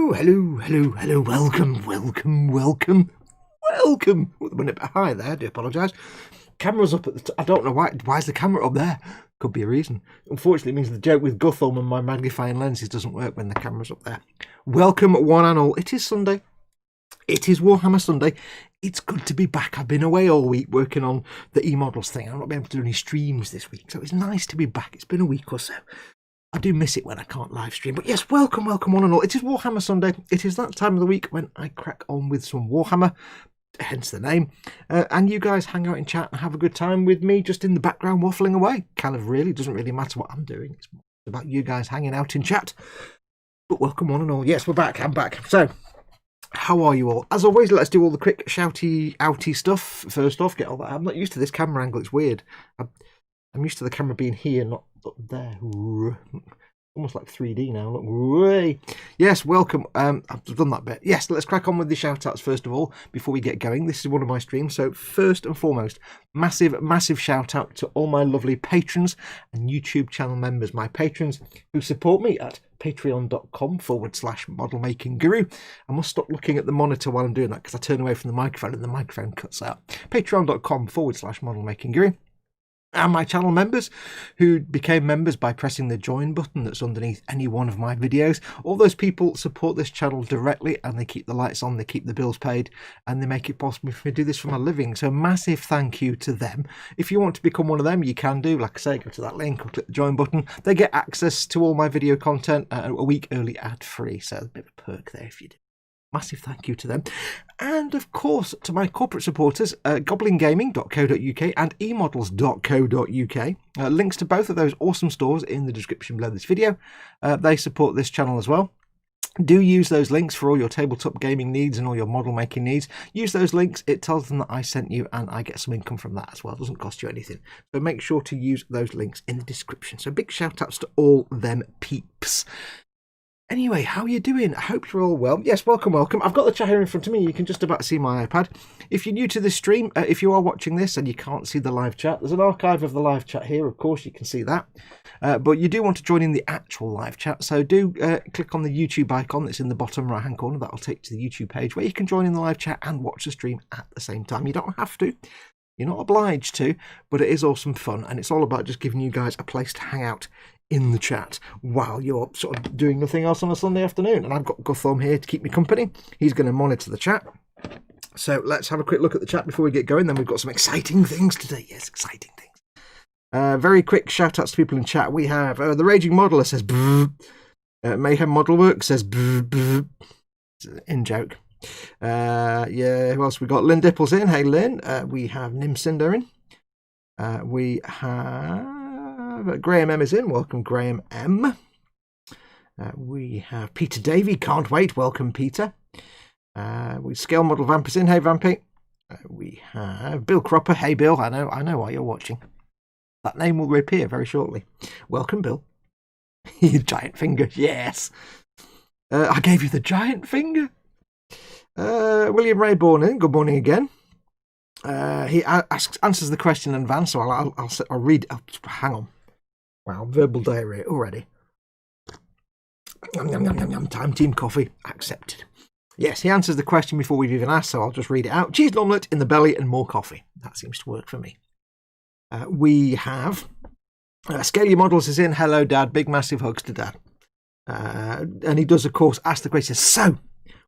Hello, welcome. Went a bit high there, I do apologise. Camera's up at the I don't know why is the camera up there? Could be a reason. Unfortunately, it means the joke with Guthorm and my magnifying lenses doesn't work when the camera's up there. Welcome, one and all. It is Sunday. It is Warhammer Sunday. It's good to be back. I've been away all week working on the e-models thing. I've not been able to do any streams this week, so it's nice to be back. It's been a week or so. I do miss it when I can't live stream. But yes, welcome one and all. It is Warhammer Sunday. It is that time of the week when I crack on with some Warhammer, hence the name. And you guys hang out in chat and have a good time with me just in the background waffling away. Kind of really, doesn't really matter what I'm doing. It's about you guys hanging out in chat. But welcome one and all. Yes, we're back. I'm back. So, how are you all? As always, let's do all the quick shouty, outy stuff. First off, get all that. I'm not used to this camera angle. It's weird. I'm used to the camera being here, not up there. Almost like 3D now. Look, way. Yes, welcome. I've done that bit. Yes, let's crack on with the shout-outs first of all, before we get going. This is one of my streams, so first and foremost, massive shout-out to all my lovely patrons and YouTube channel members, my patrons who support me at patreon.com/modelmakingguru. I must stop looking at the monitor while I'm doing that because I turn away from the microphone and the microphone cuts out. patreon.com/modelmakingguru. And my channel members who became members by pressing the join button that's underneath any one of my videos. All those people support this channel directly and they keep the lights on, they keep the bills paid, and they make it possible for me to do this for my living. So massive thank you to them. If you want to become one of them, you can do. Like I say, go to that link or click the join button. They get access to all my video content a week early ad-free. So a bit of a perk there if you do. Massive thank you to them. And of course to my corporate supporters, goblingaming.co.uk and emodels.co.uk. Links to both of those awesome stores in the description below this video. They support this channel as well. Do use those links for all your tabletop gaming needs and all your model making needs. Use those links. It tells them that I sent you and I get some income from that as well. It doesn't cost you anything. So make sure to use those links in the description. So big shout outs to all them peeps. Anyway, how are you doing? I hope you're all well. Yes, welcome. I've got the chat here in front of me. You can just about see my iPad. If you're new to this stream, if you are watching this and you can't see the live chat, there's an archive of the live chat here. Of course, you can see that. But you do want to join in the actual live chat. So do click on the YouTube icon that's in the bottom right-hand corner. That'll take you to the YouTube page where you can join in the live chat and watch the stream at the same time. You don't have to. You're not obliged to, but it is awesome fun. And it's all about just giving you guys a place to hang out in the chat while you're sort of doing nothing else on a Sunday afternoon. And I've got Guthorm here to keep me company. He's going to monitor the chat. So let's have a quick look at the chat before we get going. Then we've got some exciting things today. Yes, exciting things. Very quick shout outs to people in chat. We have the Raging Modeler says Mayhem Model Work says in joke. Yeah, who else we got? Lynn Dipple's in. Hey Lynn. We have Nim Cinder in. We have Graham M is in. Welcome, Graham M. We have Peter Davey. Can't wait. Welcome, Peter. We Scale Model Vamp is in. Hey, Vampy. We have Bill Cropper. Hey, Bill. I know why you're watching. That name will reappear very shortly. Welcome, Bill. Giant finger. Yes. I gave you the giant finger. William Rayborn in. Good morning again. He answers the question in advance, so I'll read. Hang on. Wow, verbal diarrhea already. Time team coffee accepted. Yes, he answers the question before we've even asked, so I'll just read it out. Cheese and omelette in the belly and more coffee. That seems to work for me. We have Scale Your Models is in. Hello, Dad. Big massive hugs to Dad. And he does, of course, ask the question. So,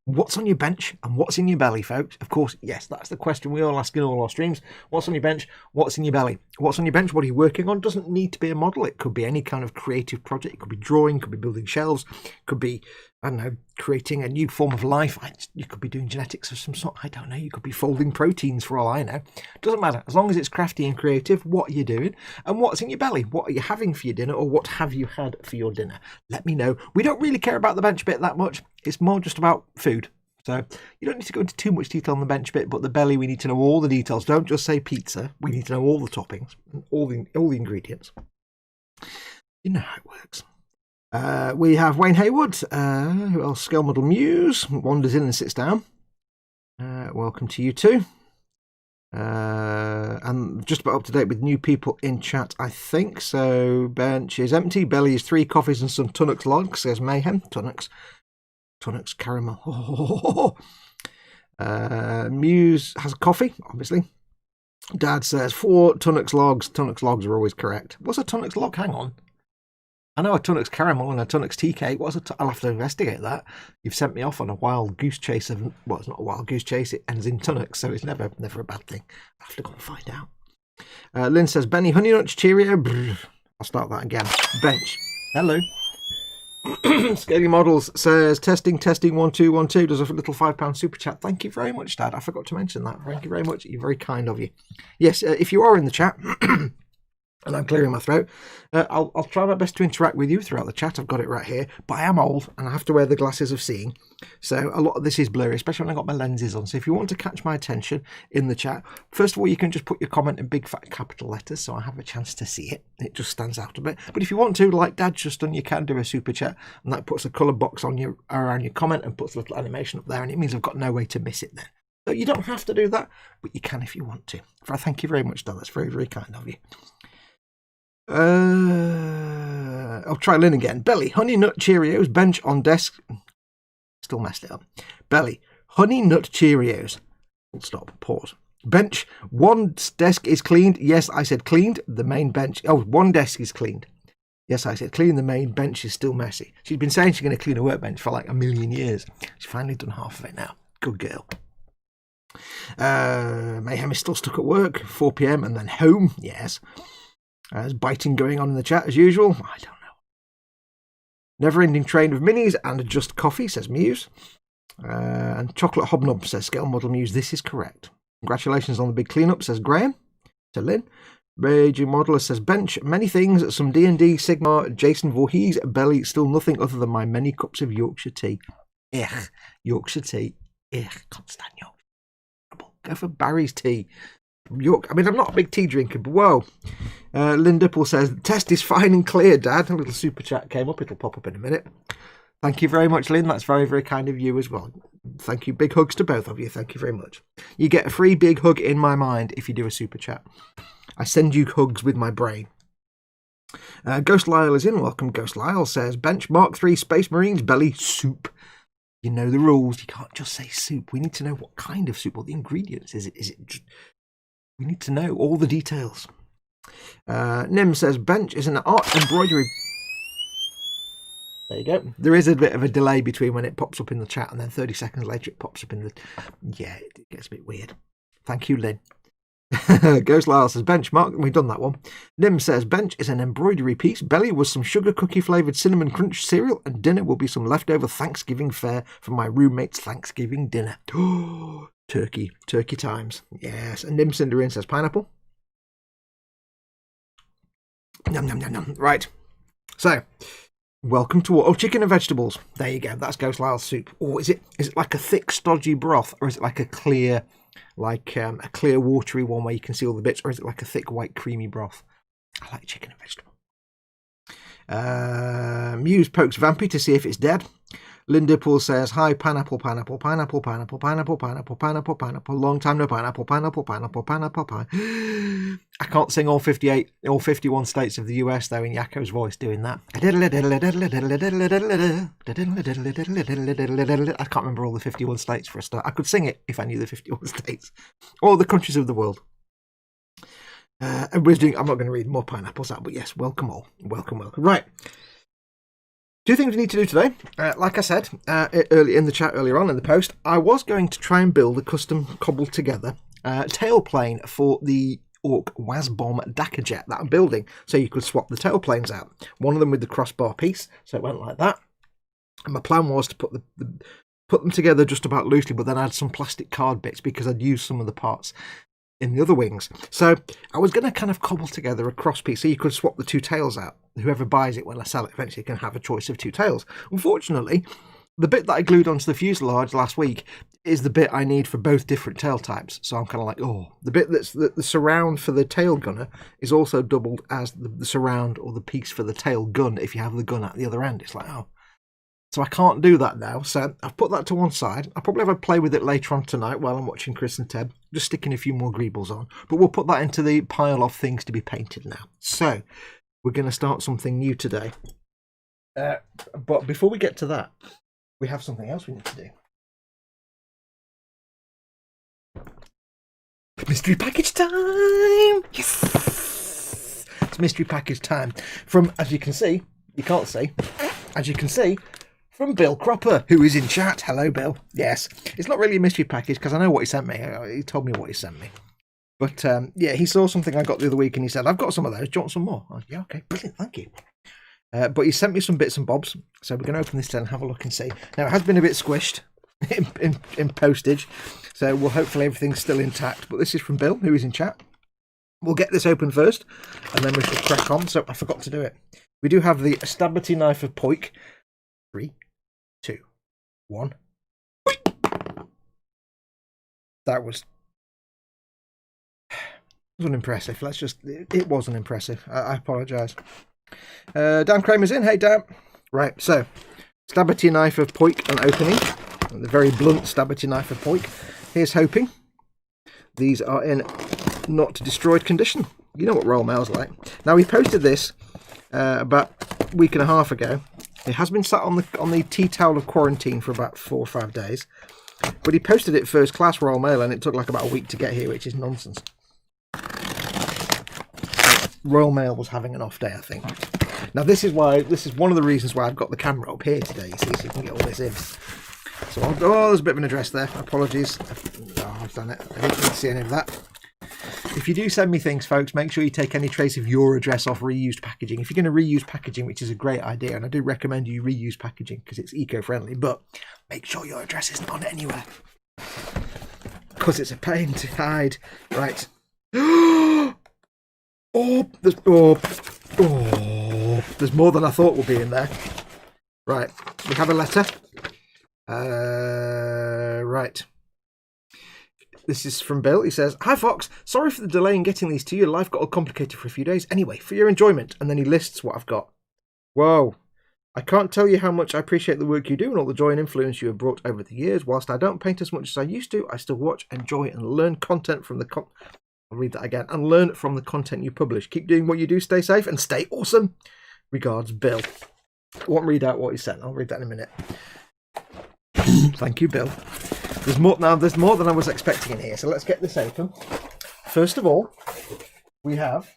what's on your bench and what's in your belly, folks? Of course, yes, that's the question we all ask in all our streams. What's on your bench? What's in your belly? What's on your bench? What are you working on? Doesn't need to be a model. It could be any kind of creative project. It could be drawing, could be building shelves, could be, I don't know, creating a new form of life. You could be doing genetics of some sort. I don't know. You could be folding proteins for all I know. Doesn't matter. As long as it's crafty and creative, what are you doing? And what's in your belly? What are you having for your dinner, or what have you had for your dinner? Let me know. We don't really care about the bench bit that much. It's more just about food. So you don't need to go into too much detail on the bench bit, but the belly, we need to know all the details. Don't just say pizza. We need to know all the toppings, all the ingredients. You know how it works. We have Wayne Haywood. Who else? Scale Model Muse wanders in and sits down. Welcome to you too. And just about up to date with new people in chat, I think. So bench is empty. Belly is 3 coffees and some Tunnocks logs. Says Mayhem. Tunnocks. Tunnocks caramel. Muse has a coffee, obviously. Dad says 4 Tunnocks logs. Tunnocks logs are always correct. What's a Tunnocks log? Hang on. I know a Tunnocks caramel and a Tunnocks tea cake. I'll have to investigate that. You've sent me off on a wild goose chase of... Well, it's not a wild goose chase. It ends in Tunnocks, so it's never a bad thing. I'll have to go and find out. Lynn says, Benny, Honey Nuts, Cheerio. Brr. I'll start that again. Bench. Hello. Scaly Models says, testing, 1 2 1 2. Does a little £5 super chat. Thank you very much, Dad. I forgot to mention that. Thank you very much. You're very kind of you. Yes, if you are in the chat... and I'm clearing my throat, I'll try my best to interact with you throughout the chat. I've got it right here, but I am old and I have to wear the glasses of seeing, so a lot of this is blurry, especially when I've got my lenses on. So if you want to catch my attention in the chat, first of all, you can just put your comment in big fat capital letters so I have a chance to see it. It just stands out a bit. But if you want to, like Dad's just done, you can do a super chat, and that puts a colour box on your around your comment and puts a little animation up there, and it means I've got no way to miss it then. So you don't have to do that, but you can if you want to. I thank you very much, Dad. That's very, very kind of you. I'll try Lynn again. Belly, Honey Nut Cheerios, bench on desk. Still messed it up. Belly, Honey Nut Cheerios. Stop, pause. Bench, one desk is cleaned. Yes, I said cleaned. The main bench. Oh, one desk is cleaned. Yes, I said clean. The main bench is still messy. She's been saying she's going to clean a workbench for like 1,000,000 years. She's finally done half of it now. Good girl. Mayhem is still stuck at work. 4 p.m. and then home. Yes. There's biting going on in the chat as usual. I don't know. Never-ending train of minis and just coffee, says Muse. And chocolate hobnob, says Scale Model Muse. This is correct. Congratulations on the big cleanup, says Graham. To Lynn. Raging Modeler says bench. Many things. Some D&D, Sigma, Jason Voorhees, Belly. Still nothing other than my many cups of Yorkshire tea. Ugh. Yorkshire tea. Ugh. Can't stand Yorkshire. Go for Barry's tea. York. I mean, I'm not a big tea drinker, but whoa. Lynn Dipple says, the test is fine and clear, Dad. A little super chat came up. It'll pop up in a minute. Thank you very much, Lynn. That's very, very kind of you as well. Thank you. Big hugs to both of you. Thank you very much. You get a free big hug in my mind if you do a super chat. I send you hugs with my brain. Ghost Lyle is in. Welcome, Ghost Lyle. Says, bench Mark 3 Space Marines, Belly, soup. You know the rules. You can't just say soup. We need to know what kind of soup, what the ingredients. Is it just... We need to know all the details. Nim says, bench is an art embroidery. There you go. There is a bit of a delay between when it pops up in the chat and then 30 seconds later it pops up in the... Yeah, it gets a bit weird. Thank you, Lynn. Ghost Lyle says, bench, Mark. We've done that one. Nim says, bench is an embroidery piece. Belly was some sugar cookie flavoured cinnamon crunch cereal, and dinner will be some leftover Thanksgiving fare from my roommate's Thanksgiving dinner. Turkey times. Yes. And Nim Cinderin says pineapple. Nom, nom, nom, nom. Right. So, welcome to... chicken and vegetables. There you go. That's Ghost Lyle's soup. Or is it like a thick, stodgy broth? Or is it like a clear, a clear, watery one where you can see all the bits? Or is it like a thick, white, creamy broth? I like chicken and vegetable. Muse pokes Vampy to see if it's dead. Linda Poole says, hi, pineapple. Long time no pineapple. I can't sing all 51 states of the US, though, in Yakko's voice doing that. I can't remember all the 51 states for a start. I could sing it if I knew the 51 states. Or the countries of the world. I'm not going to read more pineapples out, but yes, welcome all. Welcome. Right. 2 things we need to do today. Like I said early in the chat earlier on in the post, I was going to try and build a custom cobbled together tailplane for the Ork Wazbom Dakkajet that I'm building, so you could swap the tailplanes out. One of them with the crossbar piece, so it went like that. And my plan was to put them together just about loosely, but then add some plastic card bits because I'd used some of the parts in the other wings. So I was going to kind of cobble together a cross piece so you could swap the 2 tails out. Whoever buys it when I sell it eventually can have a choice of 2 tails. Unfortunately, the bit that I glued onto the fuselage last week is the bit I need for both different tail types. So I'm kind of like, the bit that's the surround for the tail gunner is also doubled as the surround or the piece for the tail gun if you have the gun at the other end. It's like, So I can't do that now, so I've put that to one side. I'll probably have a play with it later on tonight while I'm watching Chris and Teb, just sticking a few more greebles on. But we'll put that into the pile of things to be painted now. So, we're going to start something new today. But before we get to that, we have something else we need to do. Mystery package time! Yes! It's mystery package time. From, as you can see, you can't see, as you can see, from Bill Cropper, who is in chat. Hello, Bill. Yes. It's not really a mystery package because I know what he sent me. He told me what he sent me. But, yeah, he saw something I got the other week and he said, I've got some of those. Do you want some more? Yeah, okay, brilliant. Thank you. But he sent me some bits and bobs. So we're going to open this and have a look and see. Now, it has been a bit squished in postage. So we'll hopefully everything's still intact. But this is from Bill, who is in chat. We'll get this open first and then we shall crack on. So I forgot to do it. We do have the Stabity Knife of Poik. 3, 2, 1. That was unimpressive. It wasn't impressive. I apologise. Dan Kramer's in. Hey, Dan. Right, so Stabity Knife of Poik and opening. The very blunt Stabity Knife of Poik. Here's hoping. These are in not destroyed condition. You know what Royal Mail's like. Now, we posted this about a week and a half ago. It has been sat on the tea towel of quarantine for about 4 or 5 days. But he posted it first class Royal Mail and it took like about a week to get here, which is nonsense. Royal Mail was having an off day, I think. Now this is one of the reasons why I've got the camera up here today, you see, so you can get all this in. So there's a bit of an address there. Apologies. I've done it. I didn't need to see any of that. If you do send me things, folks, make sure you take any trace of your address off reused packaging. If you're going to reuse packaging, which is a great idea, and I do recommend you reuse packaging because it's eco-friendly, but make sure your address isn't on it anywhere. Because it's a pain to hide. Right. There's more than I thought would be in there. Right. We have a letter. Right. This is from Bill. He says, "Hi Fox, sorry for the delay in getting these to you. Life got all complicated for a few days. Anyway, for your enjoyment." And then he lists what I've got. Whoa. "I can't tell you how much I appreciate the work you do and all the joy and influence you have brought over the years. Whilst I don't paint as much as I used to, I still watch, enjoy and learn content from the I'll read that again. And learn from the content you publish. Keep doing what you do. Stay safe and stay awesome. Regards, Bill." I won't read out what he sent. I'll read that in a minute. Thank you, Bill. There's more than I was expecting in here, so let's get this open. First of all, we have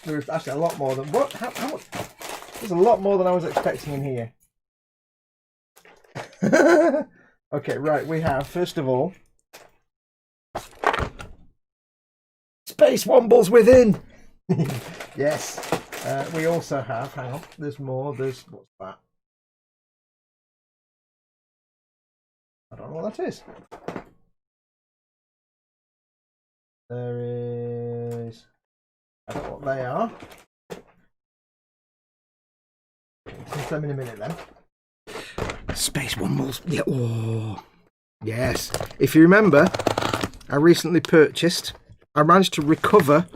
there's actually a lot more than how much? There's a lot more than I was expecting in here. Okay, right, we have first of all Space Wombles within. Yes. We also have, hang on, there's more, what's that? I don't know what that is. There is, I don't know what they are. Just in a minute then. Space Wombles. Yeah. Oh, yes. If you remember, I recently I managed to recover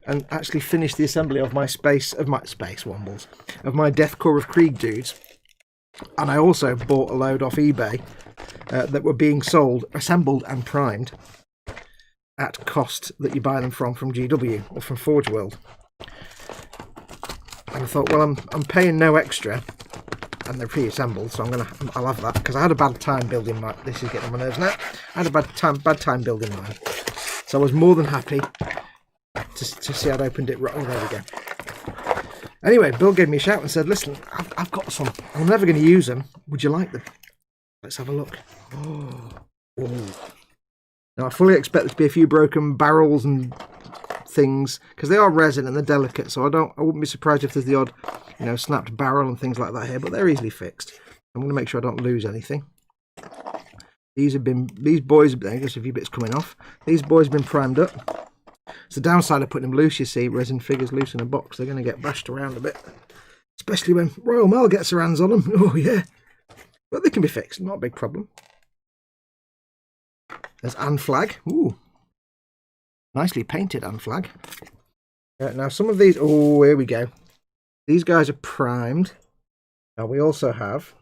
and actually finish the assembly of my Space Wombles, of my Death Corps of Krieg dudes. And I also bought a load off eBay that were being sold, assembled and primed at cost that you buy them from GW or from Forge World. And I thought, well, I'm paying no extra, and they're pre-assembled, so I'll have that, because I had a bad time building mine. This is getting on my nerves now. I had a bad time building mine, so I was more than happy to see I'd opened it right. Oh, there we go. Anyway, Bill gave me a shout and said, "Listen, I've got some. I'm never going to use them. Would you like them?" Let's have a look. Oh. Now, I fully expect there to be a few broken barrels and things, because they are resin and they're delicate, so I wouldn't be surprised if there's the odd, snapped barrel and things like that here, but they're easily fixed. I'm going to make sure I don't lose anything. These boys, there's a few bits coming off. These boys have been primed up. It's the downside of putting them loose, you see. Resin figures loose in a box, they're going to get bashed around a bit. Especially when Royal Mail gets her hands on them. Oh, yeah. But they can be fixed, not a big problem. There's Anne Flag. Ooh. Nicely painted Anne Flag. Now some of these, oh, here we go. These guys are primed. Now we also have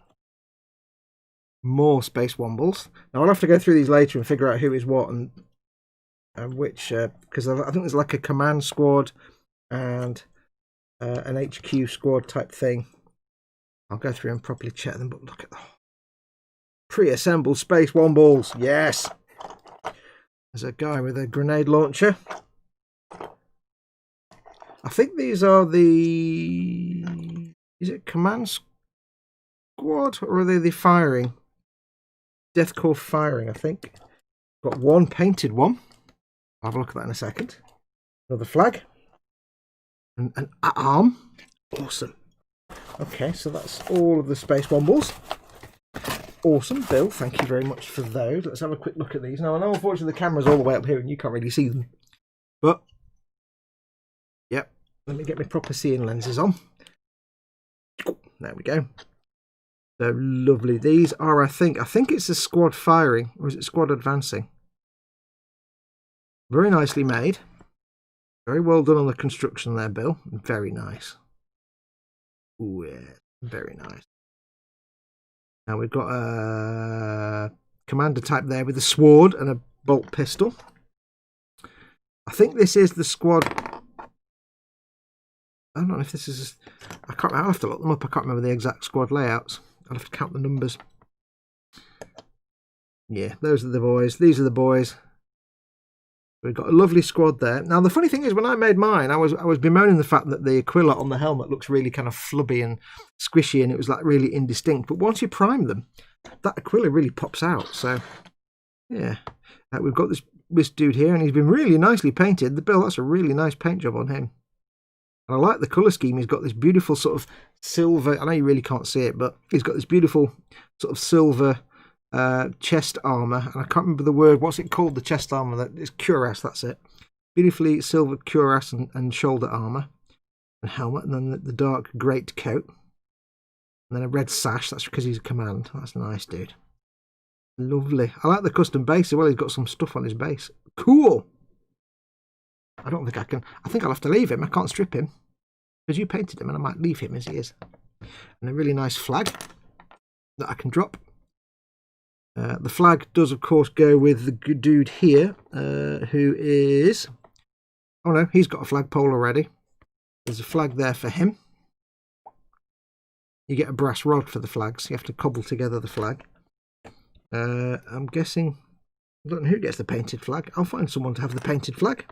more Space Wombles. Now I'll have to go through these later and figure out who is what and which, because I think there's like a command squad and an HQ squad type thing. I'll go through and properly check them, but look at the pre-assembled Space Wombles. Yes. There's a guy with a grenade launcher. I think these are the... Is it command squad or are they the firing? Deathcore firing, I think. Got one painted one. I'll have a look at that in a second. Another flag. And an arm. Awesome. Okay, so that's all of the Space Wombles. Awesome, Bill. Thank you very much for those. Let's have a quick look at these. Now, I know unfortunately the camera's all the way up here and you can't really see them. But, yep. Let me get my proper seeing lenses on. There we go. So lovely. These are, I think it's a squad firing, or is it squad advancing? Very nicely made. Very well done on the construction there, Bill. Very nice. Ooh, yeah, very nice. Now we've got a commander type there with a sword and a bolt pistol. I think this is the squad. I don't know if this is. I'll have to look them up. I can't remember the exact squad layouts. I'll have to count the numbers. Yeah, those are the boys. These are the boys. We've got a lovely squad there. Now, the funny thing is, when I made mine, I was bemoaning the fact that the Aquila on the helmet looks really kind of flubby and squishy, and it was like really indistinct. But once you prime them, that Aquila really pops out. So, yeah, we've got this dude here, and he's been really nicely painted. The Bill, that's a really nice paint job on him. And I like the colour scheme. He's got this beautiful sort of silver. I know you really can't see it, but he's got this beautiful sort of silver chest armour. And I can't remember the word. What's it called? The chest armour. It's cuirass, that's it. Beautifully silver cuirass and shoulder armour and helmet. And then the dark great coat. And then a red sash. That's because he's a command. That's nice, dude. Lovely. I like the custom base as well. He's got some stuff on his base. Cool. I don't think I can. I think I'll have to leave him. I can't strip him because you painted him, and I might leave him as he is. And a really nice flag that I can drop. The flag does, of course, go with the dude here, who is. Oh no, he's got a flagpole already. There's a flag there for him. You get a brass rod for the flags. You have to cobble together the flag. I'm guessing. I don't know who gets the painted flag. I'll find someone to have the painted flag.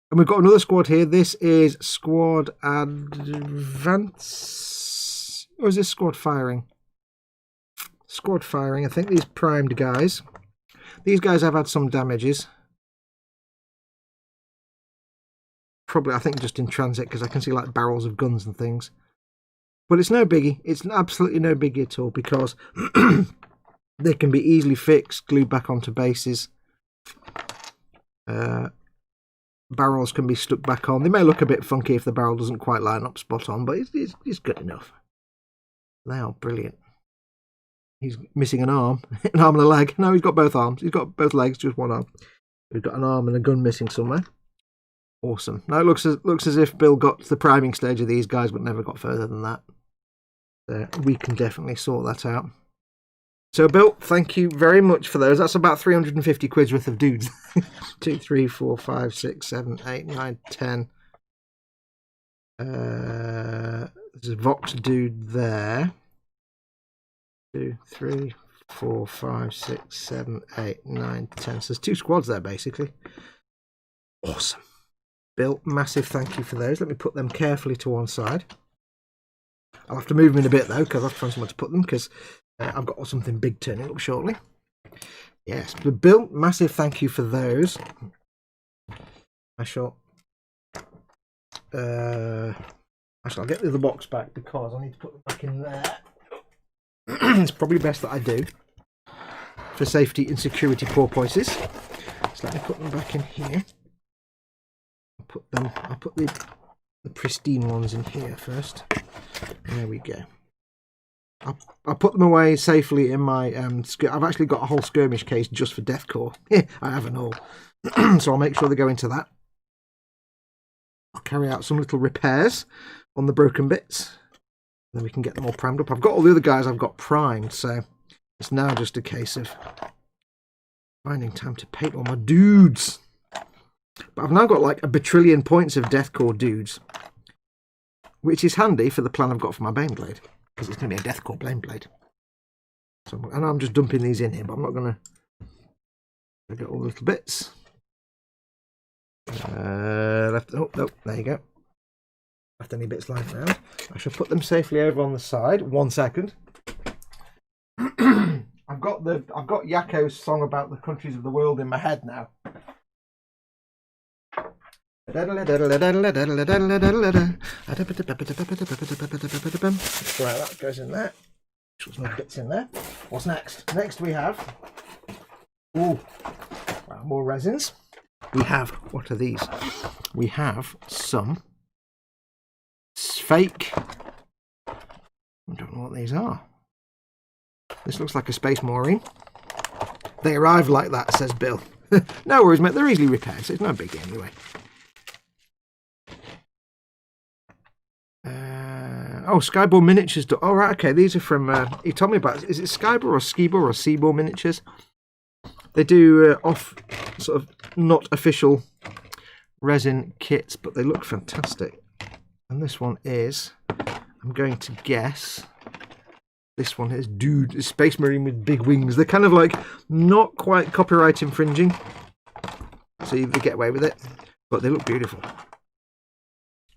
And we've got another squad here. This is squad advance. Or is this squad firing? Squad firing. I think these primed guys. These guys have had some damages. Probably, I think, just in transit because I can see like barrels of guns and things. But it's no biggie. It's absolutely no biggie at all because they can be easily fixed, glued back onto bases. Barrels can be stuck back on. They may look a bit funky if the barrel doesn't quite line up spot on, but it's good enough. They are brilliant. He's missing an arm, an arm and a leg. No, he's got both arms. He's got both legs, just one arm. We've got an arm and a gun missing somewhere. Awesome. Now it looks as if Bill got to the priming stage of these guys, but never got further than that. We can definitely sort that out. So, Bill, thank you very much for those. That's about 350 quid's worth of dudes. 2, 3, 4, 5, 6, 7, 8, 9, 10. There's a Vox dude there. 2, 3, 4, 5, 6, 7, 8, 9, 10. So there's 2 squads there, basically. Awesome. Bill, massive thank you for those. Let me put them carefully to one side. I'll have to move them in a bit, though, because I'll have to find somewhere to put them, because I've got something big turning up shortly. Yes, but Bill, massive thank you for those. I shall. I'll get the other box back because I need to put them back in there. It's probably best that I do for safety and security purposes. So let me put them back in here. I'll put the pristine ones in here first. There we go. I'll put them away safely in my I've actually got a whole skirmish case just for deathcore. I have an all. So I'll make sure they go into that. I'll carry out some little repairs on the broken bits. Then we can get them all primed up. I've got all the other guys I've got primed, so it's now just a case of finding time to paint all my dudes. But I've now got like a bajillion points of deathcore dudes, which is handy for the plan I've got for my Baneblade. because it's going to be a deathcore Baneblade. So I know I'm just dumping these in here, but I'm not going to get all the little bits. Left. Oh no, there you go. Left any bits lying around. I shall put them safely over on the side. 1 second. I've got Yakko's song about the countries of the world in my head now. Make sure that goes in there. There's no bits in there. What's next? Next we have more resins. We have, what are these? We have some fake, I don't know what these are. This looks like a space moorine. They arrive like that, says Bill. No worries, mate, they're easily repaired, so it's no biggie anyway. Oh, Skybore Miniatures. Oh, right, okay, these are from, he told me about, is it Skybore or Skibor or Seabore Miniatures? They do sort of not official resin kits, but they look fantastic. And this one is, I'm going to guess, this one is Dude, Space Marine with big wings. They're kind of like not quite copyright infringing, so you get away with it, but they look beautiful.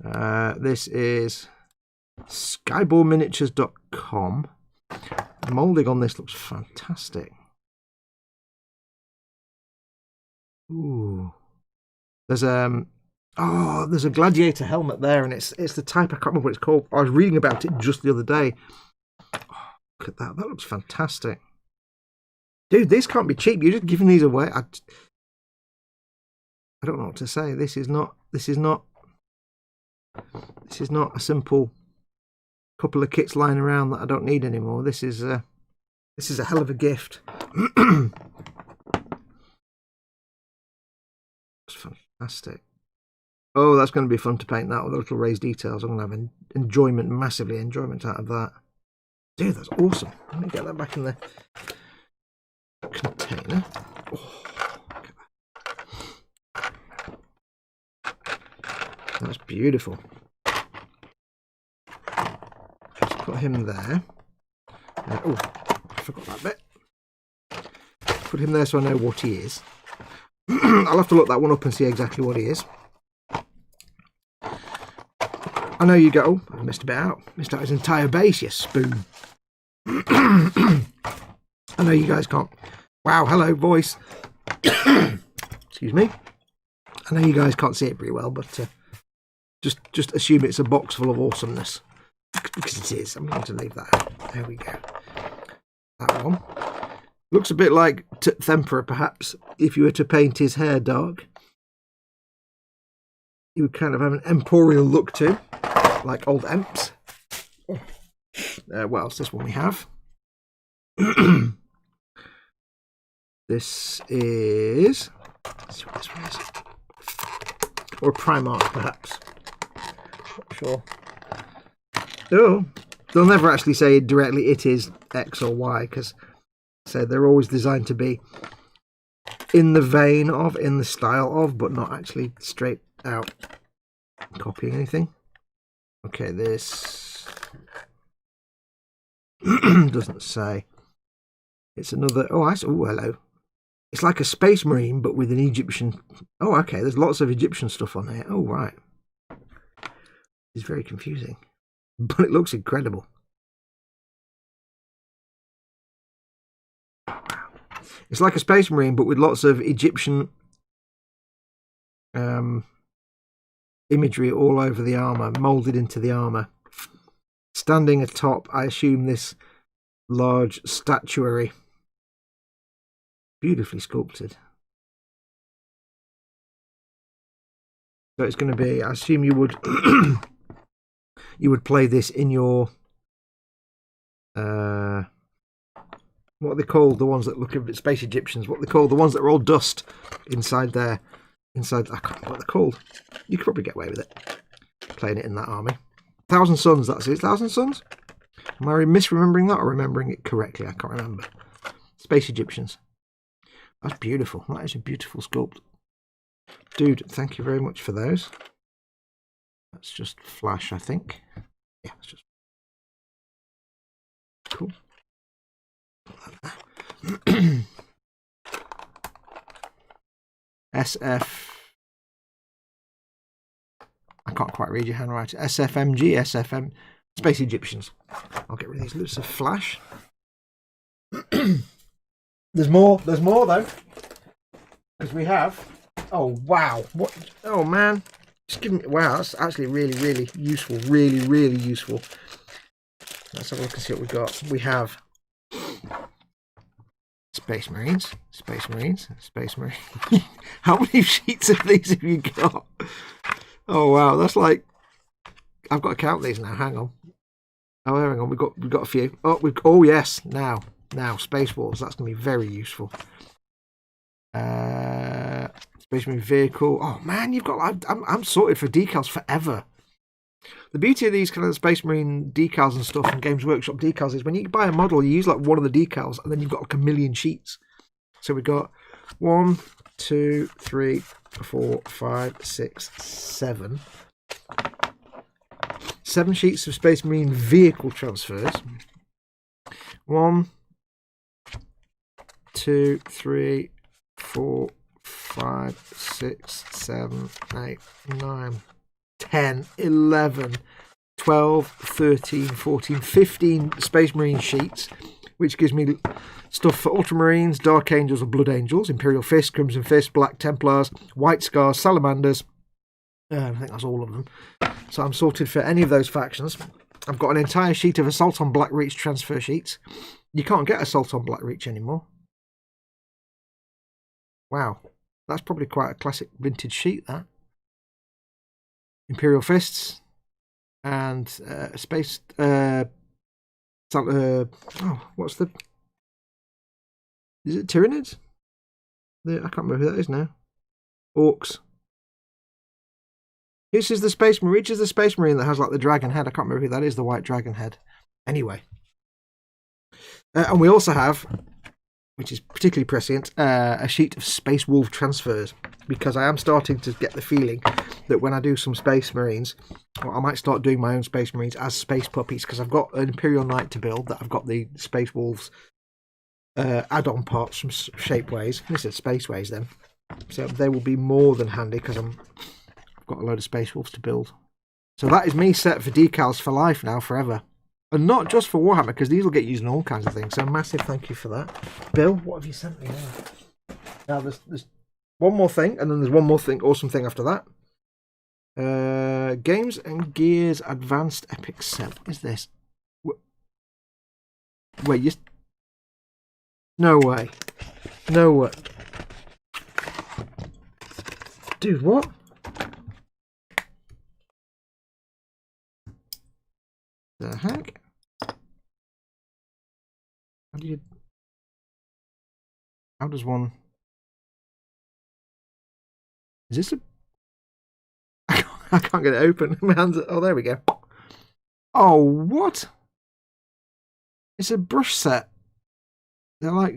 This is skyboreminiatures.com. The moulding on this looks fantastic. Ooh, there's a gladiator helmet there, and it's the type, I can't remember what it's called. I was reading about it just the other day. Oh, look at that! That looks fantastic, dude. These can't be cheap. You're just giving these away. I don't know what to say. This is not a simple couple of kits lying around that I don't need anymore. This is a hell of a gift. It's fantastic. Oh, that's going to be fun to paint that with little raised details. I'm going to have massively enjoyment out of that. Dude, that's awesome. Let me get that back in the container. Oh, look at that. That's beautiful. Just put him there. Oh, I forgot that bit. Put him there so I know what he is. I'll have to look that one up and see exactly what he is. I know you go, oh, I missed a bit out. Missed out his entire base, you spoon. I know you guys can't. Wow, hello, voice. Excuse me. I know you guys can't see it very well, but just assume it's a box full of awesomeness. Because it is. I'm going to leave that out. There we go. That one. Looks a bit like Themperor, perhaps, if you were to paint his hair dark. He would kind of have an emporial look too, like old Emps. What else? This one we have. This is... Let's see what this one is. Or Primarch, perhaps. Not sure. Oh, they'll never actually say directly it is X or Y, because so they're always designed to be in the vein of, in the style of, but not actually straight out copying anything. Okay, this doesn't say. It's another. Oh, oh, hello. It's like a Space Marine, but with an Egyptian. Oh, okay. There's lots of Egyptian stuff on here. Oh, right. It's very confusing, but it looks incredible. It's like a Space Marine, but with lots of Egyptian imagery all over the armour, moulded into the armour. Standing atop, I assume, this large statuary. Beautifully sculpted. So it's going to be, I assume you would you would play this in your what are they called? The ones that look a bit Space Egyptians. What are they called? The ones that are all dust inside there. Inside, I can't remember what they're called. You could probably get away with it. Playing it in that army. 1,000 Suns, that's it. 1,000 Suns? Am I misremembering that or remembering it correctly? I can't remember. Space Egyptians. That's beautiful. That is a beautiful sculpt. Dude, thank you very much for those. Let's just flash, I think. Yeah, let's just cool. SF. I can't quite read your handwriting. SFMG, SFM. Space Egyptians. I'll get rid of these loops of flash. There's more though. Because we have. Oh wow. What? Oh man. Just give me. Wow, that's actually really useful. Really useful. Let's have a look and see what we've got. We have Space Marines. Space Marines. Space Marines. How many sheets of these have you got? Oh wow, that's like. I've got to count these now. Hang on. Oh, hang on. We've got a few. Oh yes. Now Space Wars. That's gonna be very useful. Space Marine vehicle. Oh man, you've got. I'm sorted for decals forever. The beauty of these kind of Space Marine decals and stuff and Games Workshop decals is when you buy a model, you use like one of the decals and then you've got like a million sheets. So we've got 1, 2, 3, 4, 5, 6, 7. 7 sheets of Space Marine vehicle transfers. 1, 2, 3, 4, 5, 6, 7, 8, 9, 10, 11, 12, 13, 14, 15 Space Marine sheets, which gives me stuff for Ultramarines, Dark Angels or Blood Angels, Imperial Fist, Crimson Fist, Black Templars, White Scars, Salamanders. I think that's all of them. So I'm sorted for any of those factions. I've got an entire sheet of Assault on Black Reach transfer sheets. You can't get Assault on Black Reach anymore. Wow. That's probably quite a classic vintage sheet, that. Imperial Fists. And Space... what's the... Is it Tyranids? I can't remember who that is now. Orcs. This is the Space Marine. Which is the Space Marine that has like the dragon head? I can't remember who that is, the white dragon head. Anyway. And we also have, which is particularly prescient, a sheet of Space Wolf transfers. Because I am starting to get the feeling that when I do some Space Marines, well, I might start doing my own Space Marines as Space Puppies. Because I've got an Imperial Knight to build that I've got the Space Wolves add-on parts from Shapeways. This is Spaceways then. So they will be more than handy because I've got a load of Space Wolves to build. So that is me set for decals for life now, forever. And not just for Warhammer, because these will get used in all kinds of things. So massive thank you for that. Bill, what have you sent me now? Now there's one more thing, and then there's one more thing, awesome thing after that. Games and Gears Advanced Epic Set. What is this? Wait, you... No way. No way. Dude, what? The heck? How does one... Is this a... I can't get it open. My hands are... Oh, there we go. Oh, what? It's a brush set. They're like...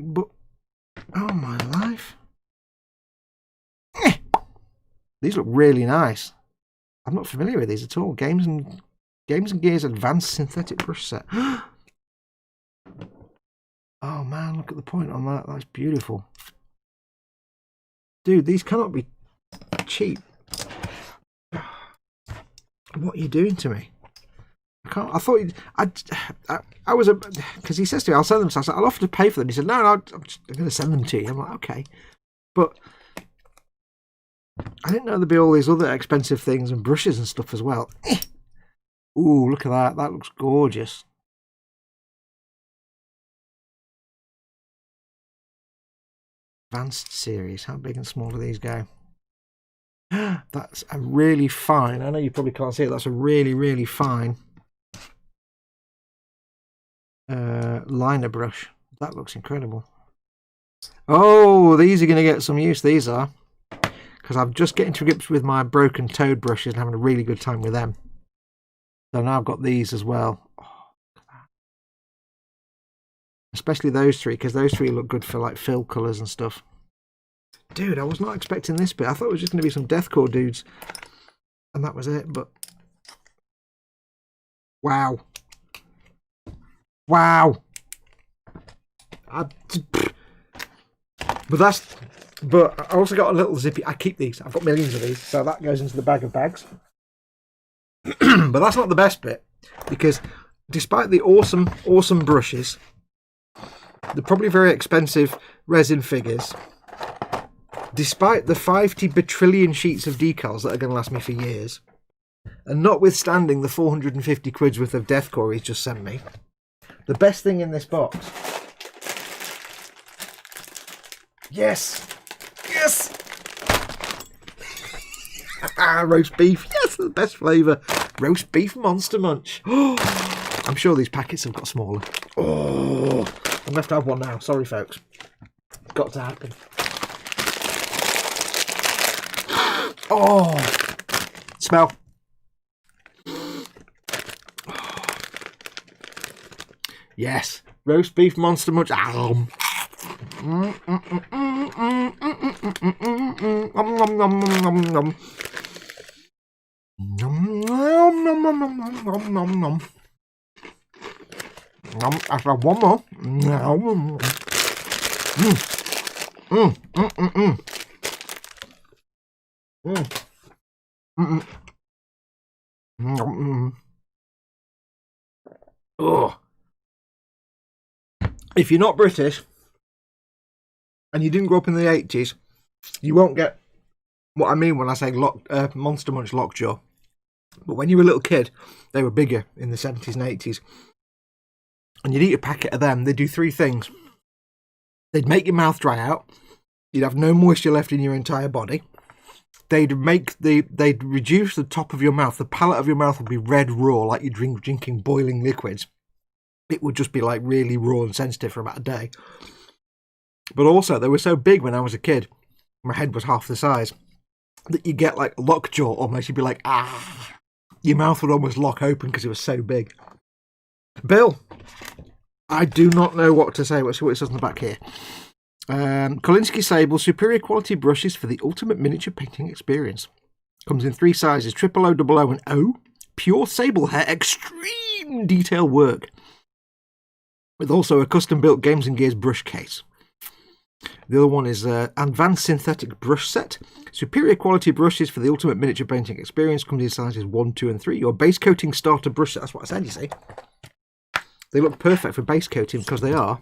Oh, my life. These look really nice. I'm not familiar with these at all. Games and Gears Advanced Synthetic Brush Set. Oh man, look at the point on that. That's beautiful. Dude, these cannot be cheap. What are you doing to me? I thought I was because he says to me, I'll send them. So I said, I'll offer to pay for them. He said, no, I'm going to send them to you. I'm like, okay, but I didn't know there'd be all these other expensive things and brushes and stuff as well. Ooh, look at that. That looks gorgeous. Advanced series. How big and small do these go? That's a really fine. I know you probably can't see it. That's a really fine liner brush. That looks incredible. Oh, these are going to get some use. These are. Because I'm just getting to grips with my broken toad brushes and having a really good time with them. So now I've got these as well. Oh, look at that. Especially those three, because those three look good for like fill colours and stuff. Dude, I was not expecting this bit. I thought it was just going to be some deathcore dudes. And that was it, but... Wow. Wow. But I also got a little zippy. I keep these. I've got millions of these, so that goes into the bag of bags. But that's not the best bit, because despite the awesome brushes, the probably very expensive resin figures, despite the 50 bajillion sheets of decals that are going to last me for years, and notwithstanding the 450 quid's worth of deathcore he's just sent me, the best thing in this box, yes, roast beef, yes, the best flavour, roast beef Monster Munch. I'm sure these packets have got smaller. Oh, I'm going to have to have one now, sorry folks, it's got to happen. Oh, smell. Yes, roast beef Monster Munch. I've had one more. Oh. If you're not British and you didn't grow up in the 80s, you won't get what I mean when I say Monster Munch Lockjaw. But when you were a little kid, they were bigger in the 70s and 80s. And you'd eat a packet of them. They'd do three things. They'd make your mouth dry out. You'd have no moisture left in your entire body. They'd reduce the top of your mouth. The palate of your mouth would be red raw, like you're drinking boiling liquids. It would just be like really raw and sensitive for about a day. But also, they were so big when I was a kid, my head was half the size, that you get like lockjaw almost. You'd be like, ah. Your mouth would almost lock open because it was so big. Bill, I do not know what to say. Let's see what it says on the back here. Kolinsky Sable, superior quality brushes for the ultimate miniature painting experience. Comes in 3 sizes, triple O, double O, and O. Pure sable hair, extreme detail work. With also a custom-built Games and Gears brush case. The other one is Advanced Synthetic Brush Set. Superior quality brushes for the ultimate miniature painting experience. Comes in sizes 1, 2, and 3. Your base coating starter brush set. That's what I said, you see. They look perfect for base coating because they are.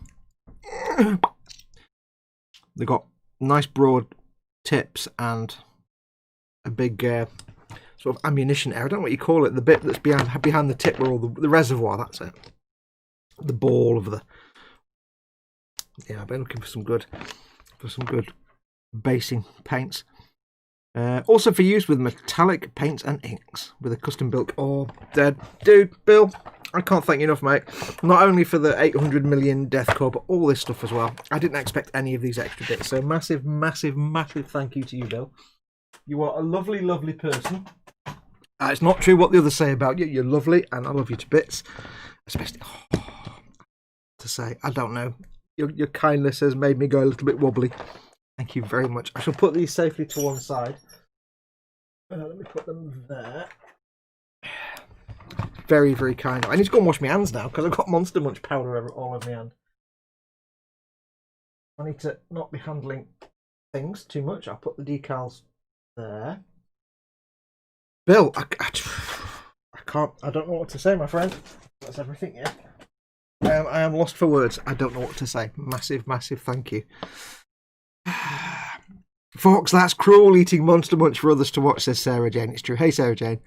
They've got nice broad tips and a big sort of ammunition area. I don't know what you call it. The bit that's behind the tip where all the reservoir, that's it. The ball of the... Yeah, I've been looking for some good basing paints. Also for use with metallic paints and inks with a custom built. Oh, dude, Bill, I can't thank you enough, mate. Not only for the 800 million deathcore, but all this stuff as well. I didn't expect any of these extra bits, so massive thank you to you, Bill. You are a lovely, lovely person. It's not true what the others say about you. You're lovely, and I love you to bits. Especially, to say, I don't know. Your kindness has made me go a little bit wobbly. Thank you very much. I shall put these safely to one side. Let me put them there. Very, very kind. I need to go and wash my hands now because I've got Monster Munch powder all over my hand. I need to not be handling things too much. I'll put the decals there. Bill, I can't. I don't know what to say, my friend. That's everything, yeah. I am lost for words. I don't know what to say. Massive thank you. Fox, that's cruel eating Monster Munch for others to watch, says Sarah Jane. It's true. Hey, Sarah Jane.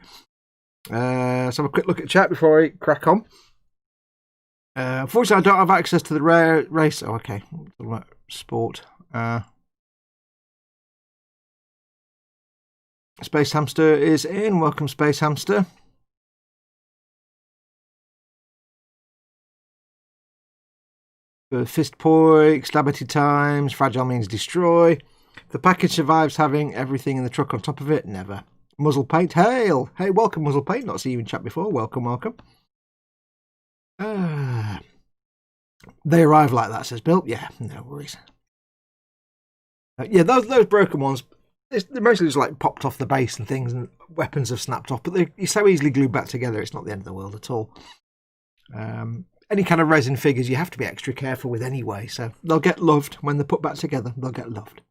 Let's have a quick look at chat before I crack on. Unfortunately, I don't have access to the rare race. Oh, okay. Sport. Space Hamster is in. Welcome, Space Hamster. Fist Poik, Stabity Times, Fragile means destroy. If the package survives having everything in the truck on top of it, never. Muzzle Paint, hail! Hey, welcome, Muzzle Paint. Not seen you in chat before. Welcome. They arrive like that, says Bill. Yeah, no worries. Yeah, those broken ones, they're mostly just like popped off the base and things, and weapons have snapped off, but you're so easily glued back together, it's not the end of the world at all. any kind of resin figures you have to be extra careful with anyway. So they'll get loved when they're put back together. They'll get loved.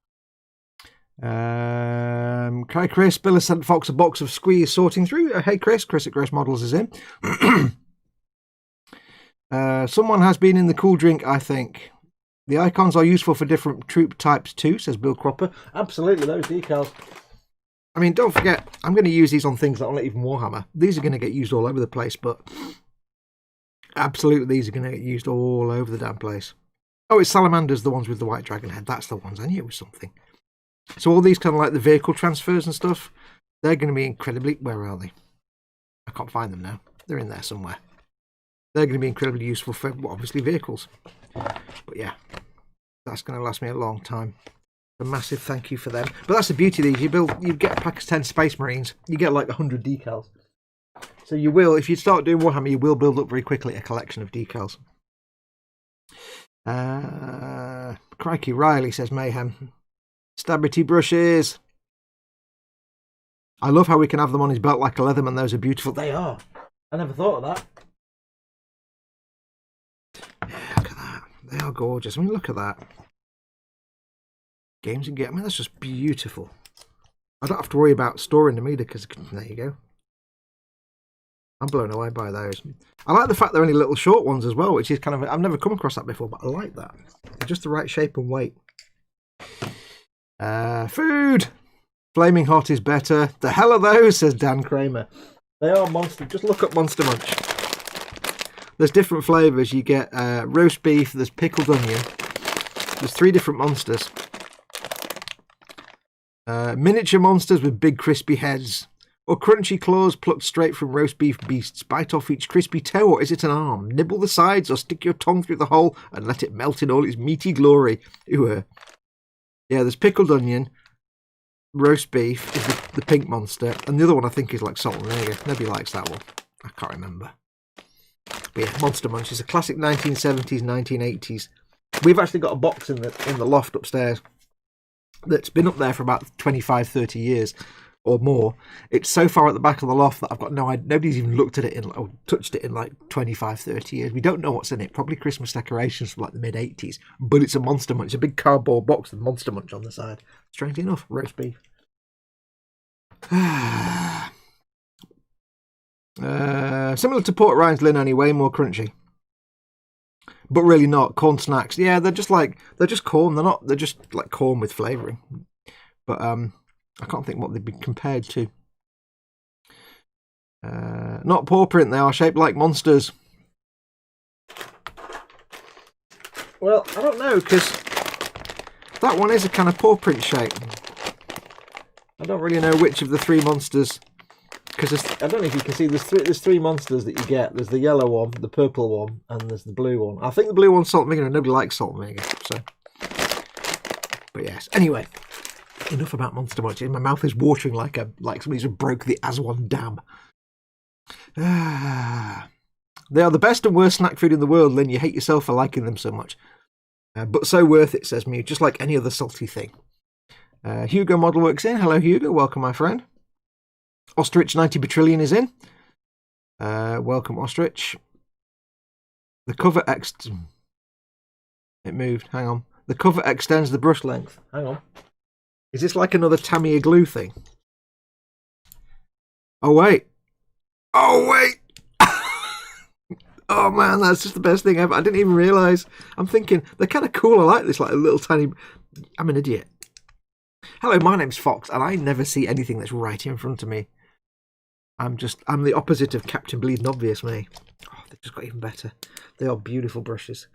Hi Chris, Bill has sent Fox a box of squeeze sorting through. Hey Chris at Gross Models is in. Someone has been in the cool drink, I think. The icons are useful for different troop types too, says Bill Cropper. Absolutely, those decals. I mean, don't forget, I'm going to use these on things that aren't even Warhammer. These are going to get used all over the place, but absolutely these are going to get used all over the damn place. Oh, it's Salamanders, the ones with the white dragon head. That's the ones. I knew it was something. So all these kind of like the vehicle transfers and stuff, they're going to be incredibly... Where are they? I can't find them now. They're in there somewhere. They're going to be incredibly useful for, well, obviously, vehicles. But yeah, that's going to last me a long time. A massive thank you for them. But that's the beauty of these. You get a pack of 10 Space Marines, you get like 100 decals. So you will, if you start doing Warhammer, you will build up very quickly a collection of decals. Crikey, Riley says Mayhem. Stabity brushes. I love how we can have them on his belt like a Leatherman. Those are beautiful. They are. I never thought of that. Yeah, look at that. They are gorgeous. I mean, look at that. Games and get. I mean, that's just beautiful. I don't have to worry about storing them either because there you go. I'm blown away by those. I like the fact they're only little short ones as well, which is kind of... I've never come across that before, but I like that. They're just the right shape and weight. Food! Flaming Hot is better. The hell are those, says Dan Kramer. They are monster. Just look up Monster Munch. There's different flavours. You get roast beef, there's pickled onion. There's 3 different monsters. Miniature monsters with big crispy heads. Or crunchy claws plucked straight from roast beef beasts. Bite off each crispy toe, or is it an arm? Nibble the sides or stick your tongue through the hole and let it melt in all its meaty glory. Ooh. Yeah, there's pickled onion, roast beef is the pink monster, and the other one I think is like salt and vinegar. Nobody likes that one. I can't remember. But yeah, Monster Munch is a classic 1970s, 1980s. We've actually got a box in the loft upstairs that's been up there for about 25, 30 years or more. It's so far at the back of the loft that I've got no idea. Nobody's even looked at it or touched it in like 25, 30 years. We don't know what's in it. Probably Christmas decorations from like the mid-80s. But it's a Monster Munch. It's a big cardboard box with Monster Munch on the side. Strangely enough, roast beef. Similar to Port Ryan's Lynn, only way more crunchy. But really not. Corn snacks. Yeah, they're just corn. They're just like corn with flavouring. But I can't think what they'd be compared to. Not paw print, they are shaped like monsters. Well, I don't know, because that one is a kind of paw print shape. I don't really know which of the 3 monsters, because I don't know if you can see, there's three monsters that you get. There's the yellow one, the purple one, and there's the blue one. I think the blue one's salt and vinegar, and nobody likes salt and vinegar, so. But yes, anyway. Enough about Monster Munch. My mouth is watering like somebody's broke the Aswan Dam. They are the best and worst snack food in the world, Lynn. You hate yourself for liking them so much. But so worth it, says Mew, just like any other salty thing. Hugo Model Works in. Hello, Hugo. Welcome, my friend. Ostrich 90 Battrillion is in. Welcome, Ostrich. The cover It moved. Hang on. The cover extends the brush length. Hang on. Is this like another Tamiya glue thing? Oh, wait. Oh, wait. Oh, man, that's just the best thing ever. I didn't even realise. I'm thinking, they're kind of cool. I like this, like a little tiny... I'm an idiot. Hello, my name's Fox, and I never see anything that's right in front of me. I'm the opposite of Captain Bleeding Obvious me. Oh, they've just got even better. They are beautiful brushes.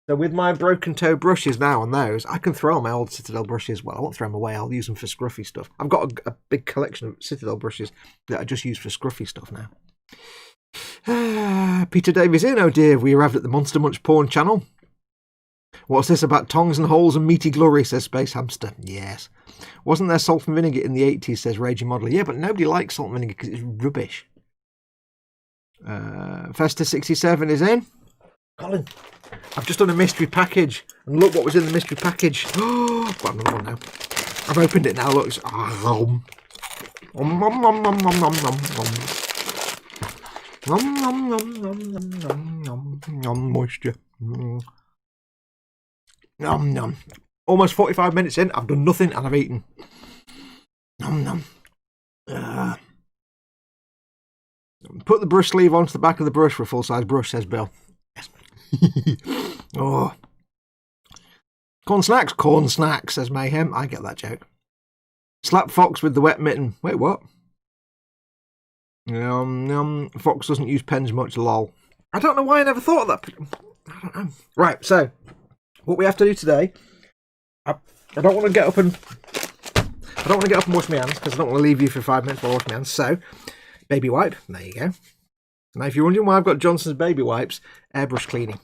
So with my broken toe brushes now on those, I can throw my old Citadel brushes. Well, I won't throw them away. I'll use them for scruffy stuff. I've got a big collection of Citadel brushes that I just use for scruffy stuff now. Peter Davies in. Oh dear, we arrived at the Monster Munch porn channel. What's this about tongs and holes and meaty glory, says Space Hamster. Yes. Wasn't there salt and vinegar in the 80s, says Raging Modeler. Yeah, but nobody likes salt and vinegar because it's rubbish. Festa67 is in. Colin, I've just done a mystery package, and look what was in the mystery package. Oh, got another one now. I've opened it now. Look, it's... Nom, nom, nom, nom, nom, nom, nom, nom, moisture. Nom, nom. Almost 45 minutes in, I've done nothing and I've eaten. Nom, nom. Put the brush sleeve onto the back of the brush for a full-size brush, says Bill. Yes. Oh. Corn snacks, says Mayhem. I get that joke. Slap Fox with the wet mitten. Wait, what? Fox doesn't use pens much, lol. I don't know why I never thought of that. I don't know. Right, so what we have to do today, I don't want to get up and wash my hands because I don't want to leave you for 5 minutes while I wash my hands. So, baby wipe. There you go. Now, if you're wondering why I've got Johnson's baby wipes, airbrush cleaning.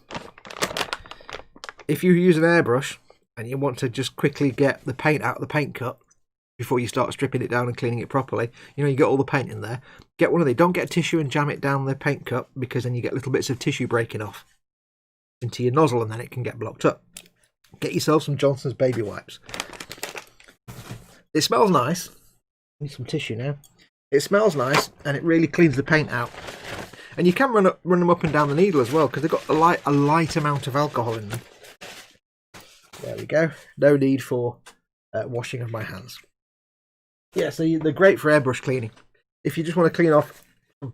If you use an airbrush and you want to just quickly get the paint out of the paint cup before you start stripping it down and cleaning it properly, you know, you get all the paint in there, get one of these. Don't get tissue and jam it down the paint cup because then you get little bits of tissue breaking off into your nozzle and then it can get blocked up. Get yourself some Johnson's baby wipes. It smells nice. Need some tissue now. It smells nice and it really cleans the paint out. And you can run them up and down the needle as well because they've got a light amount of alcohol in them. There we go. No need for washing of my hands. Yeah, so they're great for airbrush cleaning. If you just want to clean off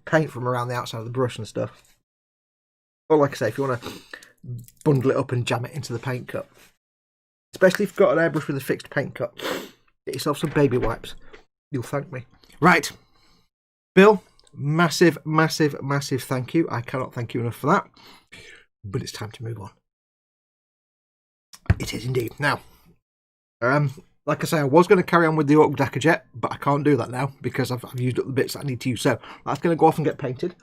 paint from around the outside of the brush and stuff. Or like I say, if you want to bundle it up and jam it into the paint cup. Especially if you've got an airbrush with a fixed paint cup. Get yourself some baby wipes. You'll thank me. Right. Bill, massive thank you. I cannot thank you enough for that. But it's time to move on. It is indeed. Now, like I say, I was going to carry on with the Ork Dakkajet, but I can't do that now because I've used up the bits that I need to use. So that's going to go off and get painted.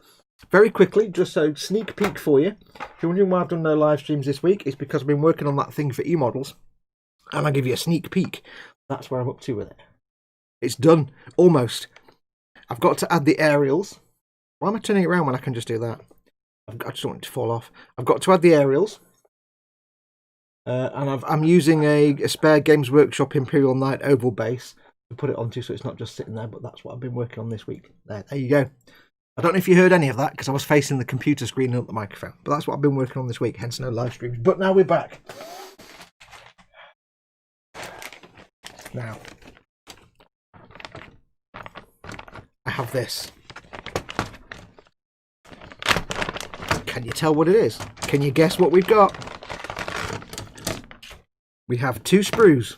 Very quickly, just so sneak peek for you. If you're wondering why I've done no live streams this week, it's because I've been working on that thing for e-models. And I'll give you a sneak peek. That's where I'm up to with it. It's done. Almost. I've got to add the aerials. Why am I turning it around when I can just do that? I just don't want it to fall off. I've got to add the aerials. And I'm using a spare Games Workshop Imperial Knight oval base to put it onto so it's not just sitting there, but that's what I've been working on this week. There you go. I don't know if you heard any of that because I was facing the computer screen and not the microphone, but that's what I've been working on this week, hence no live streams. But now we're back. Now, I have this. Can you tell what it is? Can you guess what we've got? We have 2 sprues.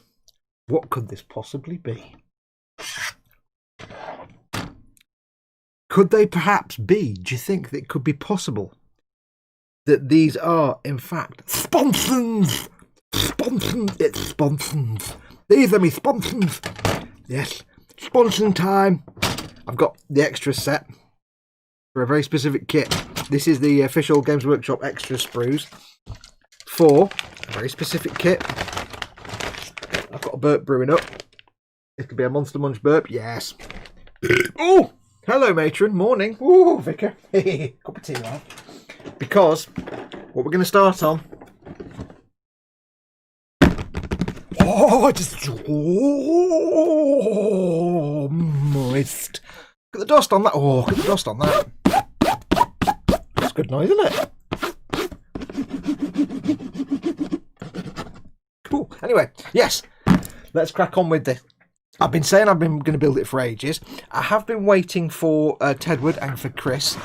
What could this possibly be? Could they perhaps be? Do you think that it could be possible that these are, in fact, sponsons? Sponsons. It's sponsons. These are me sponsons. Yes, sponson time. I've got the extra set for a very specific kit. This is the official Games Workshop extra sprues for a very specific kit. I've got a burp brewing up. It could be a Monster Munch burp. Yes. Oh, hello, matron. Morning. Ooh, Vicar. Cup of tea, lad. Because what we're going to start on. Oh, moist. Look at the dust on that. Oh, look at the dust on that. That's good noise, isn't it? Cool. Anyway, yes. Let's crack on with this. I've been saying I've been going to build it for ages. I have been waiting for Tedward and for Chris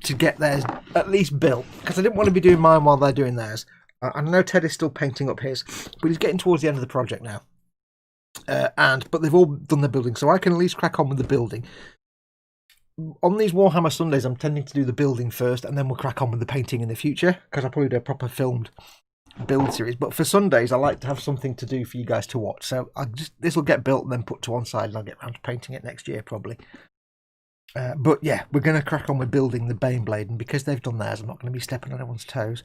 to get theirs at least built because I didn't want to be doing mine while they're doing theirs. I know Ted is still painting up his, but he's getting towards the end of the project now. But they've all done their building, so I can at least crack on with the building. On these Warhammer Sundays, I'm tending to do the building first, and then we'll crack on with the painting in the future because I'll probably do a proper filmed build series. But for Sundays, I like to have something to do for you guys to watch. So this will get built and then put to one side, and I'll get around to painting it next year probably. But yeah, we're going to crack on with building the Baneblade, and because they've done theirs, I'm not going to be stepping on anyone's toes.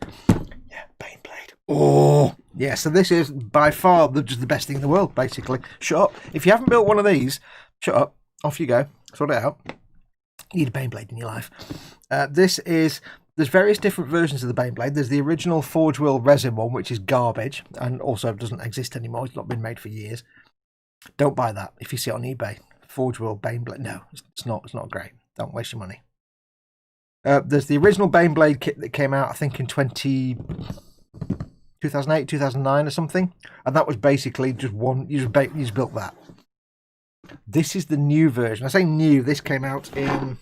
Yeah, Baneblade. Oh, yeah. So this is by far just the best thing in the world, basically. Shut up. If you haven't built one of these, shut up. Off you go. Sort it out. You need a Baneblade in your life. There's various different versions of the Baneblade. There's the original Forge Wheel resin one, which is garbage, and also doesn't exist anymore. It's not been made for years. Don't buy that if you see it on eBay. Forge Wheel Baneblade. No, it's not great. Don't waste your money. There's the original Baneblade kit that came out, I think, in 2008, 2009 or something. And that was basically just one, you just built that. This is the new version. I say new, this came out in...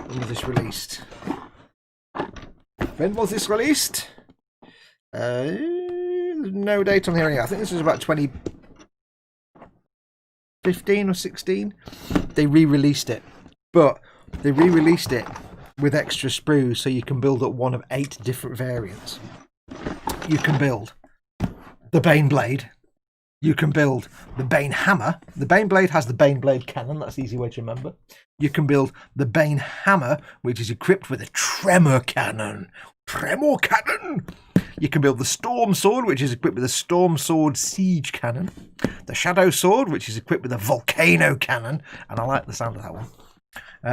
When was this released? When was this released? No date on here anyway. I think this was about 2015 or 16. They re-released it. But they re-released it with extra sprues, so you can build up one of 8 different variants. You can build the Baneblade. You can build the Bane Hammer. The Baneblade has the Baneblade cannon. That's the easy way to remember. You can build the Bane Hammer, which is equipped with a Tremor Cannon. Tremor Cannon! You can build the Storm Sword, which is equipped with a Storm Sword Siege Cannon. The Shadow Sword, which is equipped with a Volcano Cannon. And I like the sound of that one.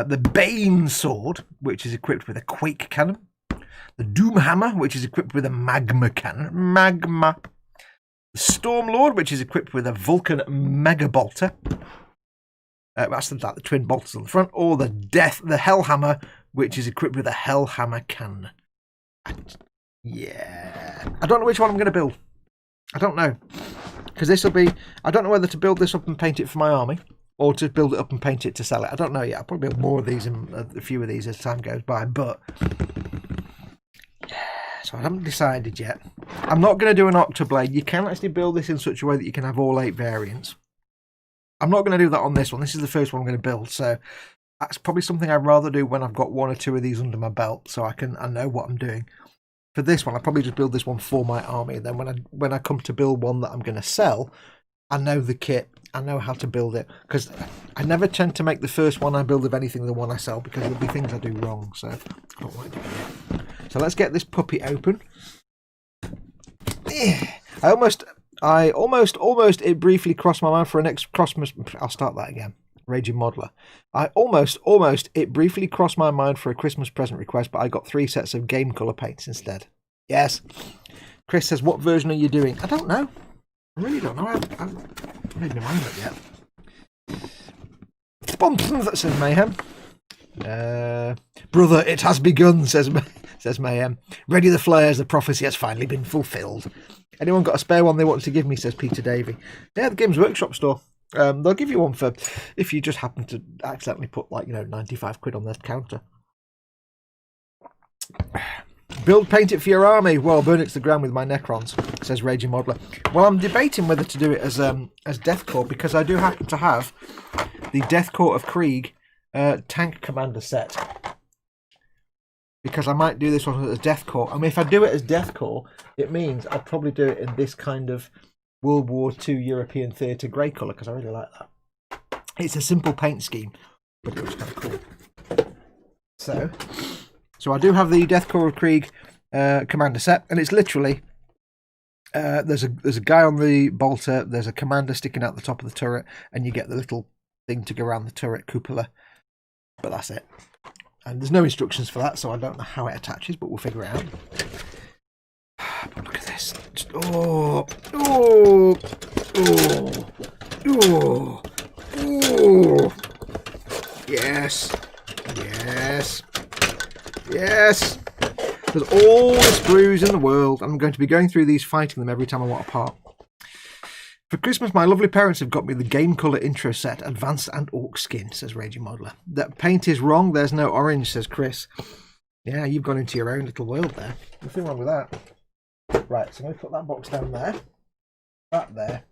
The Bane Sword, which is equipped with a Quake Cannon. The Doom Hammer, which is equipped with a Magma Cannon. Magma. The Storm Lord, which is equipped with a Vulcan Mega Bolter. That's like the twin bolters on the front. Or the Hellhammer, which is equipped with a Hellhammer Cannon. Yeah. I don't know which one I'm going to build. I don't know. Because this will be... I don't know whether to build this up and paint it for my army, or to build it up and paint it to sell it. I don't know yet. I'll probably build more of these and a few of these as time goes by. But... So I haven't decided yet. I'm not going to do an Octoblade. You can actually build this in such a way that you can have all 8 variants. I'm not going to do that on this one. This is the first one I'm going to build. So that's probably something I'd rather do when I've got 1 or 2 of these under my belt, so I know what I'm doing. For this one, I'll probably just build this one for my army. And then when I come to build one that I'm going to sell, I know the kit. I know how to build it. Because I never tend to make the first one I build of anything the one I sell, because there'll be things I do wrong. So I don't like doing it. So let's get this puppy open. I almost it briefly crossed my mind for an Christmas. I'll start that again. Raging Modeler. It briefly crossed my mind for a Christmas present request, but I got 3 sets of game colour paints instead. Yes. Chris says, what version are you doing? I don't know. I really don't know. I haven't made my mind up yet. That says Mayhem. Brother, it has begun, says Mayhem. Ready the flares, the prophecy has finally been fulfilled. Anyone got a spare one they want to give me, says Peter Davey. Yeah, the Games Workshop store. They'll give you one for if you just happen to accidentally put 95 quid on their counter. Paint it for your army. Well, burn it to the ground with my Necrons, says Raging Modeler. Well, I'm debating whether to do it as Deathcore, because I do happen to have the Deathcore of Krieg tank commander set. Because I might do this one as Deathcore. I mean, if I do it as Deathcore, it means I'd probably do it in this kind of World War II European theatre grey colour, because I really like that. It's a simple paint scheme, but it looks kind of cool. So I do have the Deathcore of Krieg commander set, and it's literally there's a guy on the bolter, there's a commander sticking out the top of the turret, and you get the little thing to go around the turret cupola. But that's it. And there's no instructions for that, so I don't know how it attaches, but we'll figure it out. But look at this. Yes. There's all the sprues in the world. I'm going to be going through these, fighting them every time I want a part. For Christmas, my lovely parents have got me the Game Colour intro set, Advanced and Orc Skin, says Raging Modeler. That paint is wrong, there's no orange, says Chris. Yeah, you've gone into your own little world there. Nothing wrong with that. Right, so I'm going to put that box down there. That there.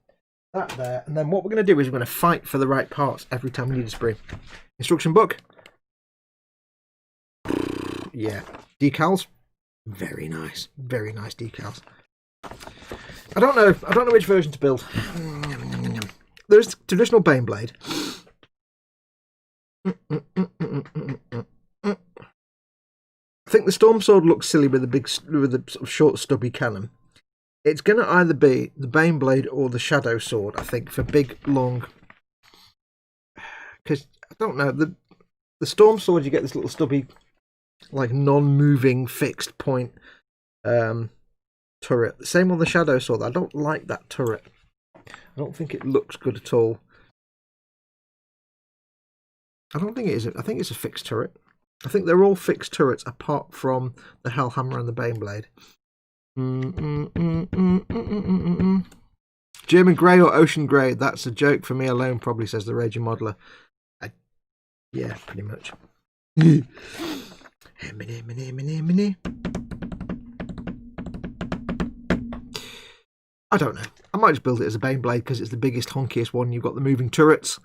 And then what we're going to do is we're going to fight for the right parts every time we need a sprue. Instruction book. Yeah. Decals. Very nice decals. I don't know which version to build. There's traditional Baneblade. I think the Storm Sword looks silly with the sort of short stubby cannon. It's going to either be the Baneblade or the Shadow Sword, I think, for big, long... Because, I don't know, the Storm Sword, you get this little stubby, like, non-moving, fixed point turret. The same on the Shadow Sword. I don't like that turret. I don't think it looks good at all. I don't think it is. I think it's a fixed turret. I think they're all fixed turrets apart from the Hellhammer and the Baneblade. German Grey or Ocean Grey? That's a joke for me alone, probably, says the Raging Modeler. Yeah, pretty much. I don't know. I might just build it as a Baneblade because it's the biggest, honkiest one. You've got the moving turrets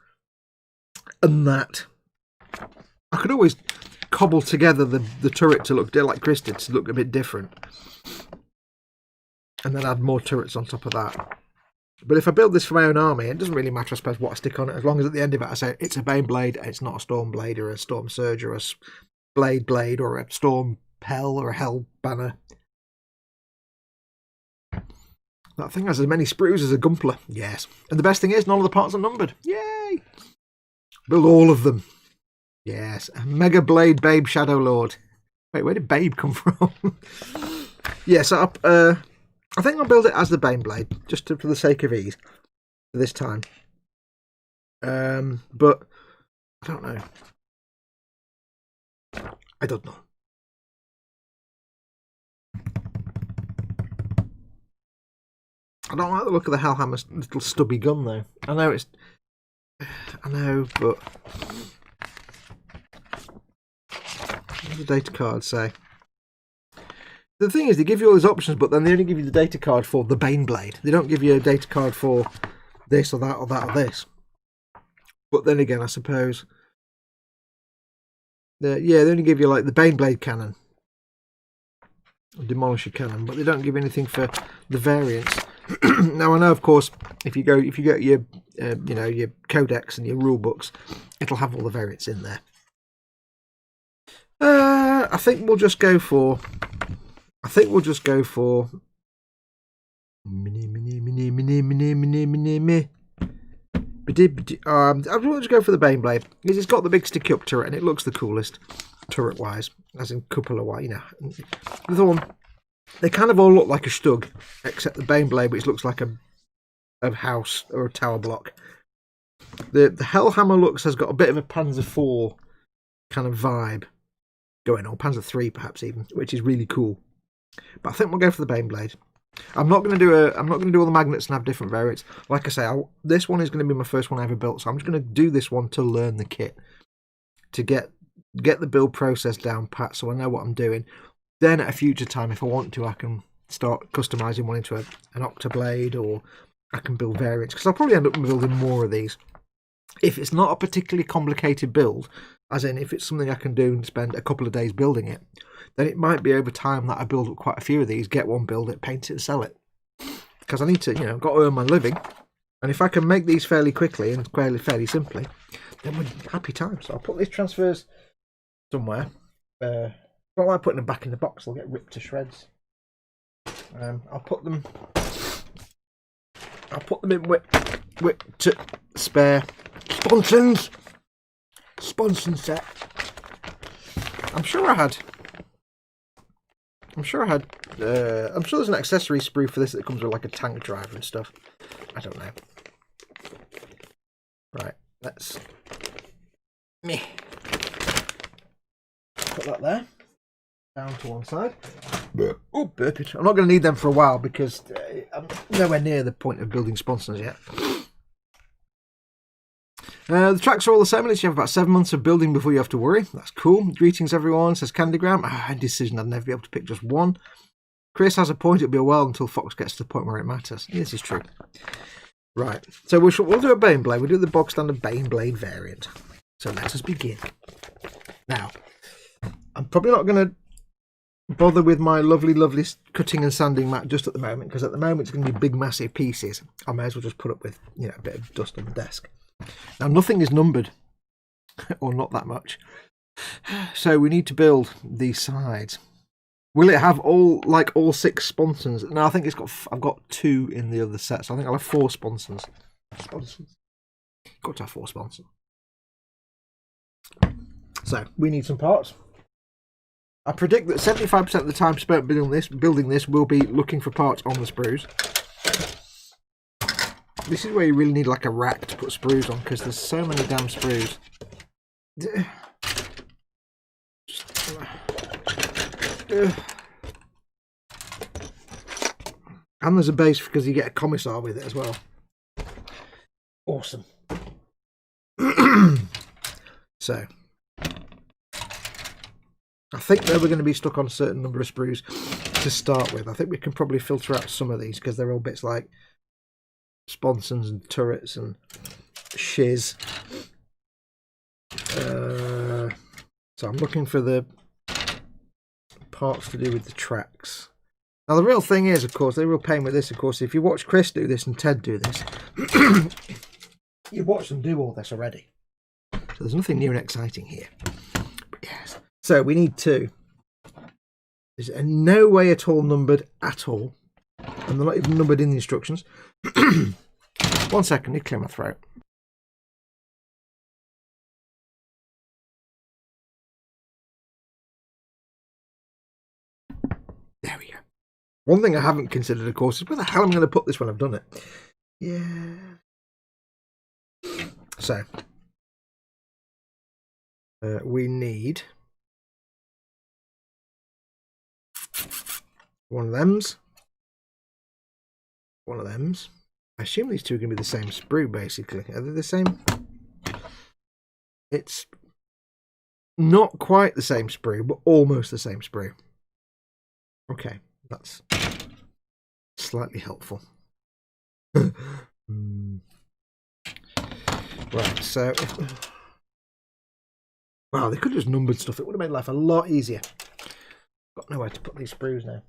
and that. I could always cobble together the turret to look like Christed, to look a bit different. And then add more turrets on top of that. But if I build this for my own army, it doesn't really matter, I suppose, what I stick on it. As long as at the end of it I say it's a Baneblade, it's not a Stormblade or a Storm Surge or a Blade or a Storm Hell or a Hell Banner. That thing has as many sprues as a Gumpler. Yes. And the best thing is, none of the parts are numbered. Yay! Build all of them. Yes. Mega Blade Babe Shadow Lord. Wait, where did Babe come from? Yeah, so I think I'll build it as the Baneblade, just for the sake of ease, for this time. But I don't know. I don't know. I don't like the look of the Hellhammer's little stubby gun, though. I know, but what does the data card say? The thing is, they give you all these options, but then they only give you the data card for the Baneblade. They don't give you a data card for this or that or that or this. But then again, I suppose, yeah, they only give you like the Baneblade cannon, Demolisher cannon, but they don't give anything for the variants. Now I know, of course, if you get your your codex and your rule books, it'll have all the variants in there. I think we'll just go for. I want to go for the Baneblade because it's got the big sticky up turret and it looks the coolest turret wise, as in couple of wise, The other one, they kind of all look like a Stug, except the Baneblade, which looks like a house or a tower block. The Hellhammer has got a bit of a Panzer IV kind of vibe going on, Panzer III perhaps even, which is really cool. But I think we'll go for the Baneblade. I'm not going to do all the magnets and have different variants. Like I say, this one is going to be my first one I ever built, so I'm just going to do this one to learn the kit, to get the build process down pat, so I know what I'm doing. Then at a future time, if I want to, I can start customizing one into an Octoblade, or I can build variants, because I'll probably end up building more of these. If it's not a particularly complicated build, as in if it's something I can do and spend a couple of days building it, then it might be over time that I build up quite a few of these, get one, build it, paint it and sell it. Because I need to, I've got to earn my living. And if I can make these fairly quickly and fairly simply, then we're happy times. So I'll put these transfers somewhere. Not like putting them back in the box, they'll get ripped to shreds. I'll put them in with to spare Sponson set. I'm sure there's an accessory sprue for this that comes with like a tank driver and stuff. I don't know. Right, let's put that there. Down to one side. Oh, burp it. I'm not going to need them for a while because I'm nowhere near the point of building sponsons yet. The tracks are all the same. At least you have about 7 months of building before you have to worry. That's cool. Greetings, everyone, says Candygram. Indecision. I'd never be able to pick just one. Chris has a point. It'll be a while until Fox gets to the point where it matters. This is true. Right. So we'll do a Baneblade. We'll do the bog standard Baneblade variant. So let us begin. Now, I'm probably not going to bother with my lovely cutting and sanding mat just at the moment, because at the moment it's going to be big, massive pieces. I may as well just put up with a bit of dust on the desk. Now, nothing is numbered, or not that much. So we need to build these sides. Will it have all 6 sponsons? No, I think I've got 2 in the other set, so I think I'll have 4 sponsons. Got to have 4 sponsons. So we need some parts. I predict that 75% of the time spent building this will be looking for parts on the sprues. This is where you really need like a rack to put sprues on, because there's so many damn sprues. And there's a base because you get a commissar with it as well. Awesome. So, I think they were going to be stuck on a certain number of sprues to start with. I think we can probably filter out some of these because they're all bits like sponsons and turrets and shiz. So I'm looking for the parts to do with the tracks. Now the real thing is, of course, the real pain with this, of course, if you watch Chris do this and Ted do this, you watch them do all this already. So there's nothing new and exciting here. But yes. So we need two. There's in no way at all numbered at all. And they're not even numbered in the instructions. 1 second, you clear my throat. There we go. One thing I haven't considered, of course, is where the hell I'm going to put this when I've done it. Yeah. So, we need one of them's. One of them's. I assume these two are going to be the same sprue, basically. Are they the same? It's not quite the same sprue, but almost the same sprue. Okay, that's slightly helpful. Right, so... Wow, they could have just numbered stuff. It would have made life a lot easier. Got nowhere to put these sprues now.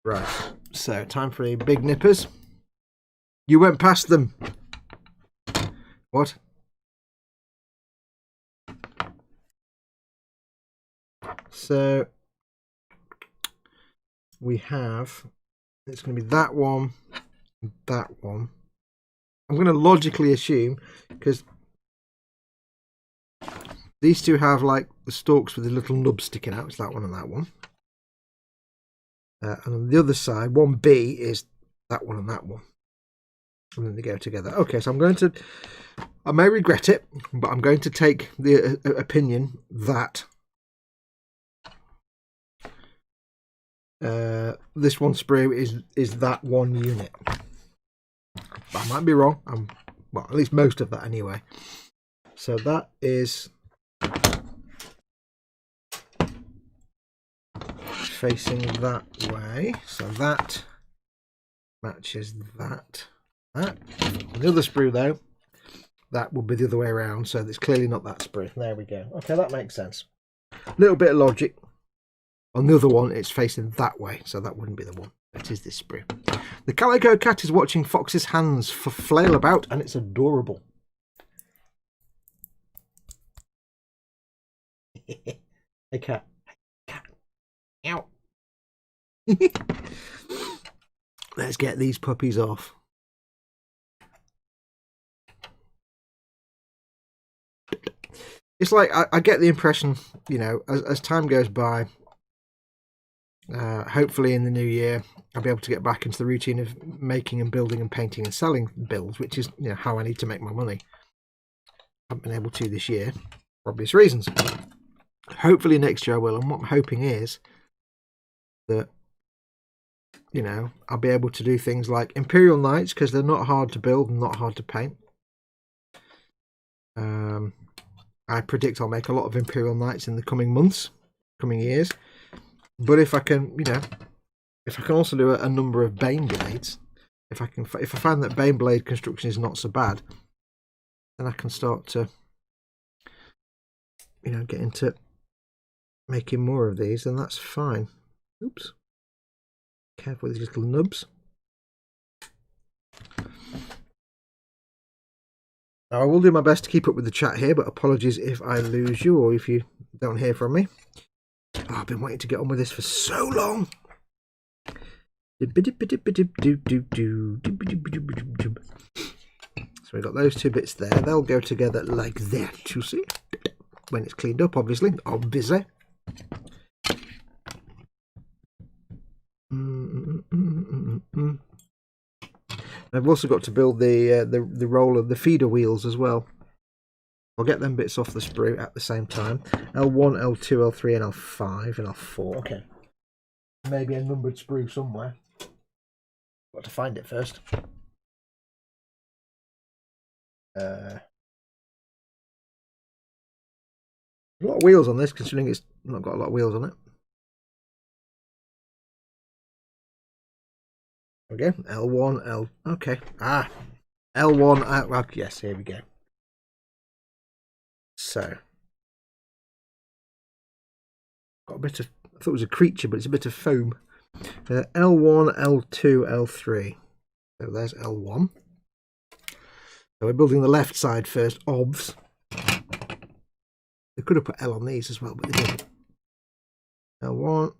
Right, so time for a big nippers. You went past them. What? So we have, it's going to be that one, that one. I'm going to logically assume, because these two have like the stalks with the little nubs sticking out. It's that one and that one. And on the other side, 1B is that one and that one. And then they go together. Okay, so I'm going to, I may regret it, but I'm going to take the opinion that this one sprue is that one unit. But I might be wrong. Well, at least most of that anyway. So that is facing that way. So that matches that. That. The other sprue though, that will be the other way around. So it's clearly not that sprue. There we go. Okay, that makes sense. A little bit of logic. On the other one, it's facing that way, so that wouldn't be the one. It is this sprue. The Calico Cat is watching Fox's hands for flail about, and it's adorable. Hey, cat. Cat. Ow. Let's get these puppies off. It's like, I get the impression, you know, as time goes by, hopefully in the new year I'll be able to get back into the routine of making and building and painting and selling builds, which is, you know, how I need to make my money. I haven't been able to this year for obvious reasons. Hopefully next year I will, and what I'm hoping is that, you know, I'll be able to do things like Imperial Knights, because they're not hard to build and not hard to paint. I predict I'll make a lot of Imperial Knights in the coming months, coming years. But if I can, you know, if I can also do a number of Baneblades, if I find that Baneblade construction is not so bad, then I can start to, you know, get into making more of these, and that's fine. Oops. Careful with these little nubs. Now, I will do my best to keep up with the chat here, but apologies if I lose you or if you don't hear from me. Oh, I've been waiting to get on with this for so long. So we've got those two bits there. They'll go together like that, you see. When it's cleaned up, obviously. Obviously. I've also got to build the roller, the feeder wheels as well. I'll get them bits off the sprue at the same time. L1, L2, L3, and L5, and L4. Okay. Maybe a numbered sprue somewhere. Got to find it first. A lot of wheels on this, considering it's not got a lot of wheels on it. Okay, L1, L. Okay, L1. Well, yes, here we go. So, got a bit of. I thought it was a creature, but it's a bit of foam. L1, L2, L3. So there's L1. So we're building the left side first. Obvs. They could have put L on these as well, but they didn't. L1.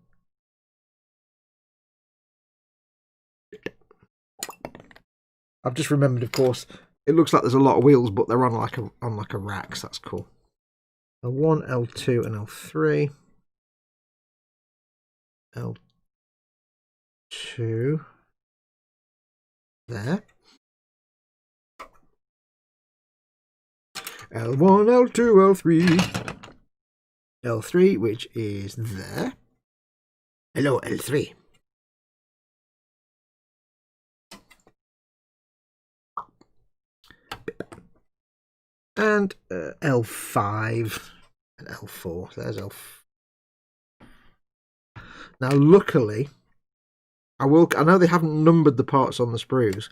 I've just remembered, of course, it looks like there's a lot of wheels, but they're on like a rack, so that's cool. L1, L2, and L3. L2 there. L1, L2, L3. L3, which is there. Hello, L3. And L5 and L4. So there's L4. Now, luckily, I know they haven't numbered the parts on the sprues,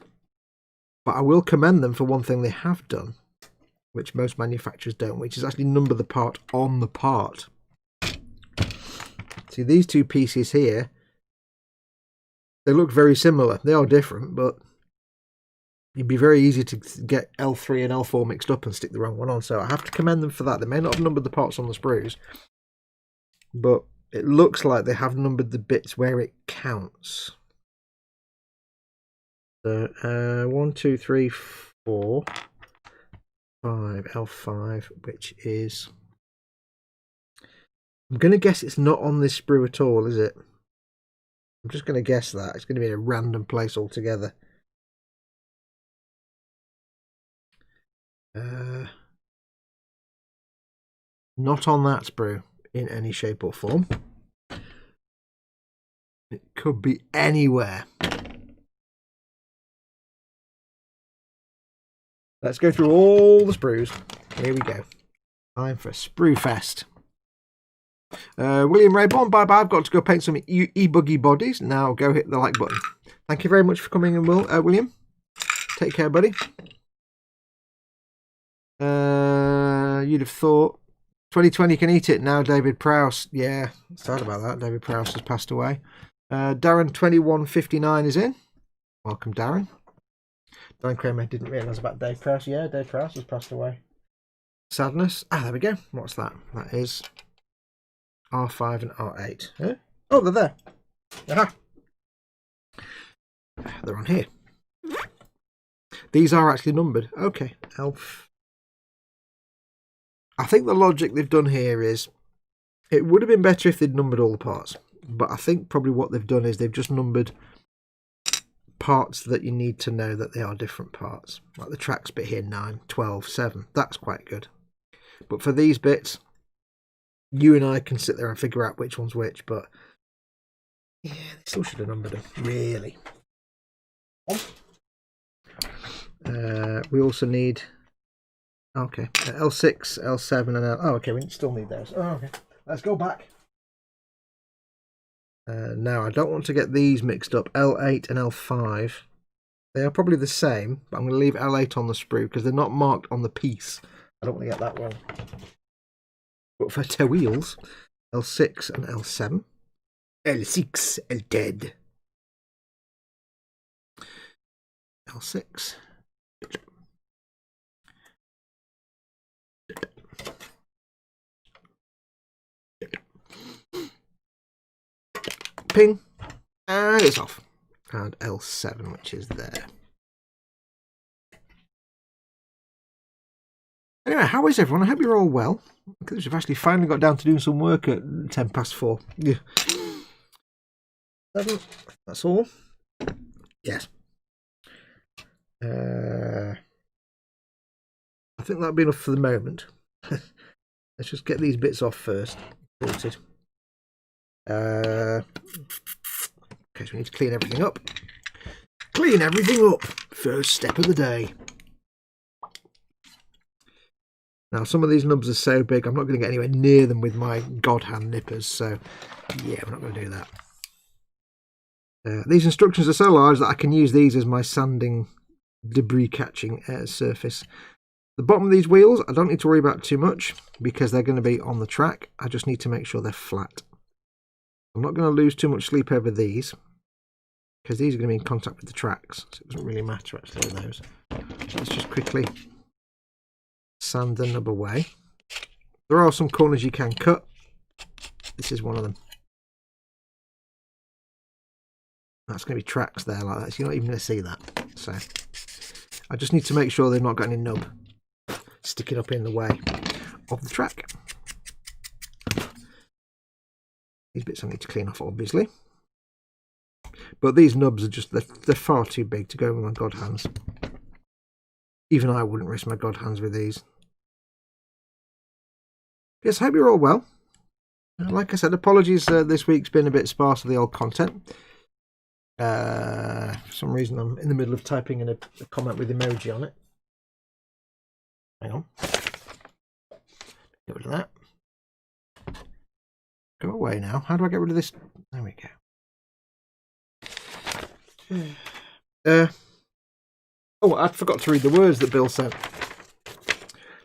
but I will commend them for one thing they have done, which most manufacturers don't, which is actually number the part on the part. See, these two pieces here, they look very similar. They are different, but it'd be very easy to get L3 and L4 mixed up and stick the wrong one on. So I have to commend them for that. They may not have numbered the parts on the sprues, but it looks like they have numbered the bits where it counts. So 1, 2, 3, 4, 5, L5, which is... I'm going to guess it's not on this sprue at all, is it? I'm just going to guess that. It's going to be in a random place altogether. Not on that sprue in any shape or form. It could be anywhere. Let's go through all the sprues. Here we go. Time for Sprue Fest. William Rayborn, bye bye. I've got to go paint some e-buggy bodies. Now go hit the like button. Thank you very much for coming in, William. Take care, buddy. You'd have thought 2020 can eat it now, David Prowse. Yeah, sad about that. David Prowse has passed away. Darren2159 is in. Welcome, Darren. Darren Kramer didn't realise about Dave Prowse. Yeah, Dave Prowse has passed away. Sadness. There we go. What's that? That is R5 and R8. Huh? Oh, they're there. Aha. They're on here. These are actually numbered. Okay. Elf. I think the logic they've done here is it would have been better if they'd numbered all the parts. But I think probably what they've done is they've just numbered parts that you need to know that they are different parts. Like the tracks bit here, 9, 12, 7. That's quite good. But for these bits, you and I can sit there and figure out which one's which. But yeah, they still should have numbered them, really. We also need... Okay, L6, L7, and L... Oh, okay, we still need those. Oh, okay. Let's go back. Now, I don't want to get these mixed up. L8 and L5. They are probably the same, but I'm going to leave L8 on the sprue because they're not marked on the piece. I don't want to get that wrong. But for toe wheels, L6 and L7. L6, L10. L6. Ping, and it's off. And L7, which is there. Anyway, how is everyone? I hope you're all well. Because we've actually finally got down to doing some work at 10 past 4. Yeah. 7, that's all. Yes. I think that'll be enough for the moment. Let's just get these bits off first. Sorted. Okay, so we need to clean everything up. Clean everything up! First step of the day. Now, some of these nubs are so big, I'm not going to get anywhere near them with my God hand nippers, so yeah, we're not going to do that. These instructions are so large that I can use these as my sanding, debris catching surface. The bottom of these wheels, I don't need to worry about too much because they're going to be on the track. I just need to make sure they're flat. I'm not going to lose too much sleep over these because these are going to be in contact with the tracks, so it doesn't really matter actually with those. Let's just quickly sand the nub away. There are some corners you can cut. This is one of them. That's going to be tracks there like that, so you're not even going to see that. So I just need to make sure they've not got any nub sticking up in the way of the track. These bits I need to clean off, obviously. But these nubs are just, they're far too big to go with my God hands. Even I wouldn't risk my God hands with these. Yes, I hope you're all well. Like I said, apologies, this week's been a bit sparse with the old content. For some reason I'm in the middle of typing in a comment with emoji on it. Hang on. Get rid of that. Go away now. How do I get rid of this? There we go. Oh, I forgot to read the words that Bill sent.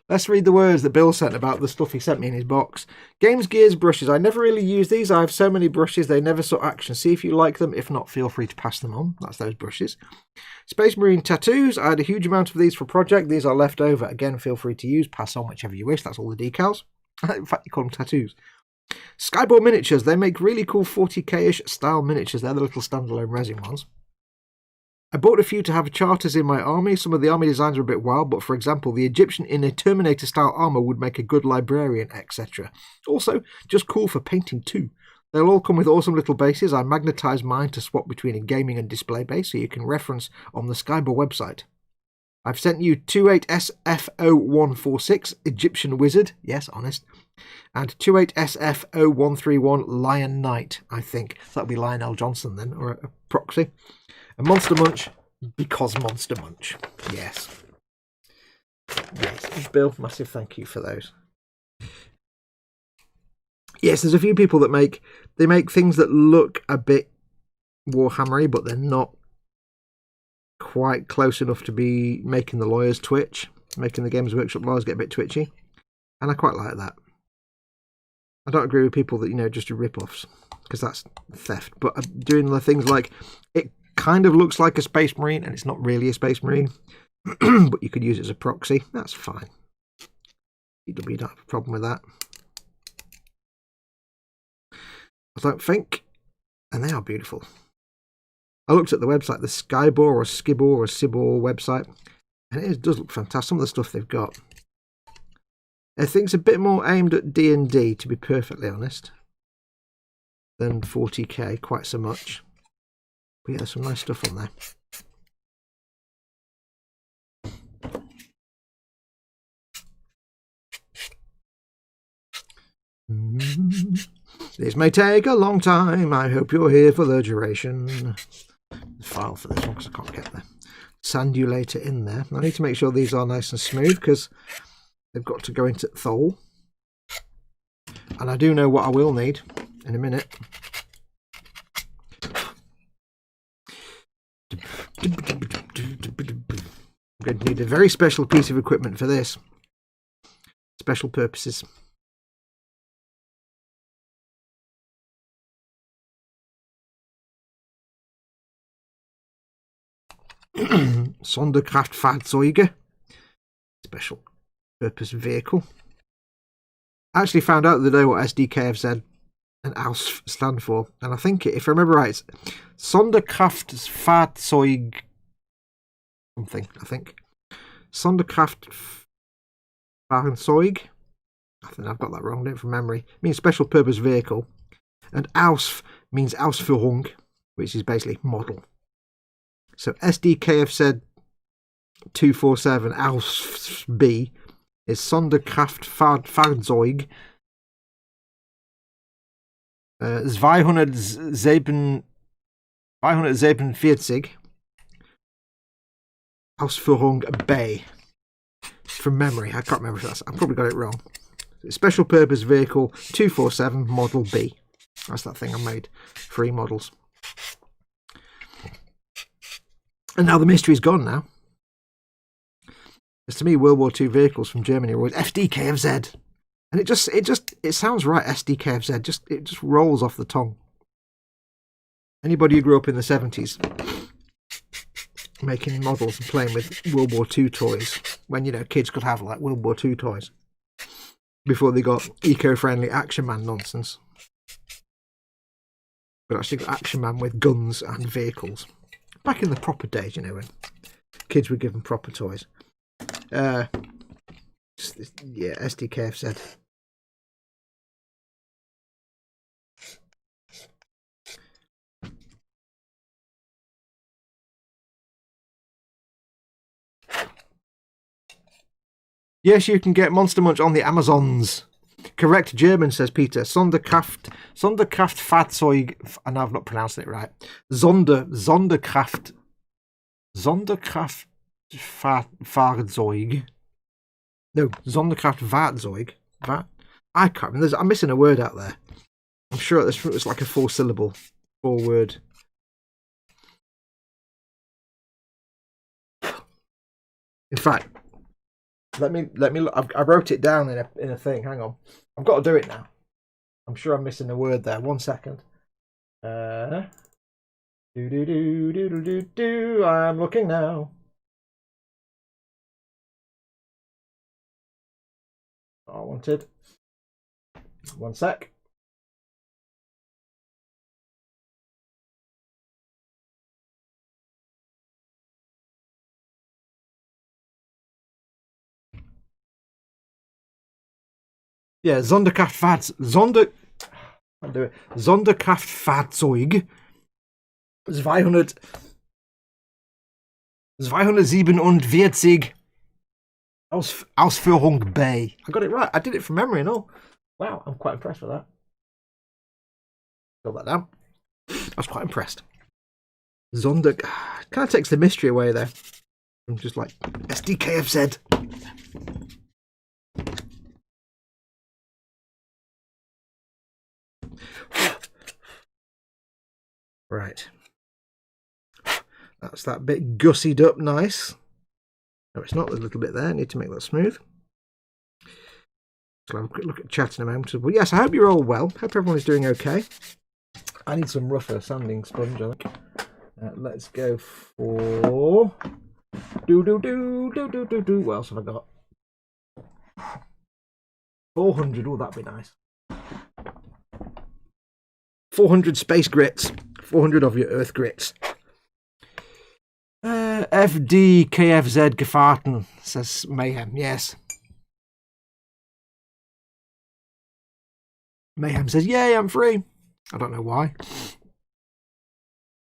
Let's read the words that Bill sent about the stuff he sent me in his box. Games, gears, brushes. I never really use these. I have so many brushes, they never saw action. See if you like them. If not, feel free to pass them on. That's those brushes. Space Marine tattoos. I had a huge amount of these for a project. These are left over. Again, feel free to use. Pass on whichever you wish. That's all the decals. In fact, you call them tattoos. Skyball miniatures. They make really cool 40k-ish style miniatures. They're the little standalone resin ones. I bought a few to have charters in my army. Some of the army designs are a bit wild, but for example, the Egyptian in a Terminator-style armour would make a good librarian, etc. Also, just cool for painting too. They'll all come with awesome little bases. I magnetised mine to swap between a gaming and display base, so you can reference on the Skyball website. I've sent you 28SF0146, Egyptian Wizard, yes, honest, and 28SF0131, Lion Knight, I think. That'll be Lionel Johnson then, or a proxy. A Monster Munch, because Monster Munch. Yes. Yes, Bill, massive thank you for those. Yes, there's a few people that make things that look a bit Warhammery, but they're not quite close enough to be making the lawyers twitch, making the Games Workshop lawyers get a bit twitchy. And I quite like that. I don't agree with people that, you know, just do rip-offs, because that's theft. But doing the things like, it kind of looks like a Space Marine, and it's not really a Space Marine, but you could use it as a proxy. That's fine. You don't have a problem with that. I don't think. And they are beautiful. I looked at the website, the Skybor or Skibor or Sibor website, and it does look fantastic. Some of the stuff they've got. I think it's a bit more aimed at D&D, to be perfectly honest, than 40k, quite so much. But yeah, there's some nice stuff on there. This may take a long time. I hope you're here for the duration. The file for this one, because I can't get the sandulator in there. I need to make sure these are nice and smooth, because they've got to go into Thole. And I do know what I will need in a minute. I'm going to need a very special piece of equipment for this. Special purposes. Sonderkraftfahrzeuge. Special purpose vehicle. I actually found out the other day what SDKFZ and AUS stand for, and I think, if I remember right, it's Sonderkraftfahrzeug something, I think. Sonderkraftfahrzeug. I think I've got that wrong, don't from memory. It means special purpose vehicle. And AUS means Ausführung, which is basically model. So SDKFZ 247 AUS B is Sonderkraftfahrzeug 247 Ausführung B. From memory, I can't remember if that's... I probably got it wrong. Special Purpose Vehicle 247 Model B. That's that thing I made. 3 models. And now the mystery's gone now. Because to me, World War II vehicles from Germany are always FDKFZ. And it sounds right, SDKFZ. It just rolls off the tongue. Anybody who grew up in the 70s making models and playing with World War II toys, when, you know, kids could have like World War II toys before they got eco-friendly Action Man nonsense. But actually got Action Man with guns and vehicles. Back in the proper days, you know, when kids were given proper toys. Yeah, SDKFZ. Yes, you can get Monster Munch on the Amazons. Correct German, says Peter. Sonderkraftfahrzeug. And I've not pronounced it right. Sonderkraftfahrzeug. No, Sonderkraftfahrzeug. I can't remember. I'm missing a word out there. I'm sure it's like a 4-syllable, 4-word. In fact, let me look. I wrote it down in a thing. Hang on, I've got to do it now. I'm sure I'm missing a word there. 1 second. I'm looking now. I wanted. 1 sec. Yeah, Sonderkraftfahrzeug 247 Ausführung B. I got it right. I did it from memory and all. Wow, I'm quite impressed with that. Got that down. I was quite impressed. Kind of takes the mystery away there. I'm just like SDKFZ. Right. That's that bit gussied up nice. No, it's not. There's a little bit there. I need to make that smooth. So I'll have a quick look at chat in a moment. Well, yes, I hope you're all well. Hope everyone is doing okay. I need some rougher sanding sponge, I think. Let's go for... What else have I got? 400. Oh, that'd be nice. 400 space grits. 400 of your earth grits. FDKFZ Gefahrten, says Mayhem. Yes. Mayhem says, yay, I'm free. I don't know why.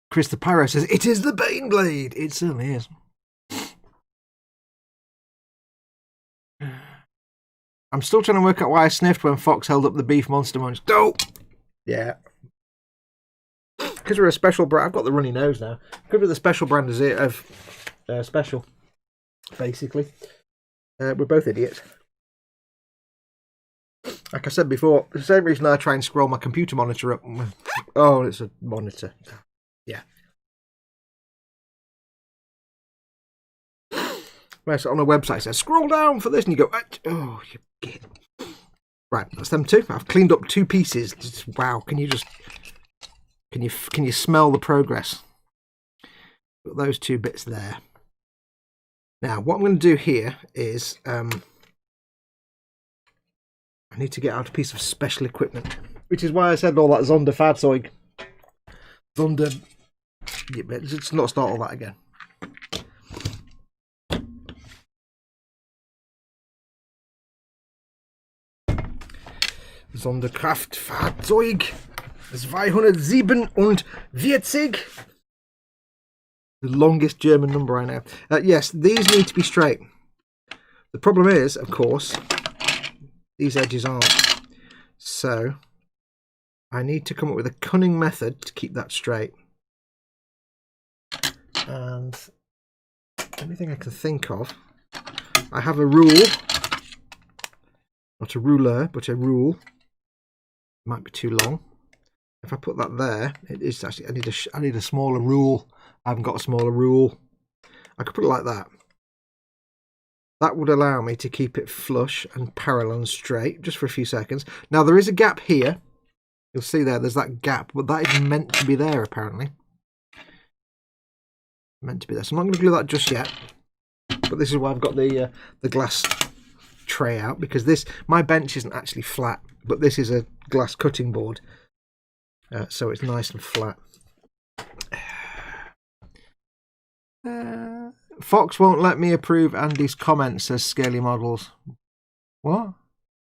Chris the Pyro says, it is the Baneblade. It certainly is. I'm still trying to work out why I sniffed when Fox held up the beef Monster Munch. Dope! Yeah. Because we're a special brand. I've got the runny nose now. Because we're the special brand of special, basically. We're both idiots. Like I said before, the same reason I try and scroll my computer monitor up. Oh, it's a monitor. Yeah. Right, so on a website it says, scroll down for this, and you go, oh, you get. Right, that's them two. I've cleaned up 2 pieces. Just, wow, can you smell the progress? Got those 2 bits there. Now, what I'm going to do here is I need to get out a piece of special equipment, which is why I said all that Sonderfahrzeug. Yeah, but let's not start all that again. Sonderkraftfahrzeug 247. The longest German number I know. Yes, these need to be straight. The problem is, of course, these edges aren't. So I need to come up with a cunning method to keep that straight. And anything I can think of, I have a rule, not a ruler, but a rule. Might be too long. If I put that there, it is actually, I need a smaller rule. I haven't got a smaller rule. I could put it like that. That would allow me to keep it flush and parallel and straight just for a few seconds. Now there is a gap here. You'll see there's that gap, but that is meant to be there apparently. Meant to be there. So I'm not going to glue that just yet. But this is why I've got the glass tray out, because my bench isn't actually flat, but this is a glass cutting board, so it's nice and flat. Fox won't let me approve Andy's comment, says Scaly Models. What?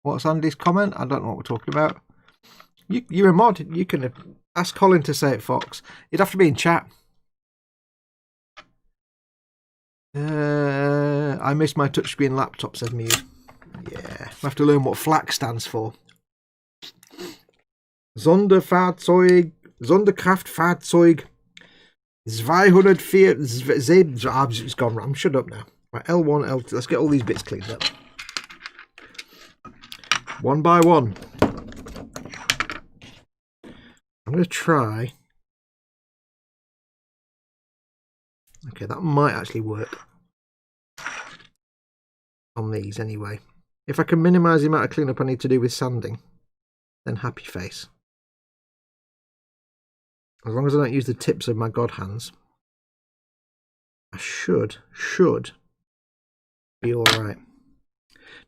What's Andy's comment? I don't know what we're talking about. You're a mod. You can ask Colin to say it, Fox. You'd have to be in chat. I miss my touchscreen laptop, said Muse. Yeah, I have to learn what FLAC stands for. Sonderfahrzeug, Sonderkraftfahrzeug 204 it's gone wrong. Shut up now. Right, L1, L2. Let's get all these bits cleaned up. One by one. I'm going to try. Okay, that might actually work on these anyway. If I can minimise the amount of cleanup I need to do with sanding, then happy face. As long as I don't use the tips of my god hands, I should be all right.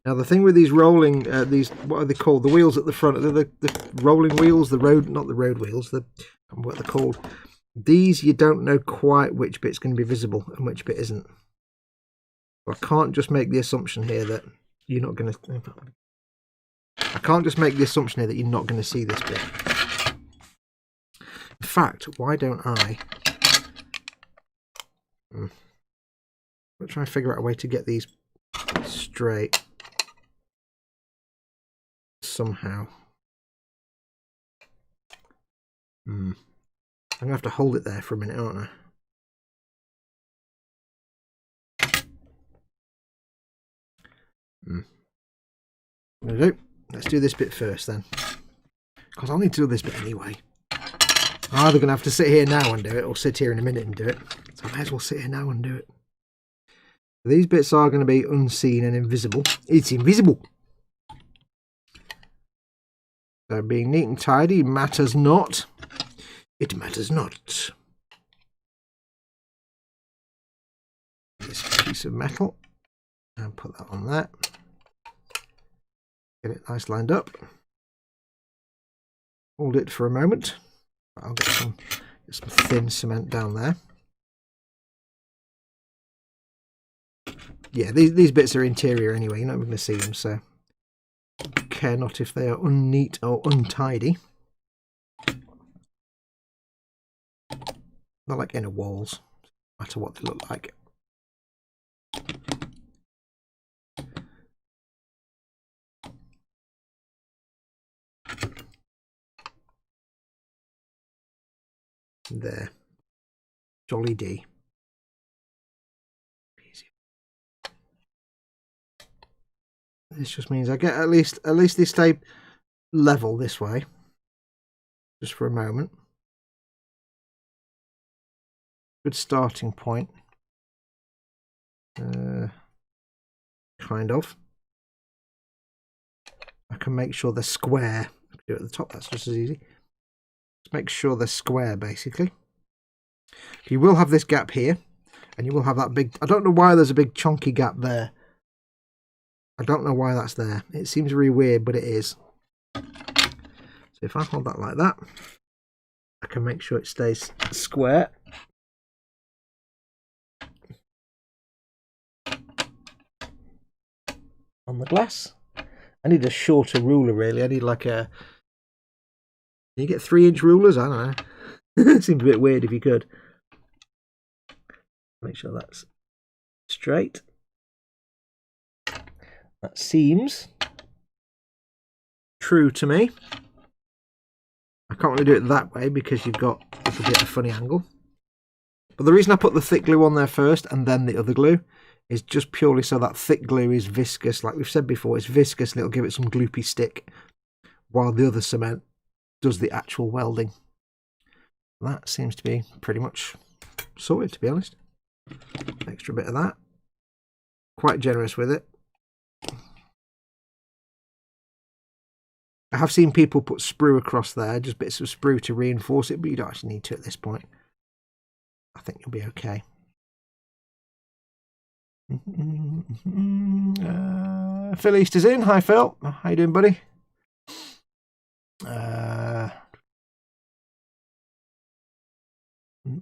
Now the thing with these rolling, these, what are they called? The wheels at the front, the rolling wheels, not the road wheels, what they're called. These, you don't know quite which bit's going to be visible and which bit isn't. I can't just make the assumption here that you're not going to. I can't just make the assumption here that you're not going to see this bit. In fact, why don't I? I'm trying to figure out a way to get these straight somehow. I'm going to have to hold it there for a minute, aren't I? There we go. Let's do this bit first then. Because I'll need to do this bit anyway. I'm either going to have to sit here now and do it, or sit here in a minute and do it. So I may as well sit here now and do it. These bits are going to be unseen and invisible. It's invisible. So being neat and tidy matters not. It matters not. This piece of metal. And put that on there. Get it nice lined up. Hold it for a moment. I'll get some thin cement down there. Yeah, these bits are interior anyway. You're not going to see them, so care not if they are unneat or untidy. Not like inner walls, no matter what they look like. There. Jolly D. Easy. This just means I get at least they stay level this way. Just for a moment. Good starting point. Kind of. I can make sure they're square. I can do it at the top, that's just as easy. Just make sure they're square, basically. You will have this gap here, and you will have that big... I don't know why there's a big chunky gap there. I don't know why that's there. It seems really weird, but it is. So if I hold that like that, I can make sure it stays square. On the glass. I need a shorter ruler, really. I need like a... Can you get 3-inch rulers? I don't know. It seems a bit weird if you could. Make sure that's straight. That seems true to me. I can't really do it that way because you've got a bit of a funny angle. But the reason I put the thick glue on there first and then the other glue is just purely so that thick glue is viscous. Like we've said before, it's viscous and it'll give it some gloopy stick, while the other cement does the actual welding. That seems to be pretty much sorted, to be honest. Extra bit of that. Quite generous with it. I have seen people put sprue across there, just bits of sprue to reinforce it, but you don't actually need to at this point. I think you'll be okay. Phil East is in. Hi, Phil. How you doing, buddy?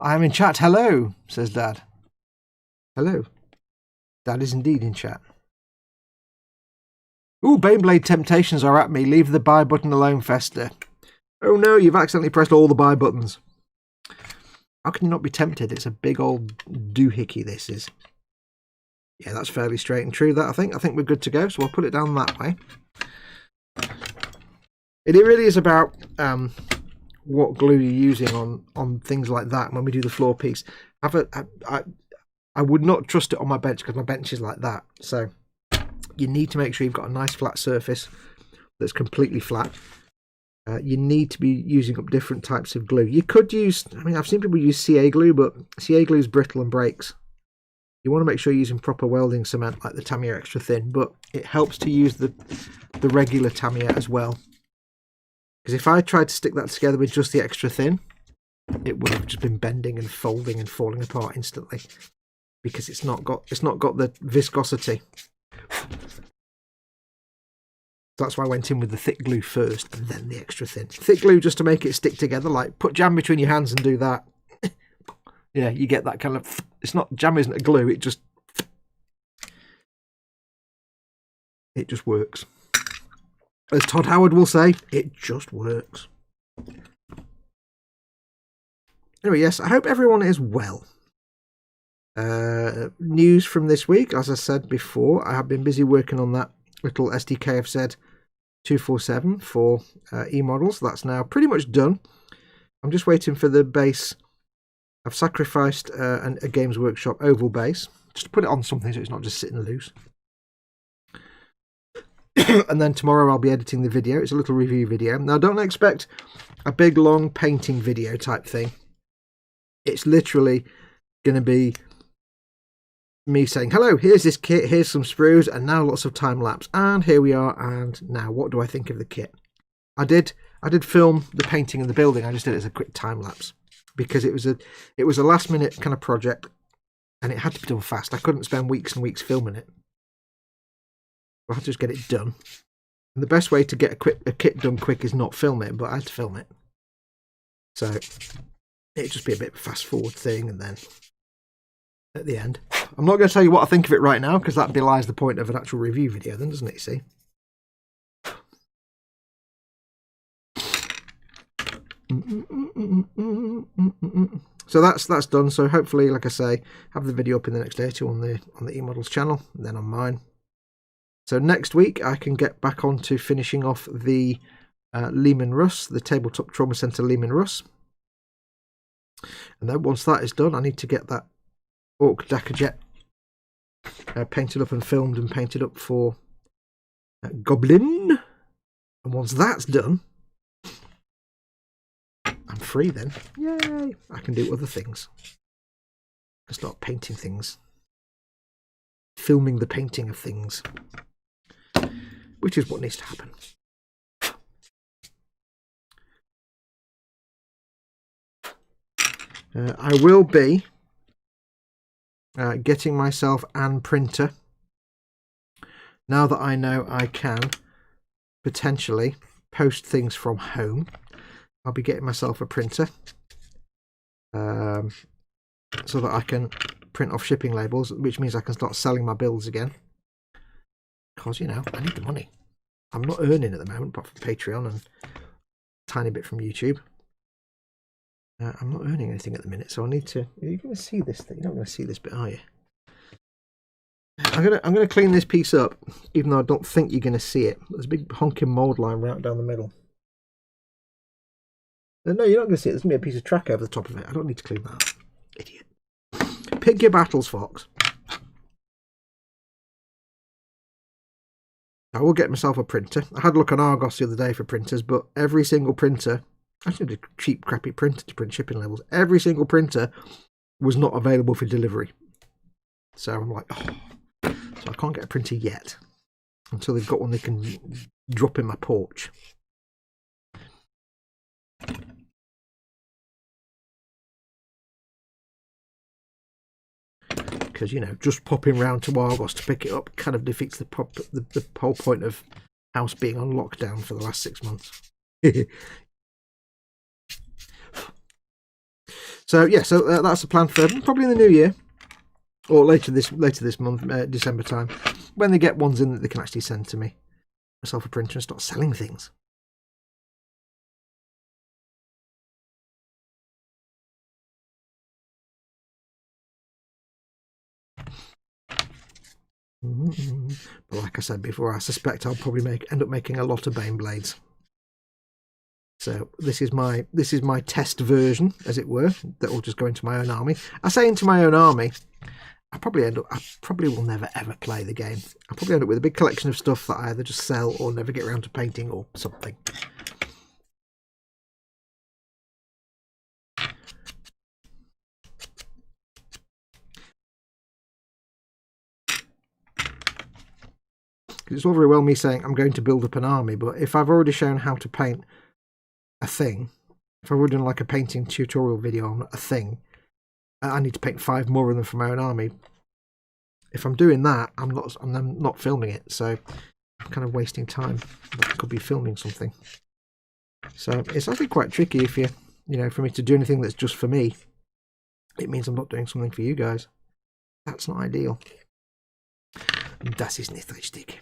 I'm in chat. Hello, says Dad. Hello. Dad is indeed in chat. Ooh, Baneblade temptations are at me. Leave the buy button alone, Fester. Oh no, you've accidentally pressed all the buy buttons. How can you not be tempted? It's a big old doohickey, this is. Yeah, that's fairly straight and true, that I think. I think we're good to go, so I'll put it down that way. It really is about what glue you're using on things like that when we do the floor piece. I would not trust it on my bench because my bench is like that. So you need to make sure you've got a nice flat surface that's completely flat. You need to be using up different types of glue. You could use, I mean, I've seen people use CA glue, but CA glue is brittle and breaks. You want to make sure you're using proper welding cement like the Tamiya Extra Thin, but it helps to use the regular Tamiya as well. Because if I tried to stick that together with just the Extra Thin, it would have just been bending and folding and falling apart instantly. Because it's not got the viscosity. That's why I went in with the thick glue first and then the Extra Thin. Thick glue just to make it stick together, like put jam between your hands and do that. Yeah, you get that kind of, it's not, jam isn't a glue, it just works. As Todd Howard will say, it just works. Anyway, yes, I hope everyone is well. News from this week, as I said before, I have been busy working on that little SDKFZ 247 for e-models. That's now pretty much done. I'm just waiting for the base. I've sacrificed a Games Workshop oval base just to put it on something so it's not just sitting loose. And then tomorrow I'll be editing the video. It's a little review video. Now don't expect a big long painting video type thing. It's literally going to be me saying, hello, here's this kit, here's some sprues, and now lots of time lapse. And here we are, and now what do I think of the kit? I did film the painting of the building. I just did it as a quick time lapse because it was a last minute kind of project and it had to be done fast. I couldn't spend weeks and weeks filming it. I had to just get it done. And the best way to get a kit done quick is not film it, but I had to film it. So it'd just be a bit of a fast forward thing, and then at the end. I'm not going to tell you what I think of it right now because that belies the point of an actual review video then, doesn't it, you see? So that's done. So hopefully, like I say, have the video up in the next day or two on the eModels channel, and then on mine. So next week I can get back on to finishing off the Lehman Russ, the Tabletop Trauma Center Lehman Russ. And then once that is done, I need to get that Ork Dakkajet painted up and filmed and painted up for Goblin. And once that's done, I'm free then. Yay! I can do other things. I can start painting things. Filming the painting of things. Which is what needs to happen. I will be getting myself an printer. Now that I know I can potentially post things from home, I'll be getting myself a printer so that I can print off shipping labels, which means I can start selling my builds again. Because, you know, I need the money. I'm not earning at the moment, apart from Patreon and a tiny bit from YouTube. I'm not earning anything at the minute, so I need to... Are you going to see this thing? You're not going to see this bit, are you? I'm gonna clean this piece up, even though I don't think you're gonna see it. There's a big honking mould line right down the middle. No, you're not gonna see it. There's gonna be a piece of track over the top of it. I don't need to clean that up. Idiot. Pick your battles, Fox. I will get myself a printer. I had a look on Argos the other day for printers, but every single printer, I just need a cheap, crappy printer to print shipping labels. Every single printer was not available for delivery. So I'm like, oh. So I can't get a printer yet until they've got one they can drop in my porch. Because, you know, just popping round to Argos to pick it up kind of defeats the whole point of house being on lockdown for the last 6 months. So yeah, so that's the plan for probably in the new year. Or later this month, December time, when they get ones in that they can actually send to me. Myself a printer and start selling things. But like I said before, I suspect I'll probably end up making a lot of Baneblades. So this is my test version, as it were, that will just go into my own army. I say into my own army. I probably will never ever play the game. I'll probably end up with a big collection of stuff that I either just sell or never get around to painting or something. It's all very well me saying I'm going to build up an army, but if I've already shown how to paint a thing, if I've already done like a painting tutorial video on a thing, I need to paint 5 more of them for my own army. If I'm doing that, I'm not filming it, so I'm kind of wasting time. I could be filming something. So it's actually quite tricky if you know, for me to do anything that's just for me. It means I'm not doing something for you guys. That's not ideal. Das ist nicht richtig.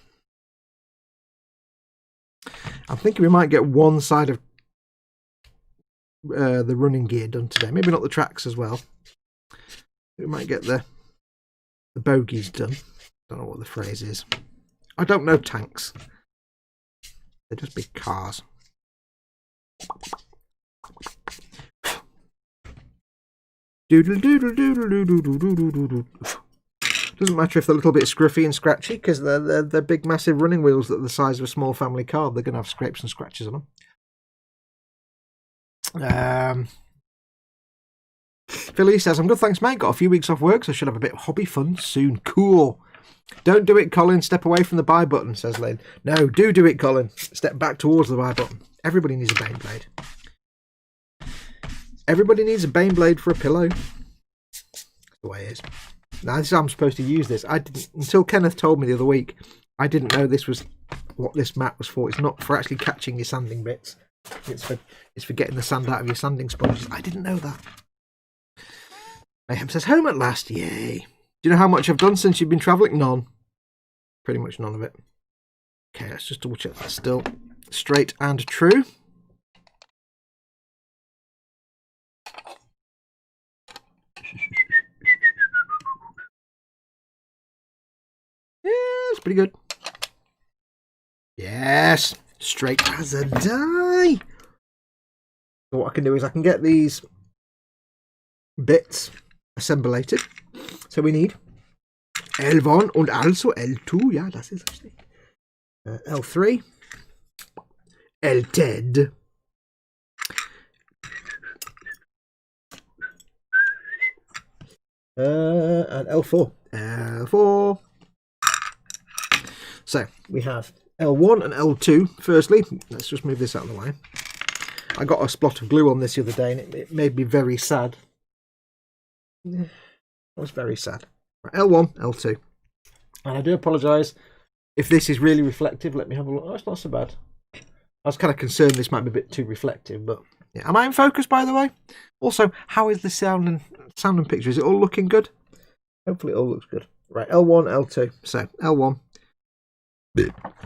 I'm thinking we might get one side of the running gear done today. Maybe not the tracks as well. We might get the bogies done. Don't know what the phrase is. I don't know tanks. They're just big cars. Doodle doodle doodle doodle doodle doodle doodle. Doesn't matter if they're a little bit scruffy and scratchy, because they're big, massive running wheels that are the size of a small family car. They're going to have scrapes and scratches on them. Philly says, I'm good, thanks, mate. Got a few weeks off work, so I should have a bit of hobby fun soon. Cool. Don't do it, Colin. Step away from the buy button, says Lynn. No, do it, Colin. Step back towards the buy button. Everybody needs a Baneblade. Everybody needs a Baneblade for a pillow. That's the way it is. Now, this is how I'm supposed to use this. I didn't, until Kenneth told me the other week, I didn't know this was what this mat was for. It's not for actually catching your sanding bits. It's for getting the sand out of your sanding sponges. I didn't know that. Mayhem says, home at last. Yay. Do you know how much I've done since you've been travelling? None. Pretty much none of it. Okay, let's just double check that's still straight and true. Yeah, it's pretty good. Yes, straight as a die. So what I can do is I can get these bits assemblated. So we need L1 und also L2. Ja, das ist richtig. L3, L10, and L4. L4. So we have L1 and L2. Firstly, let's just move this out of the way. I got a splot of glue on this the other day, and it made me very sad. I was very sad. Right, L1, L2. And I do apologise if this is really reflective. Let me have a look. Oh, it's not so bad. I was kind of concerned this might be a bit too reflective, but yeah. Am I in focus, by the way? Also, how is the sound and picture? Is it all looking good? Hopefully it all looks good. Right, L1, L2. So, L1.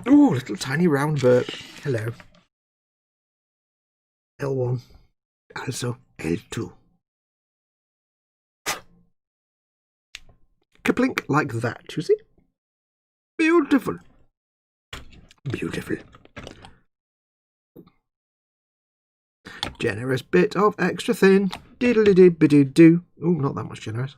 Ooh, little tiny round burp. Hello. L1. Also L2. Kaplink, like that, you see? Beautiful. Beautiful. Generous bit of extra thin. Diddly-dee-ba-doo-doo. Oh, not that much generous.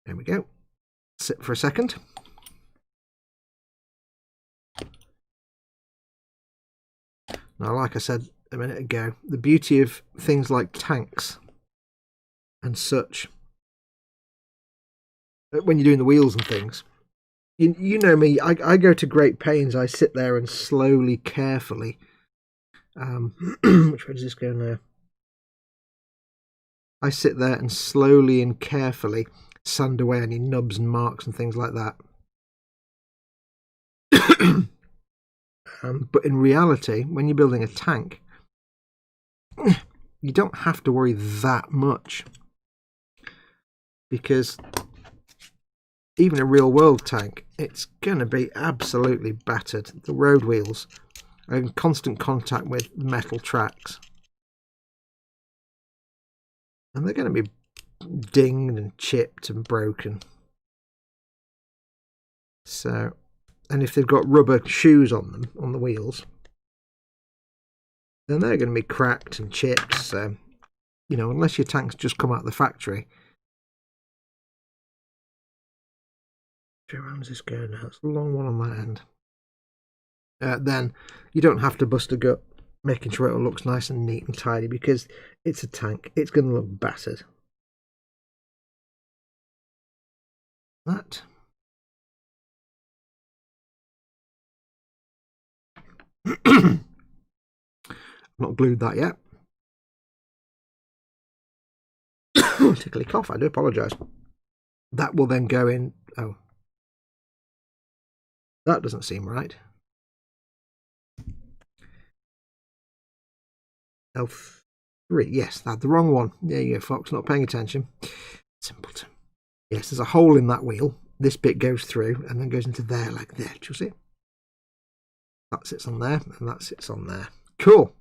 There we go. Sit for a second. Now, like I said a minute ago, the beauty of things like tanks and such, when you're doing the wheels and things, you know me, I go to great pains. I sit there and slowly, carefully, which way does this go now? I sit there and slowly and carefully sand away any nubs and marks and things like that. But in reality, when you're building a tank, you don't have to worry that much, because even a real world tank, it's going to be absolutely battered. The road wheels are in constant contact with metal tracks, and they're going to be dinged and chipped and broken. So, and if they've got rubber shoes on them, on the wheels, then they're going to be cracked and chipped. So, you know, unless your tanks just come out of the factory. How rounds this go now? It's a long one on that end. Then you don't have to bust a gut making sure it all looks nice and neat and tidy, because it's a tank. It's going to look battered. That. I've not glued that yet. Tickly cough, I do apologise. That will then go in. Oh, that doesn't seem right. L3, yes, that's the wrong one. There you go, Fox, not paying attention. Simpleton. Yes, there's a hole in that wheel. This bit goes through and then goes into there like that. Do you see? That sits on there and that sits on there. Cool.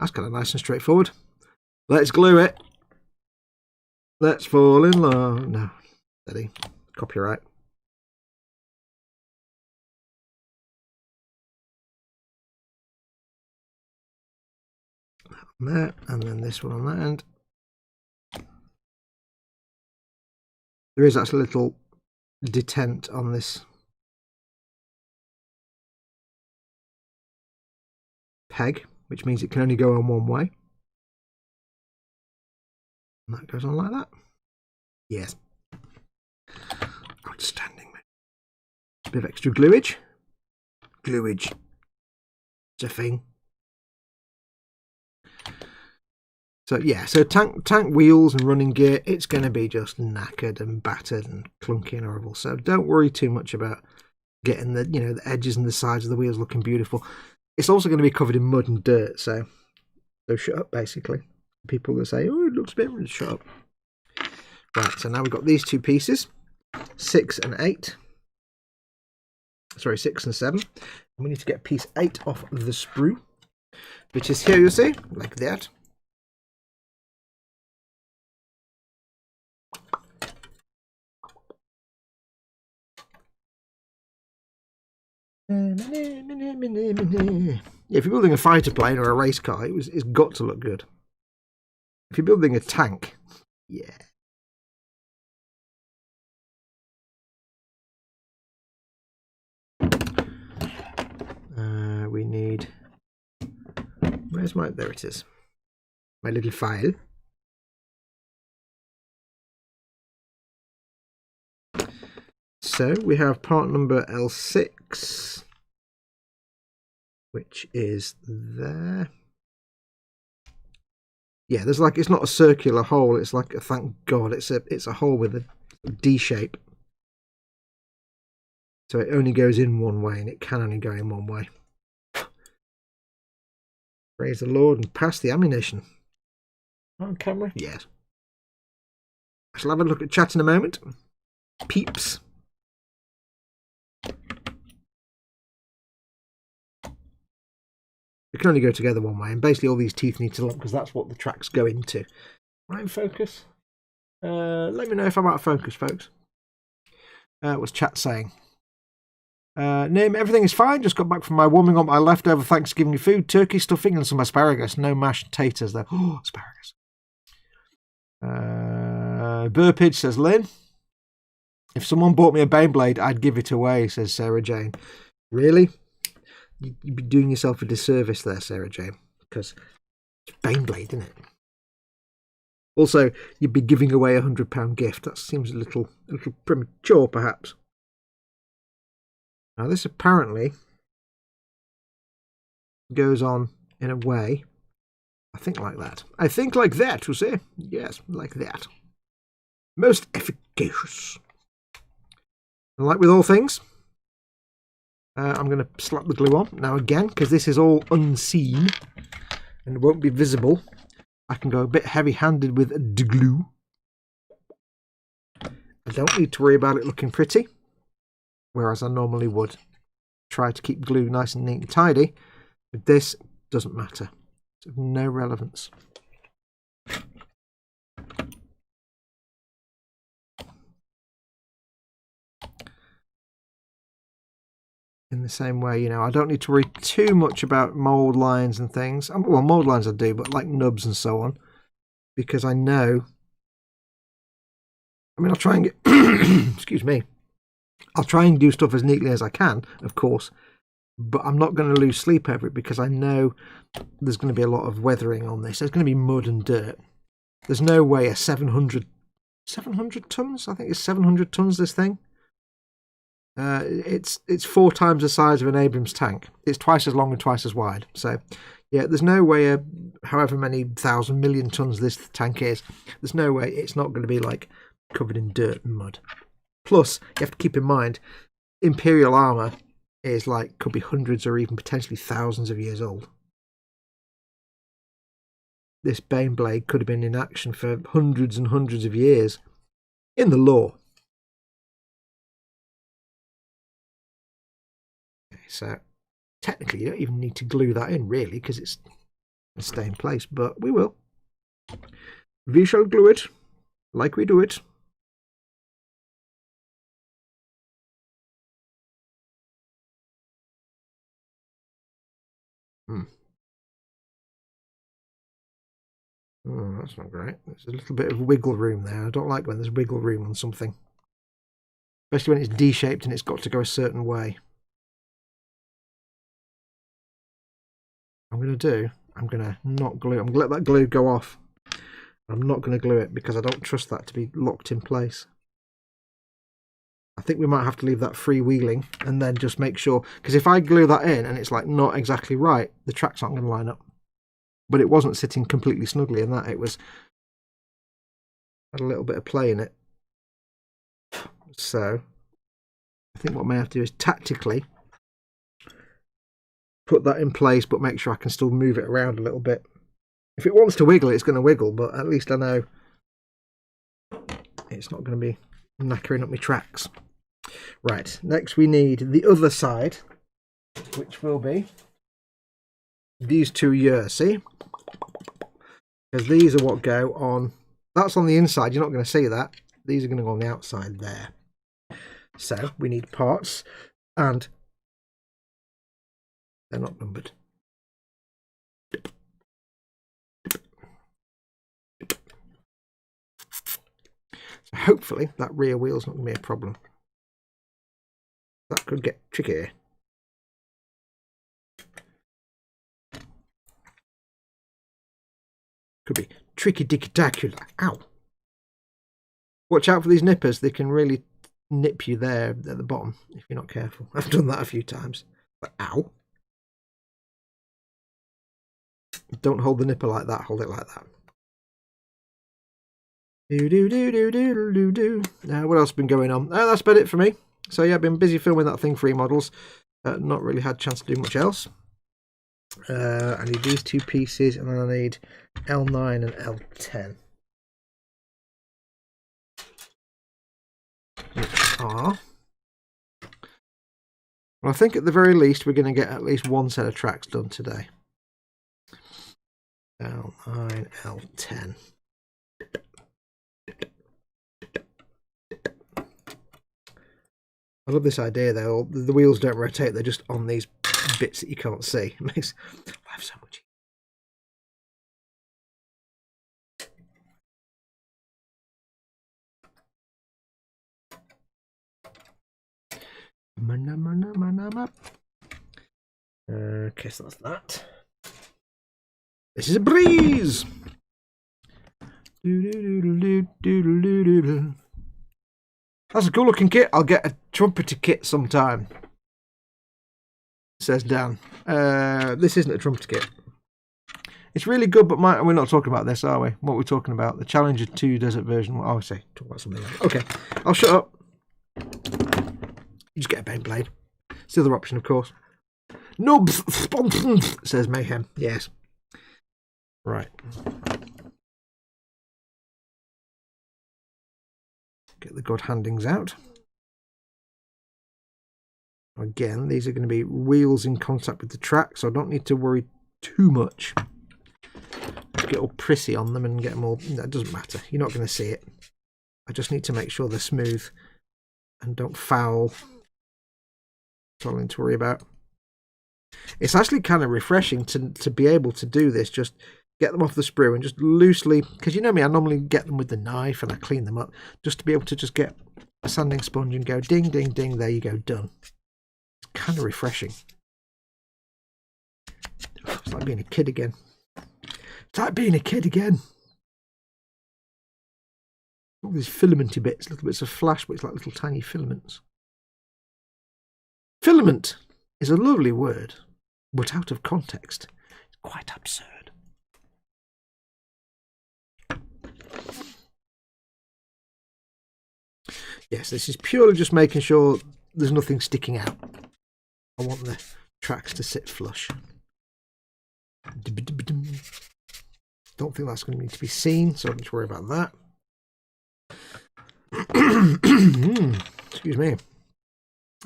That's kind of nice and straightforward. Let's glue it. Let's fall in love. No, steady. Copyright. That on there, and then this one on that end. There is actually a little detent on this peg, which means it can only go on one way. And that goes on like that. Yes. Outstanding, mate. A bit of extra gluage. Gluage. It's a thing. So yeah, so tank wheels and running gear, it's going to be just knackered and battered and clunky and horrible. So don't worry too much about getting the, you know, the edges and the sides of the wheels looking beautiful. It's also going to be covered in mud and dirt, so shut up, basically. People will say, oh, it looks a bit, shut up. Right, so now we've got these two pieces, 6 and 8. Sorry, 6 and 7. And we need to get piece 8 off the sprue, which is here, you see, like that. Yeah, if you're building a fighter plane or a race car, it's got to look good. If you're building a tank, yeah. We need. Where's my? There it is. My little file. So we have part number L6, which is there. Yeah, there's like, it's not a circular hole, it's like a, thank God, it's a hole with a D shape. So it only goes in one way, and it can only go in one way. Praise the Lord, and pass the ammunition. On camera? Yes. I shall have a look at chat in a moment. Peeps. It can only go together one way, and basically all these teeth need to look, because that's what the tracks go into. Right in focus. Let me know if I'm out of focus, folks. What's chat saying? Name, everything is fine. Just got back from my warming up my leftover Thanksgiving food, turkey stuffing and some asparagus. No mashed taters though. Oh, asparagus. Burpage, says Lynn. If someone bought me a Baneblade, I'd give it away, says Sarah Jane. Really? You'd be doing yourself a disservice there, Sarah Jane, because it's Baneblade, isn't it? Also, you'd be giving away £100 gift. That seems a little premature, perhaps. Now, this apparently goes on in a way, I think like that. I think like that, you see? Yes, like that. Most efficacious. And like with all things, I'm going to slap the glue on. Now again, because this is all unseen and won't be visible, I can go a bit heavy-handed with the glue. I don't need to worry about it looking pretty, whereas I normally would try to keep glue nice and neat and tidy. But this doesn't matter. It's of no relevance. In the same way, you know, I don't need to worry too much about mould lines and things. Well, mould lines I do, but like nubs and so on, because I know. I mean, I'll try and get. Excuse me. I'll try and do stuff as neatly as I can, of course, but I'm not going to lose sleep over it because I know there's going to be a lot of weathering on this. There's going to be mud and dirt. There's no way a 700 tons. I think it's 700 tons. This thing. It's 4 times the size of an Abrams tank. It's twice as long and twice as wide. So, yeah, there's no way, however many 1,000 million tons this tank is, there's no way it's not going to be like covered in dirt and mud. Plus, you have to keep in mind, Imperial armour is like, could be hundreds or even potentially thousands of years old. This Baneblade could have been in action for hundreds and hundreds of years in the lore. So technically you don't even need to glue that in really because it's going to stay in place, but we will. We shall glue it like we do it. Oh, that's not great. There's a little bit of wiggle room there. I don't like when there's wiggle room on something. Especially when it's D-shaped and it's got to go a certain way. I'm going to not glue. I'm going to let that glue go off. I'm not going to glue it because I don't trust that to be locked in place. I think we might have to leave that freewheeling and then just make sure, because if I glue that in and it's like not exactly right, the tracks aren't going to line up. But it wasn't sitting completely snugly in that. It was had a little bit of play in it. So I think what I may have to do is tactically put that in place, but make sure I can still move it around a little bit. If it wants to wiggle, it's going to wiggle, but at least I know it's not going to be knackering up my tracks. Right, next we need the other side, which will be these two here, see? Because these are what go on. That's on the inside, you're not going to see that. These are going to go on the outside there. So we need parts, and they're not numbered. So hopefully that rear wheel's not going to be a problem. That could get tricky. Could be tricky-dicky-dacular. Ow! Watch out for these nippers. They can really nip you there at the bottom if you're not careful. I've done that a few times. But ow! Don't hold the nipper like that. Hold it like that. Do. Now, what else has been going on? That's about it for me. So yeah, I've been busy filming that thing for e-models. Not really had a chance to do much else. I need these two pieces, and then I need L9 and L10. Which are... Well, I think at the very least we're going to get at least one set of tracks done today. L9, L10. I love this idea though. The wheels don't rotate, they're just on these bits that you can't see. It makes life so much easier. Okay, so that's that. This is a breeze. That's a cool looking kit. I'll get a trumpeter kit sometime, says Dan. This isn't a trumpeter kit. It's really good, but we're not talking about this, are we? What we're talking about, the Challenger 2 Desert version. Oh, I say, talk about something else. Okay, I'll shut up. You just get a Baneblade. It's the other option, of course. Nubs, says Mayhem. Yes. Right. Get the God handings out. Again, these are going to be wheels in contact with the track, so I don't need to worry too much. Get all prissy on them and get them all. That doesn't matter. You're not going to see it. I just need to make sure they're smooth and don't foul. That's all I need to worry about. It's actually kind of refreshing to be able to do this. Just get them off the sprue and just loosely, because you know me, I normally get them with the knife and I clean them up. Just to be able to just get a sanding sponge and go ding, ding, ding. There you go, done. It's kind of refreshing. It's like being a kid again. It's like being a kid again. All these filamenty bits, little bits of flash, but it's like little tiny filaments. Filament is a lovely word, but out of context, it's quite absurd. Yes, this is purely just making sure there's nothing sticking out. I want the tracks to sit flush. Don't think that's going to need to be seen, so I don't need to worry about that. Excuse me.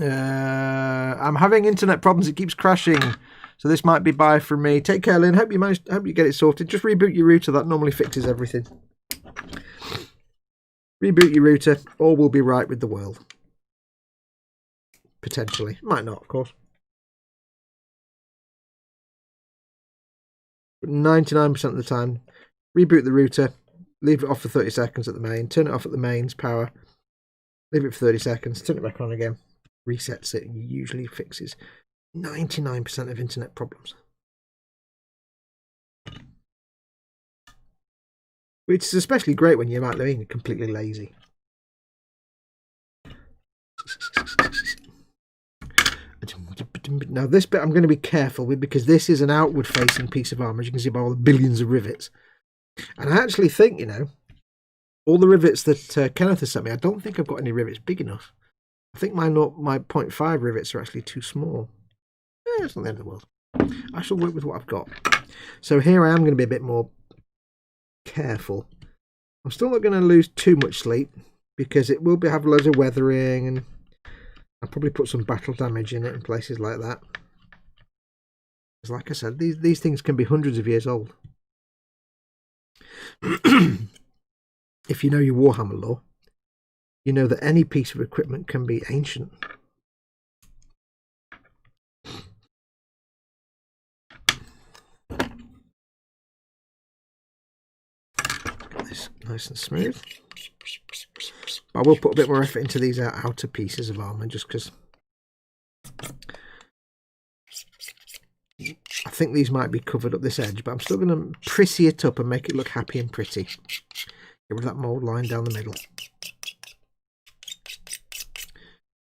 I'm having internet problems. It keeps crashing, so this might be bye from me. Take care, Lynn. Hope you get it sorted. Just reboot your router. That normally fixes everything. Reboot your router, all will be right with the world. Potentially, might not, of course. But 99% of the time, reboot the router, leave it off for 30 seconds at the main, turn it off at the mains power, leave it for 30 seconds, turn it back on again, resets it, and usually fixes 99% of internet problems. Which is especially great when you're completely lazy. Now this bit I'm going to be careful with because this is an outward facing piece of armour, as you can see by all the billions of rivets. And I actually think, you know, all the rivets that Kenneth has sent me, I don't think I've got any rivets big enough. I think my 0.5 rivets are actually too small. It's not the end of the world. I shall work with what I've got. So here I am going to be a bit more careful. I'm still not going to lose too much sleep because it will have loads of weathering, and I'll probably put some battle damage in it in places like that. Because like I said, these things can be hundreds of years old. If you know your Warhammer lore, you know that any piece of equipment can be ancient. Get this nice and smooth. But I will put a bit more effort into these outer pieces of armour just because I think these might be covered up this edge, but I'm still going to prissy it up and make it look happy and pretty. Get rid of that mould line down the middle.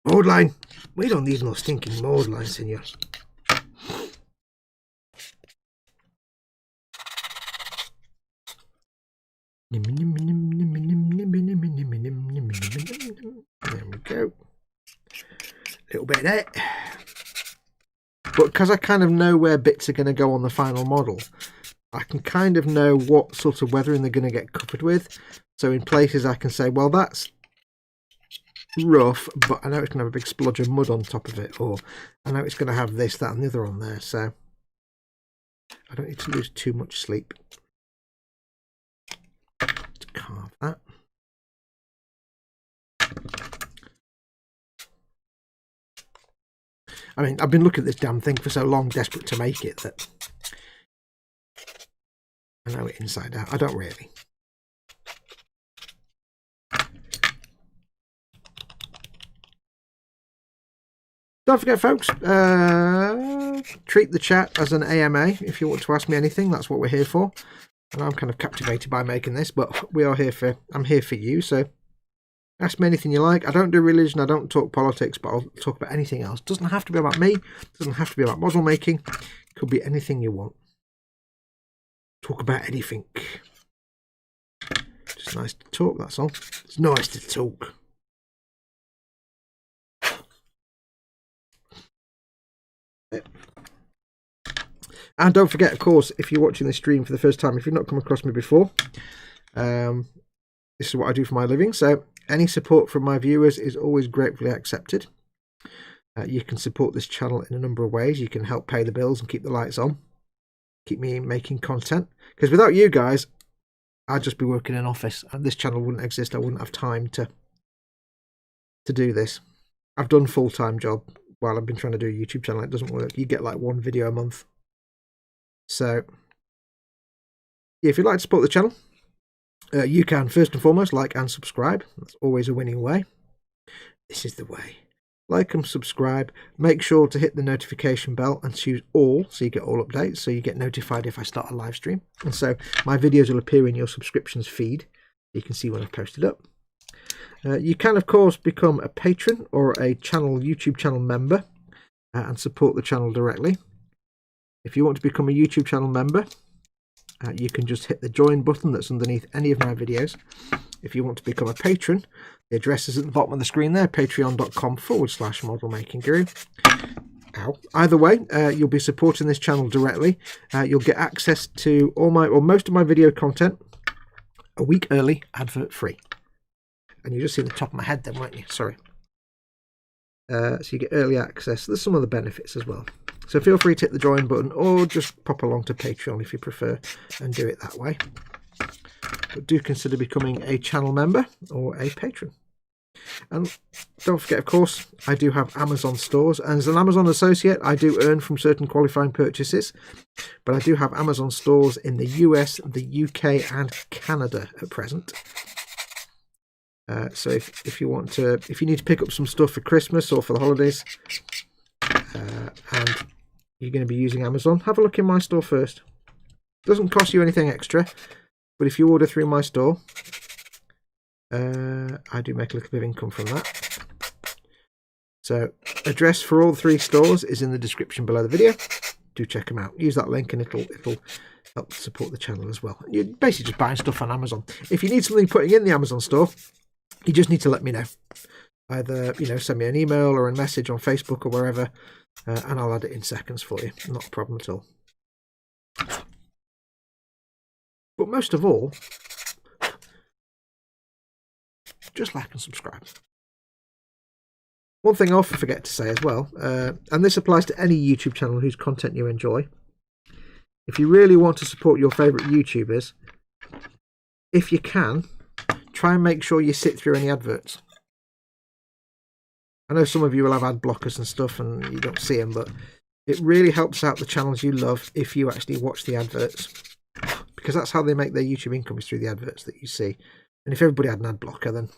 Mould line! We don't need no stinking mould line, senor. There we go. Little bit there. But because I kind of know where bits are going to go on the final model, I can kind of know what sort of weathering they're going to get covered with. So in places I can say, well, that's rough, but I know it's going to have a big splodge of mud on top of it, or I know it's going to have this, that and the other on there, so I don't need to lose too much sleep to carve that. I mean, I've been looking at this damn thing for so long, desperate to make it, that I know it inside out. I don't really. Don't forget, folks, treat the chat as an AMA if you want to ask me anything. That's what we're here for. And I'm kind of captivated by making this, but we are here for, I'm here for you. So ask me anything you like. I don't do religion, I don't talk politics, but I'll talk about anything else. Doesn't have to be about me. Doesn't have to be about model making. Could be anything you want. Talk about anything. Just nice to talk, that's all. It's nice to talk. And don't forget, of course, if you're watching this stream for the first time, if you've not come across me before, this is what I do for my living. So any support from my viewers is always gratefully accepted. You can support this channel in a number of ways. You can help pay the bills and keep the lights on, keep me making content. Because without you guys, I'd just be working in an office, and this channel wouldn't exist. I wouldn't have time to do this. I've done a full-time job while I've been trying to do a YouTube channel. It doesn't work. You get like one video a month. So yeah, if you'd like to support the channel, you can first and foremost like and subscribe. That's always a winning way. This is the way. Like and subscribe. Make sure to hit the notification bell and choose all, so you get all updates, so you get notified if I start a live stream. And so my videos will appear in your subscriptions feed. You can see when I've posted up. You can, of course, become a patron or a YouTube channel member and support the channel directly. If you want to become a YouTube channel member, you can just hit the join button that's underneath any of my videos. If you want to become a patron, the address is at the bottom of the screen there, patreon.com/modelmakingguru. Ow. Either way, you'll be supporting this channel directly. You'll get access to all my, or most of my video content a week early, advert free. And you just see the top of my head then, won't you? Sorry. So you get early access. There's some other benefits as well. So feel free to hit the join button or just pop along to Patreon if you prefer and do it that way. But do consider becoming a channel member or a patron. And don't forget, of course, I do have Amazon stores. And as an Amazon associate, I do earn from certain qualifying purchases. But I do have Amazon stores in the US, the UK and Canada at present. So if you want to, if you need to pick up some stuff for Christmas or for the holidays, and you're going to be using Amazon, have a look in my store first. Doesn't cost you anything extra, but if you order through my store, I do make a little bit of income from that. So address for all three stores is in the description below the video. Do check them out. Use that link and it'll help support the channel as well. You're basically just buying stuff on Amazon. If you need something putting in the Amazon store, you just need to let me know. Either, you know, send me an email or a message on Facebook or wherever, and I'll add it in seconds for you. Not a problem at all. But most of all, just like and subscribe. One thing I often forget to say as well, and this applies to any YouTube channel whose content you enjoy. If you really want to support your favourite YouTubers, if you can, try and make sure you sit through any adverts. I know some of you will have ad blockers and stuff and you don't see them, but it really helps out the channels you love if you actually watch the adverts. Because that's how they make their YouTube income, is through the adverts that you see. And if everybody had an ad blocker, then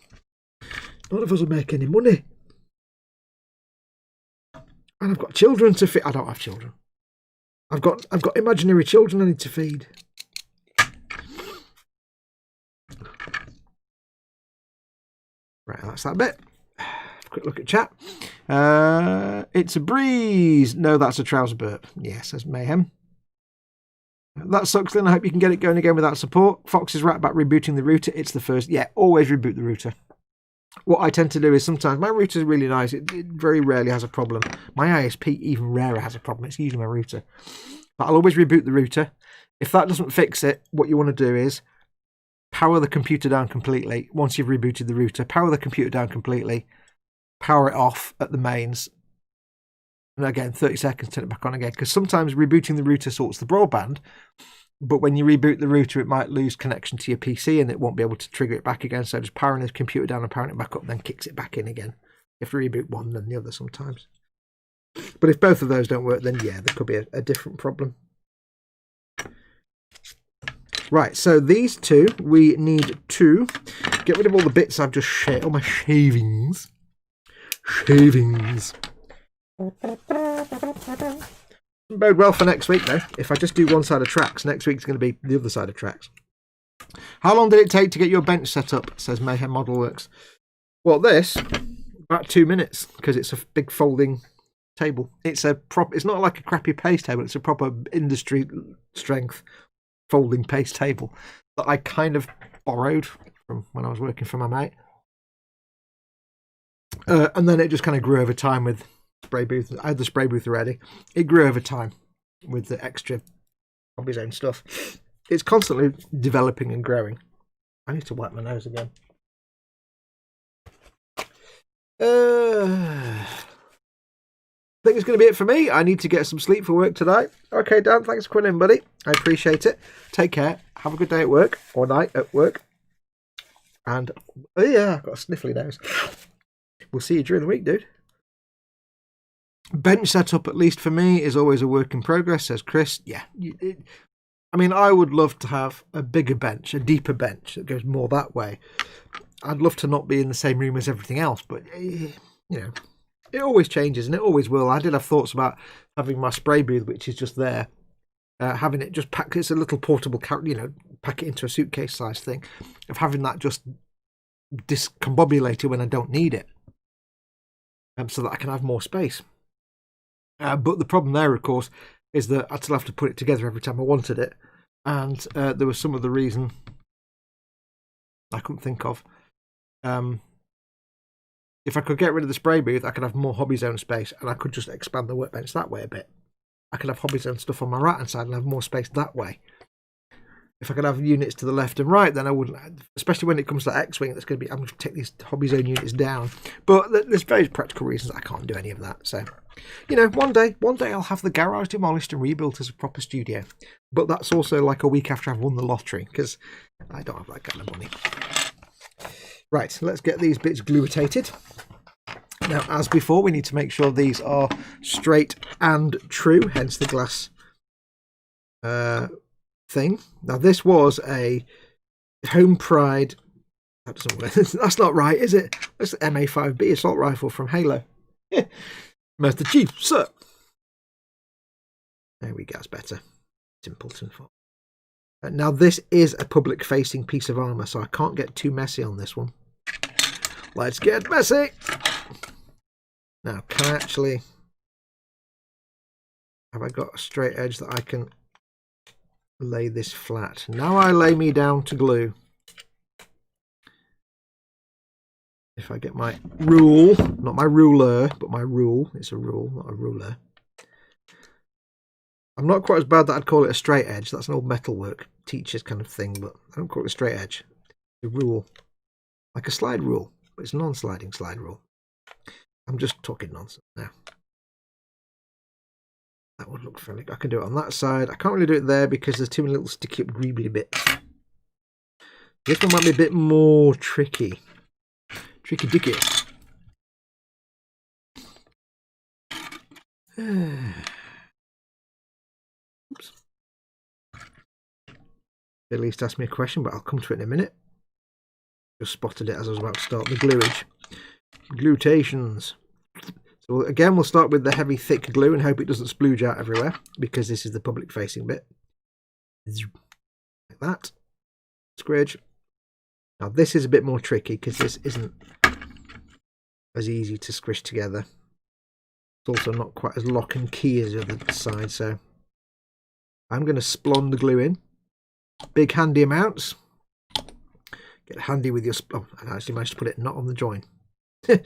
none of us would make any money. And I've got children to feed. I don't have children. I've got imaginary children I need to feed. Right, that's that bit. Quick look at chat. It's a breeze. No, that's a trouser burp. Yes, that's mayhem. That sucks then. I hope you can get it going again without support. Fox is right about rebooting the router. It's the first. Yeah, always reboot the router. What I tend to do is sometimes my router is really nice. It very rarely has a problem. My ISP even rarer has a problem. It's usually my router. But I'll always reboot the router. If that doesn't fix it, what you want to do is power the computer down completely. Once you've rebooted the router, power the computer down completely. Power it off at the mains. And again, 30 seconds, turn it back on again. Because sometimes rebooting the router sorts the broadband. But when you reboot the router, it might lose connection to your PC and it won't be able to trigger it back again. So just powering the computer down and powering it back up, then kicks it back in again. You have to reboot one, then the other sometimes. But if both of those don't work, then yeah, there could be a different problem. Right, so these two, we need to get rid of all the bits I've just shaved, all my shavings. Shavings. Bode well for next week, though. If I just do one side of tracks, next week's going to be the other side of tracks. How long did it take to get your bench set up, says Mayhem Model Works? Well, this, about 2 minutes, because it's a big folding table. It's not like a crappy paste table, it's a proper industry strength folding paste table that I kind of borrowed from when I was working for my mate. And then it just kind of grew over time with spray booth. I had the spray booth already. It grew over time with the extra of his own stuff. It's constantly developing and growing. I need to wipe my nose again. I think it's going to be it for me. I need to get some sleep for work tonight. Okay, Dan, thanks for coming in, buddy. I appreciate it. Take care. Have a good day at work or night at work. And, oh yeah, I've got a sniffly nose. We'll see you during the week, dude. Bench setup, at least for me, is always a work in progress, says Chris. Yeah. I mean, I would love to have a bigger bench, a deeper bench that goes more that way. I'd love to not be in the same room as everything else, but, you know, it always changes and it always will. I did have thoughts about having my spray booth, which is just there, having it just packed. It's a little portable, you know, pack it into a suitcase size thing, of having that just discombobulated when I don't need it, so that I can have more space. But the problem there, of course, is that I'd still have to put it together every time I wanted it, and there was some of the reason I couldn't think of. If I could get rid of the spray booth, I could have more hobby zone space, and I could just expand the workbench that way a bit. I could have hobby zone stuff on my right hand side and have more space that way. If I could have units to the left and right, then I wouldn't, especially when it comes to X-Wing, that's going to be, I'm going to take these hobby zone units down. But there's very practical reasons I can't do any of that. So, you know, one day I'll have the garage demolished and rebuilt as a proper studio. But that's also like a week after I've won the lottery, because I don't have that kind of money. Right, let's get these bits gluitated. Now, as before, we need to make sure these are straight and true, hence the glass thing. Now, this was a Home Pride. That doesn't work. That's not right, is it? That's the MA5B assault rifle from Halo. Master Chief, sir. There we go, that's better. Simpleton. Now, this is a public-facing piece of armour, so I can't get too messy on this one. Let's get messy! Now, can I actually... Have I got a straight edge that I can lay this flat? Now I lay me down to glue. If I get my rule, not my ruler, but my rule. It's a rule, not a ruler. I'm not quite as bad that I'd call it a straight edge. That's an old metalwork teacher's kind of thing, but I don't call it a straight edge. A rule. Like a slide rule, but it's a non-sliding slide rule. I'm just talking nonsense now. That would look fairly good. I can do it on that side. I can't really do it there because there's too many little sticky up greebly bits. This one might be a bit more tricky. Tricky dicky. Oops. At least asked me a question, but I'll come to it in a minute. Just spotted it as I was about to start the gluage. Glutations. So again, we'll start with the heavy, thick glue and hope it doesn't splooge out everywhere, because this is the public-facing bit. Like that. Squidge. Now this is a bit more tricky because this isn't as easy to squish together. It's also not quite as lock and key as the other side, so I'm going to splon the glue in. Big handy amounts. Get handy with your... Oh, I actually managed to put it not on the join. I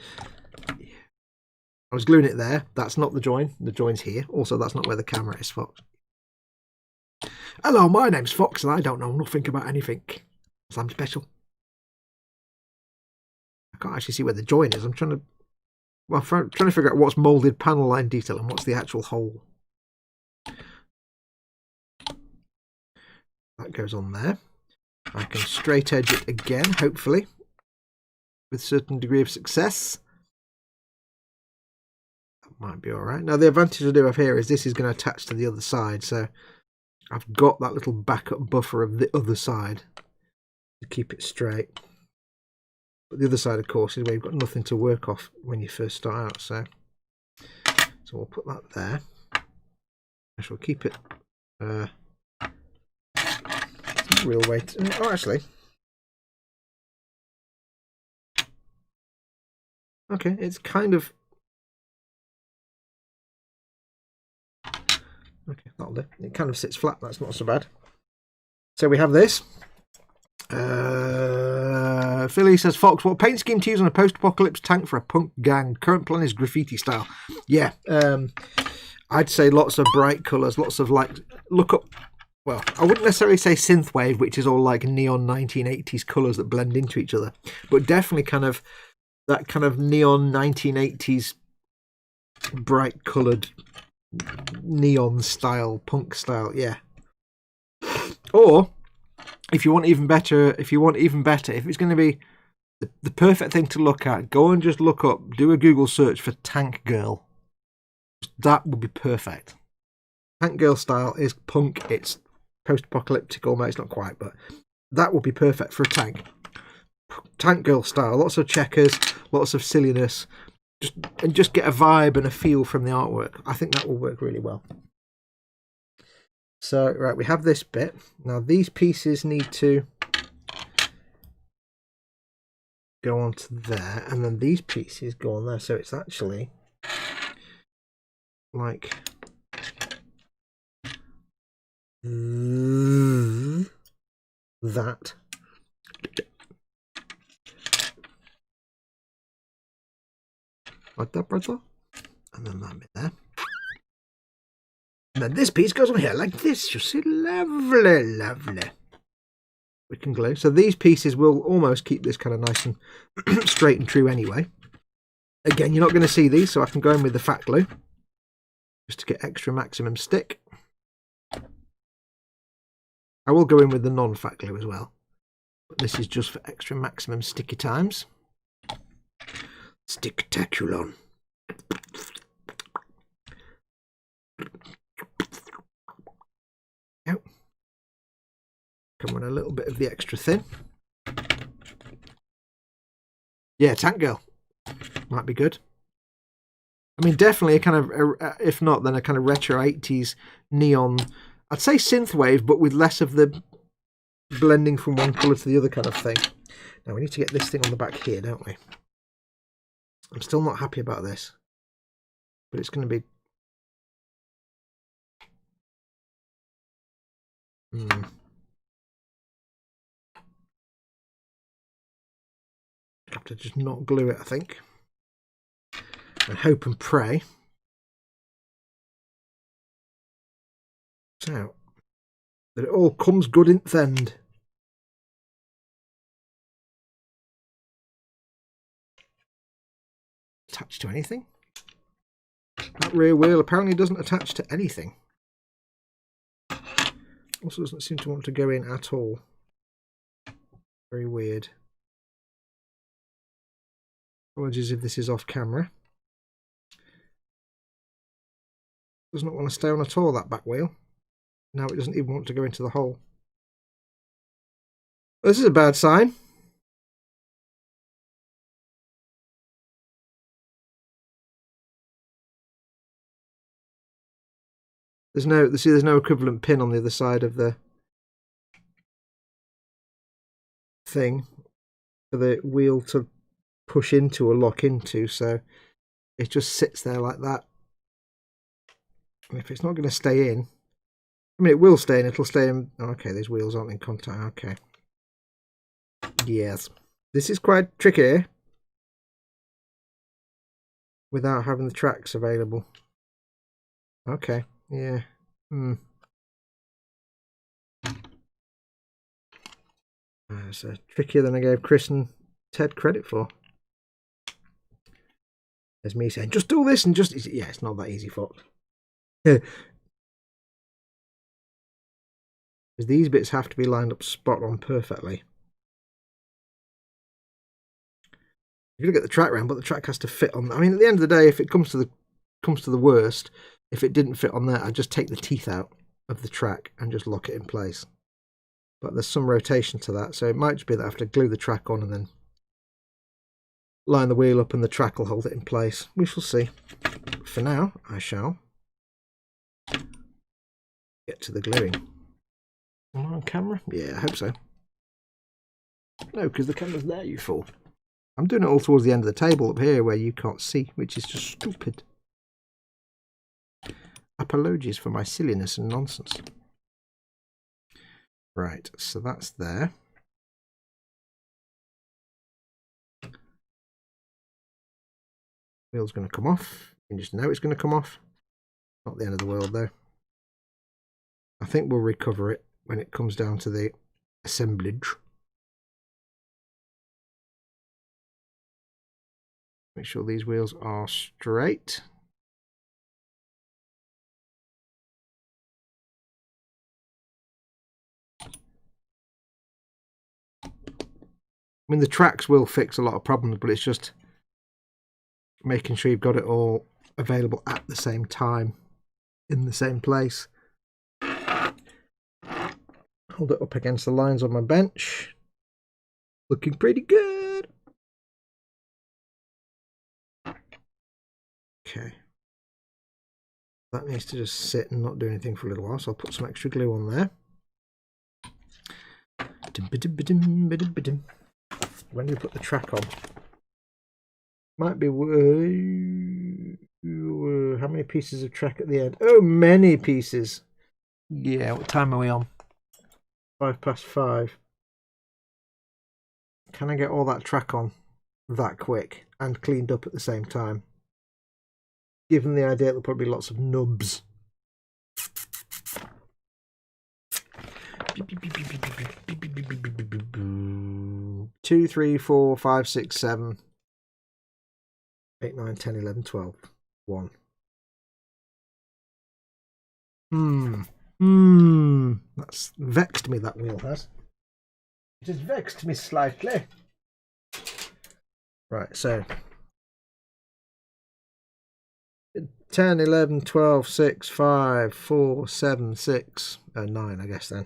was gluing it there. That's not the join. The join's here. Also, that's not where the camera is, Fox. Hello, my name's Fox and I don't know nothing about anything. I'm special. I can't actually see where the join is. I'm trying to... Well, I'm trying to figure out what's moulded panel line detail and what's the actual hole. That goes on there. I can straight edge it again, hopefully, with a certain degree of success. might be all right. Now the advantage I do have here is this is going to attach to the other side, so I've got that little backup buffer of the other side to keep it straight. But the other side, of course, is where you've got nothing to work off when you first start out. So we'll put that there. I shall keep it. Real weight. Oh, actually, okay, it's kind of okay. That'll do. It kind of sits flat. That's not so bad. So we have this. Philly says, Fox, what paint scheme to use on a post-apocalypse tank for a punk gang? Current plan is graffiti style. Yeah, I'd say lots of bright colours, lots of like, look up, well, I wouldn't necessarily say synthwave, which is all like neon 1980s colours that blend into each other, but definitely kind of that kind of neon 1980s bright coloured neon style, punk style, yeah. Or if you want even better, if it's going to be the perfect thing to look at, go and just look up, do a Google search for Tank Girl. That would be perfect. Tank Girl style is punk, it's post-apocalyptic almost, it's not quite, but that would be perfect for a tank. Tank Girl style, lots of checkers, lots of silliness, just get a vibe and a feel from the artwork. I think that will work really well. So, right, we have this bit. Now, these pieces need to go onto there, and then these pieces go on there. So it's actually like that. Like that, brother. And then that bit there. And then this piece goes on here like this. You see, lovely, lovely. We can glue. So these pieces will almost keep this kind of nice and straight and true anyway. Again, you're not going to see these, so I can go in with the fat glue just to get extra maximum stick. I will go in with the non-fat glue as well, but this is just for extra maximum sticky times. Stick-taculon. Yep. Come on, a little bit of the extra thin. Yeah, Tank Girl might be good. I mean, definitely a kind of, if not, then a kind of retro 80s neon. I'd say synthwave, but with less of the blending from one colour to the other kind of thing. Now we need to get this thing on the back here, don't we? I'm still not happy about this, but it's going to be. Have to just not glue it, I think, and hope and pray. So that it all comes good in the end. Attach to anything? That rear wheel apparently doesn't attach to anything. Also doesn't seem to want to go in at all. Very weird. Apologies if this is off camera. Does not want to stay on at all, that back wheel. Now it doesn't even want to go into the hole. Well, this is a bad sign. There's no equivalent pin on the other side of the thing for the wheel to push into or lock into, so it just sits there like that. And if it's not going to stay in, I mean, it will stay in, it'll stay in. Oh, okay, these wheels aren't in contact. Okay. Yes. This is quite tricky without having the tracks available. Okay. Yeah. It's trickier than I gave Chris and Ted credit for. There's me saying, just do this and just... Yeah, it's not that easy, Fox. Because these bits have to be lined up spot on perfectly. You're going to get the track round, but the track has to fit on... I mean, at the end of the day, if it comes to the comes to the worst, if it didn't fit on there, I'd just take the teeth out of the track and just lock it in place. But there's some rotation to that, so it might just be that I have to glue the track on and then line the wheel up and the track will hold it in place. We shall see. For now, I shall get to the gluing. Am I on camera? Yeah, I hope so. No, because the camera's there, you fool. I'm doing it all towards the end of the table up here where you can't see, which is just stupid. Apologies for my silliness and nonsense. Right, so that's there. Wheel's going to come off. You can just know it's going to come off. Not the end of the world though. I think we'll recover it when it comes down to the assemblage. Make sure these wheels are straight. I mean, the tracks will fix a lot of problems, but it's just making sure you've got it all available at the same time in the same place. Hold it up against the lines on my bench. Looking pretty good. Okay. That needs to just sit and not do anything for a little while, so I'll put some extra glue on there. When do you put the track on? Might be how many pieces of track at the end? Oh, many pieces. Yeah, what time are we on? 5:05. Can I get all that track on that quick and cleaned up at the same time? Given the idea there'll probably be lots of nubs. 2, 3, 4, 5, 6, 7, 8, 9, 10, 11, 12. 1. That's vexed me, that wheel has. It has vexed me slightly. Right, so 10, 11, 12, 6, 5, 4, 7, 6, 9, I guess then.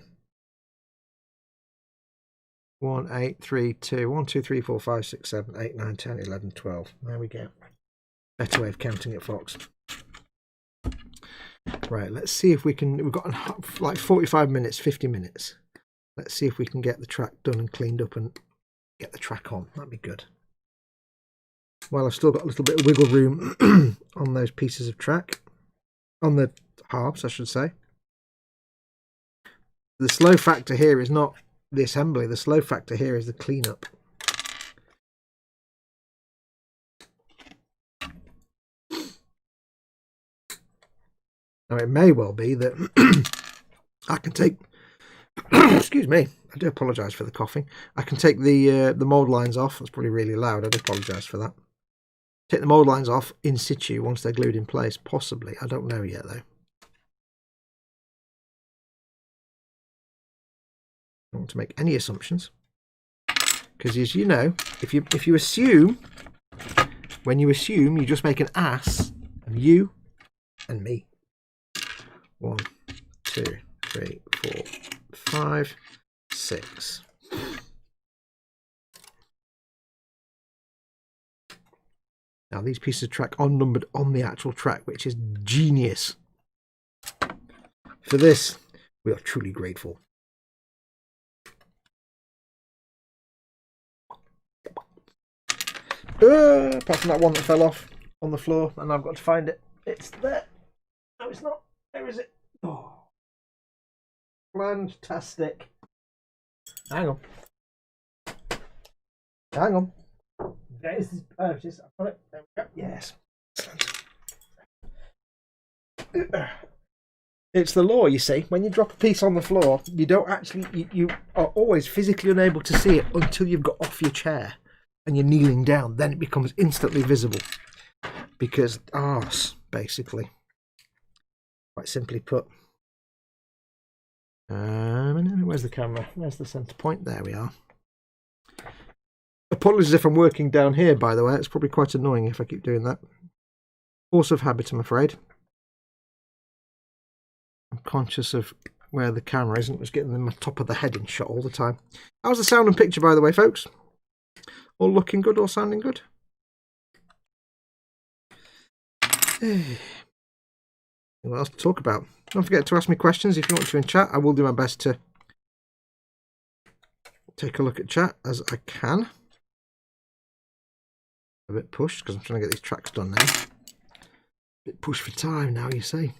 1, 8, 3, 2, 1, 2, 3, 4, 5, 6, 7, 8, 9, 10, 11, 12. There we go. Better way of counting it, Fox. Right, let's see if we can. We've got like 45 minutes, 50 minutes. Let's see if we can get the track done and cleaned up and get the track on. That'd be good. Well, I've still got a little bit of wiggle room on those pieces of track. On the halves, I should say. The slow factor here is not the assembly. The slow factor here is the cleanup. Now, it may well be that I can take, excuse me, I do apologise for the coughing. I can take the mould lines off. That's probably really loud. I do apologise for that. Take the mould lines off in situ once they're glued in place. Possibly. I don't know yet, though. I don't want to make any assumptions. Because, as you know, if you assume, when you assume, you just make an ass of you and me. 1, 2, 3, 4, 5, 6. Now these pieces of track are numbered on the actual track, which is genius. For this, we are truly grateful. Apart from that one that fell off on the floor, and I've got to find it. It's there. No, it's not. Where is it? Oh, fantastic. Hang on. Hang on. There's this purchase. I've got it. There we go. Yes. Excellent. It's the law, you see. When you drop a piece on the floor, you don't actually, you are always physically unable to see it until you've got off your chair and you're kneeling down. Then it becomes instantly visible. Because arse, basically. Quite simply put. Where's the camera? Where's the centre point? There we are. Apologies if I'm working down here, by the way. It's probably quite annoying if I keep doing that. Force of habit, I'm afraid. I'm conscious of where the camera isn't. Just getting the top of the head in shot all the time. How's the sound and picture, by the way, folks? All looking good, all sounding good? What else to talk about? Don't forget to ask me questions if you want to in chat. I will do my best to take a look at chat as I can. A bit pushed because I'm trying to get these tracks done now. A bit pushed for time now, you see.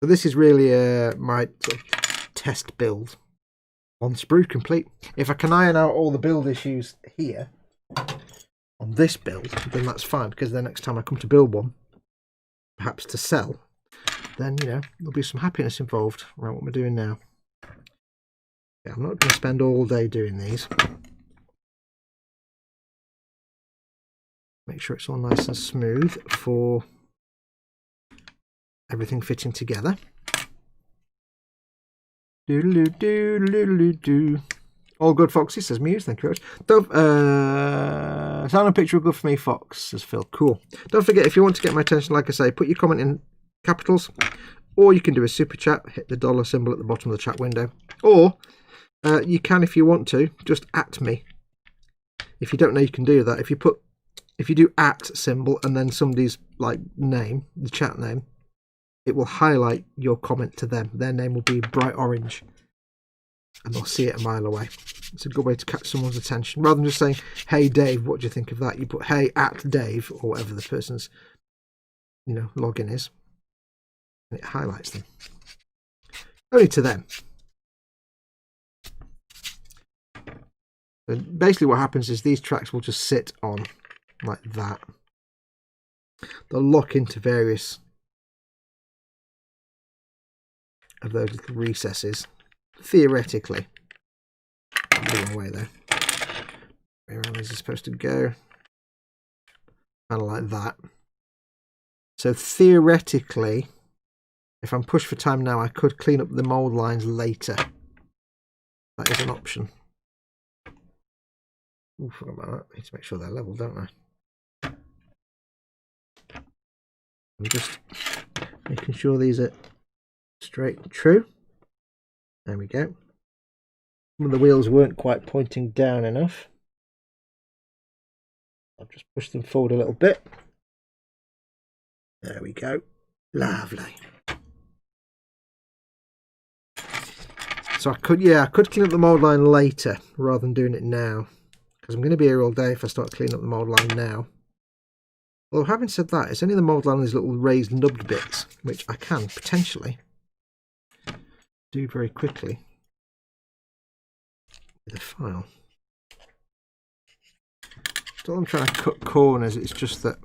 So this is really my sort of test build on sprue complete. If I can iron out all the build issues here on this build, then that's fine, because the next time I come to build one, perhaps to sell, then, you know, there'll be some happiness involved around what we're doing now. Yeah, I'm not going to spend all day doing these. Make sure it's all nice and smooth for everything fitting together. Doodle-doo. All good, Foxy, says Muse. Thank you very much. Sound and picture are good for me, Fox, says Phil. Cool. Don't forget, if you want to get my attention, like I say, put your comment in capitals, or you can do a super chat, hit the dollar symbol at the bottom of the chat window, or you can, if you want to, just at me. If you don't know, you can do that. If you do at symbol and then somebody's like name, the chat name, it will highlight your comment to them. Their name will be bright orange, and they'll see it a mile away. It's a good way to catch someone's attention. Rather than just saying, "Hey Dave, what do you think of that?" You put "Hey at Dave" or whatever the person's, you know, login is, and it highlights them. Only to them. And basically, what happens is these tracks will just sit on like that. They'll lock into various of those little recesses, theoretically. The wrong way though. Where these are supposed to go, kind of like that. So theoretically, if I'm pushed for time now, I could clean up the mold lines later. That is an option. Ooh, forgot about that. I need to make sure they're level, don't I? I'm just making sure these are straight and true. There we go. Some of the wheels weren't quite pointing down enough. I'll just push them forward a little bit. There we go. Lovely. So I could clean up the mold line later rather than doing it now, because I'm going to be here all day if I start cleaning up the mold line now. Although having said that, it's only the mold line on these little raised nubbed bits, which I can potentially do very quickly with a file. Still, I'm trying to cut corners. It's just that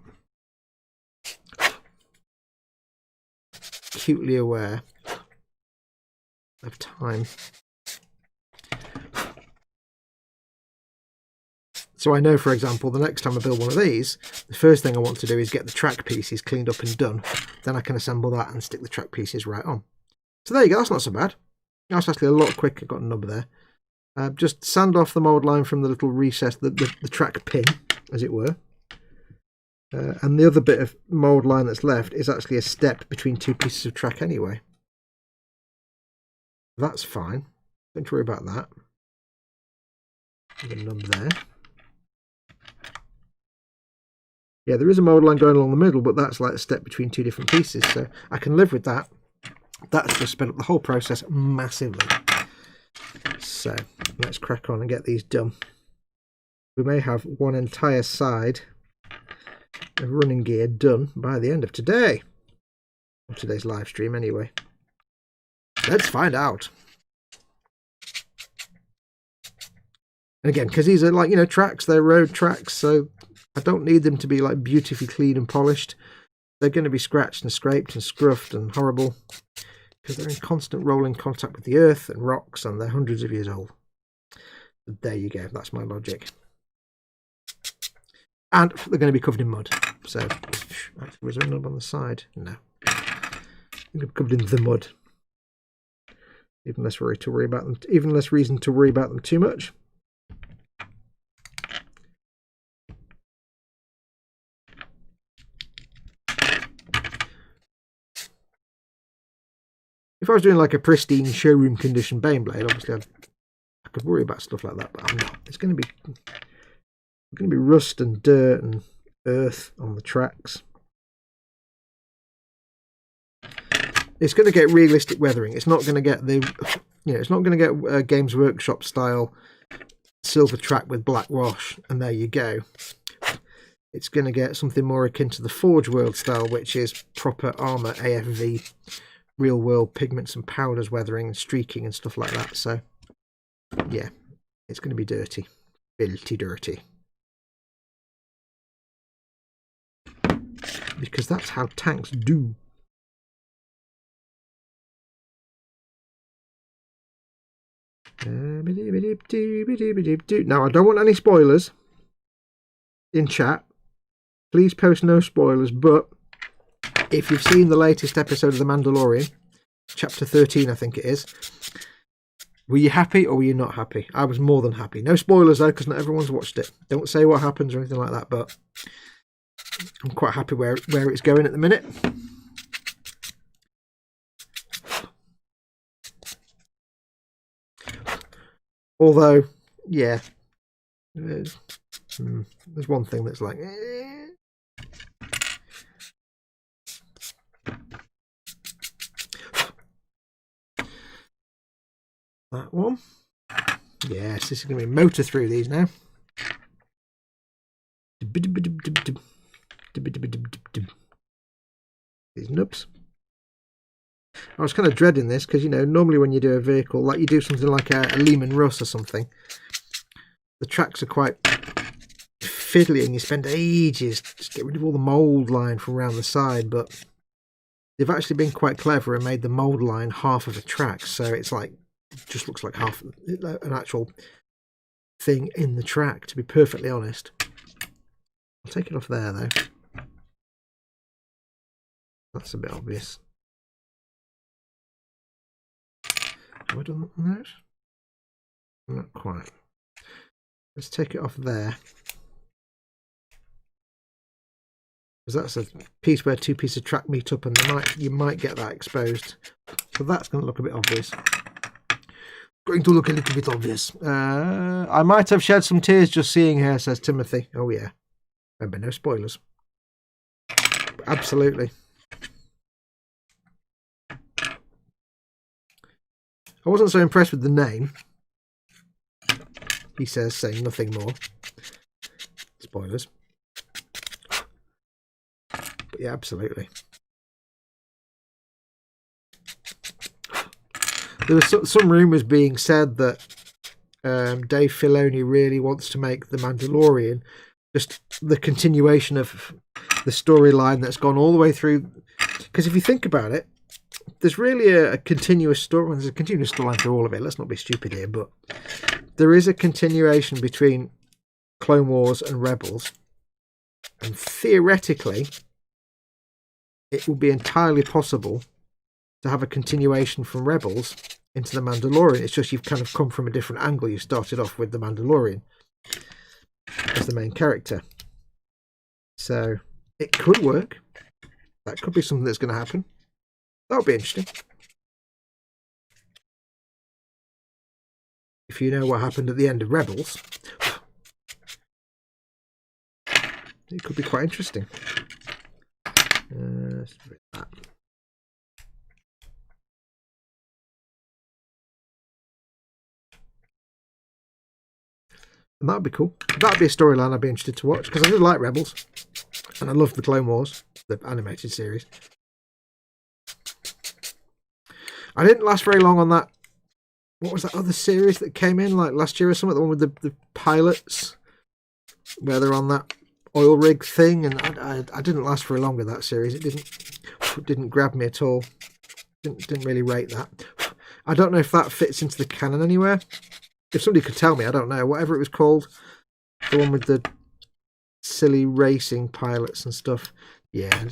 acutely aware of time. So I know, for example, the next time I build one of these, the first thing I want to do is get the track pieces cleaned up and done. Then I can assemble that and stick the track pieces right on. So there you go, that's not so bad. That's actually a lot quicker. Got a number there. Just sand off the mold line from the little recess, the track pin, as it were. And the other bit of mold line that's left is actually a step between two pieces of track anyway. That's fine. Don't worry about that. There's a number there. Yeah, there is a mold line going along the middle, but that's like a step between two different pieces, so I can live with that. That's just sped up the whole process massively. So let's crack on and get these done. We may have one entire side of running gear done by the end of today. Or today's live stream anyway. Let's find out. And again, because these are like, you know, tracks, they're road tracks, so I don't need them to be like beautifully clean and polished. They're going to be scratched and scraped and scruffed and horrible because they're in constant rolling contact with the earth and rocks, and they're hundreds of years old. But there you go, that's my logic. And they're going to be covered in mud. So, was there a mud on the side? No. They're covered in the mud. Even less worry to worry about them. Even less reason to worry about them too much. If I was doing like a pristine showroom condition Baneblade, obviously I could worry about stuff like that, but I'm not. It's going to be rust and dirt and earth on the tracks. It's going to get realistic weathering. It's not going to get the, it's not going to get Games Workshop style silver track with black wash, and there you go. It's going to get something more akin to the Forge World style, which is proper armor AFV, real world pigments and powders weathering and streaking and stuff like that. So yeah, it's going to be dirty, filthy dirty, because that's how tanks do. Now I don't want any spoilers in chat. Please post no spoilers, but if you've seen the latest episode of The Mandalorian, chapter 13 I think it is, were you happy or were you not happy? I was more than happy. No spoilers though, because not everyone's watched it. Don't say what happens or anything like that, but I'm quite happy where it's going at the minute. Although, yeah, there's one thing that's like, that one. Yes, this is going to be motor through these now. These nubs. I was kind of dreading this because, normally when you do a vehicle, like you do something like a Lehman Russ or something, the tracks are quite fiddly and you spend ages just get rid of all the mould line from around the side, but they've actually been quite clever and made the mould line half of a track, so it's like, it just looks like half an actual thing in the track, to be perfectly honest. I'll take it off there though. That's a bit obvious. Have I done that? Not quite. Let's take it off there. Because that's a piece where two pieces of track meet up and you might get that exposed. So that's going to look a bit obvious. Going to look a little bit obvious. I might have shed some tears just seeing her, says Timothy. Oh yeah. Remember, no spoilers. Absolutely. I wasn't so impressed with the name, he says, saying nothing more. Spoilers. But yeah, absolutely. There were some rumours being said that Dave Filoni really wants to make The Mandalorian just the continuation of the storyline that's gone all the way through. Because if you think about it, there's really a continuous story. There's a continuous storyline through all of it. Let's not be stupid here, but there is a continuation between Clone Wars and Rebels, and theoretically, it will be entirely possible to have a continuation from Rebels into The Mandalorian. It's just you've kind of come from a different angle. You started off with The Mandalorian as the main character, so it could work. That could be something that's going to happen. That would be interesting. If you know what happened at the end of Rebels, it could be quite interesting. Let's do that. And that'd be cool. That'd be a storyline I'd be interested to watch, because I do like Rebels and I love the Clone Wars, the animated series. I didn't last very long on that. What was that other series that came in like last year or something? The one with the pilots, where they're on that oil rig thing, and I didn't last very long with that series. It didn't grab me at all. Didn't really rate that. I don't know if that fits into the canon anywhere. If somebody could tell me, I don't know. Whatever it was called, the one with the silly racing pilots and stuff. Yeah.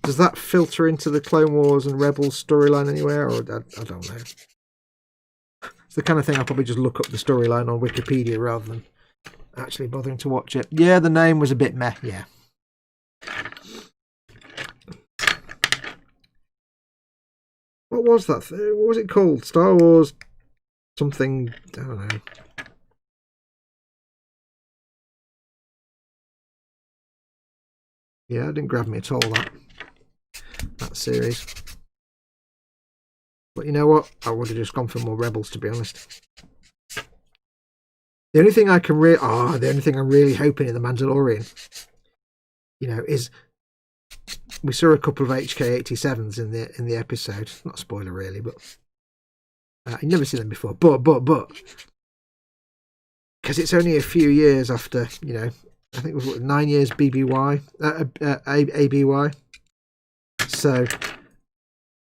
Does that filter into the Clone Wars and Rebels storyline anywhere, or I don't know. It's the kind of thing I'll probably just look up the storyline on Wikipedia rather than actually bothering to watch it. Yeah, the name was a bit meh, yeah. What was that? What was it called? Star Wars something? I don't know. Yeah, it didn't grab me at all, that series. But you know what? I would have just gone for more Rebels, to be honest. The only thing I can the only thing I'm really hoping in The Mandalorian, you know, is we saw a couple of HK-87s in the episode. Not a spoiler really, but you've never seen them before. But because it's only a few years after, you know, I think it was 9 years BBY, ABY. So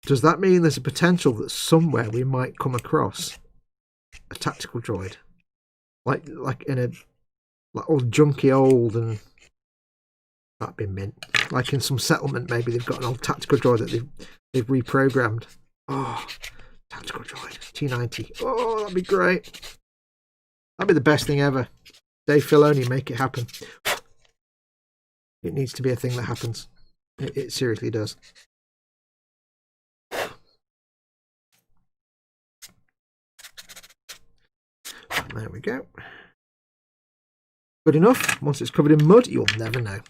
does that mean there's a potential that somewhere we might come across a tactical droid, like in a old junky old, and that'd be mint. Like in some settlement, maybe they've got an old tactical droid that they've reprogrammed. Oh, tactical droid T90. Oh, that'd be great. That'd be the best thing ever. Dave Filoni, make it happen. It needs to be a thing that happens. It seriously does. There we go. Good enough. Once it's covered in mud, you'll never know.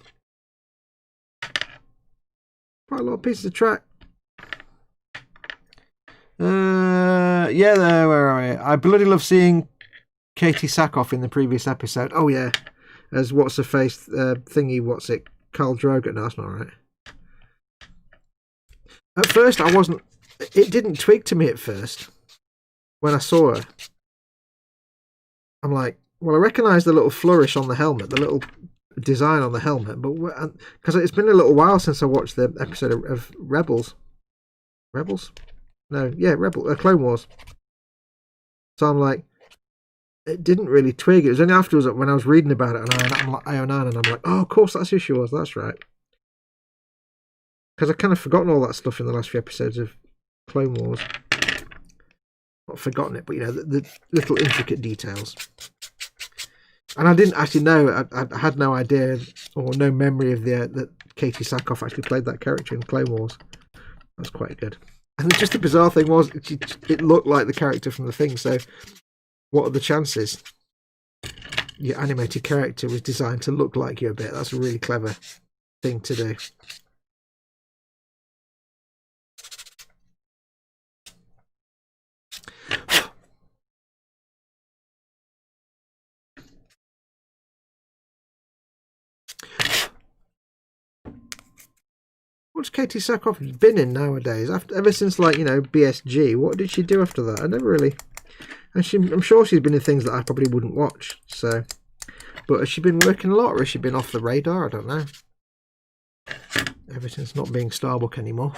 Quite a lot of pieces of track. Yeah, where are we? I bloody love seeing Katie Sackhoff in the previous episode. Oh yeah, as what's her face thingy? What's it? Khal Drogo. No, that's not right. At first, I wasn't. It didn't twig to me at first when I saw her. I'm like, well, I recognise the little flourish on the helmet, the little design on the helmet, but because it's been a little while since I watched the episode of Rebels. Rebels? No, yeah, Clone Wars. So I'm like, it didn't really twig. It was only afterwards when I was reading about it, and I'm like IO9, and I'm like, oh, of course, that's who she was. That's right. Because I kind of forgotten all that stuff in the last few episodes of Clone Wars. Not forgotten it, but you know, the little intricate details. And I didn't actually know. I had no idea or no memory of that Katie Sackhoff actually played that character in Clone Wars. That's quite good. And just the bizarre thing was, it looked like the character from the thing. So, what are the chances? Your animated character was designed to look like you a bit. That's a really clever thing to do. What's Katie Sackhoff been in nowadays? Ever since, like, you know, BSG, what did she do after that? I never really. And I'm sure she's been in things that I probably wouldn't watch. So, but has she been working a lot, or has she been off the radar? I don't know. Ever since not being Starbuck anymore.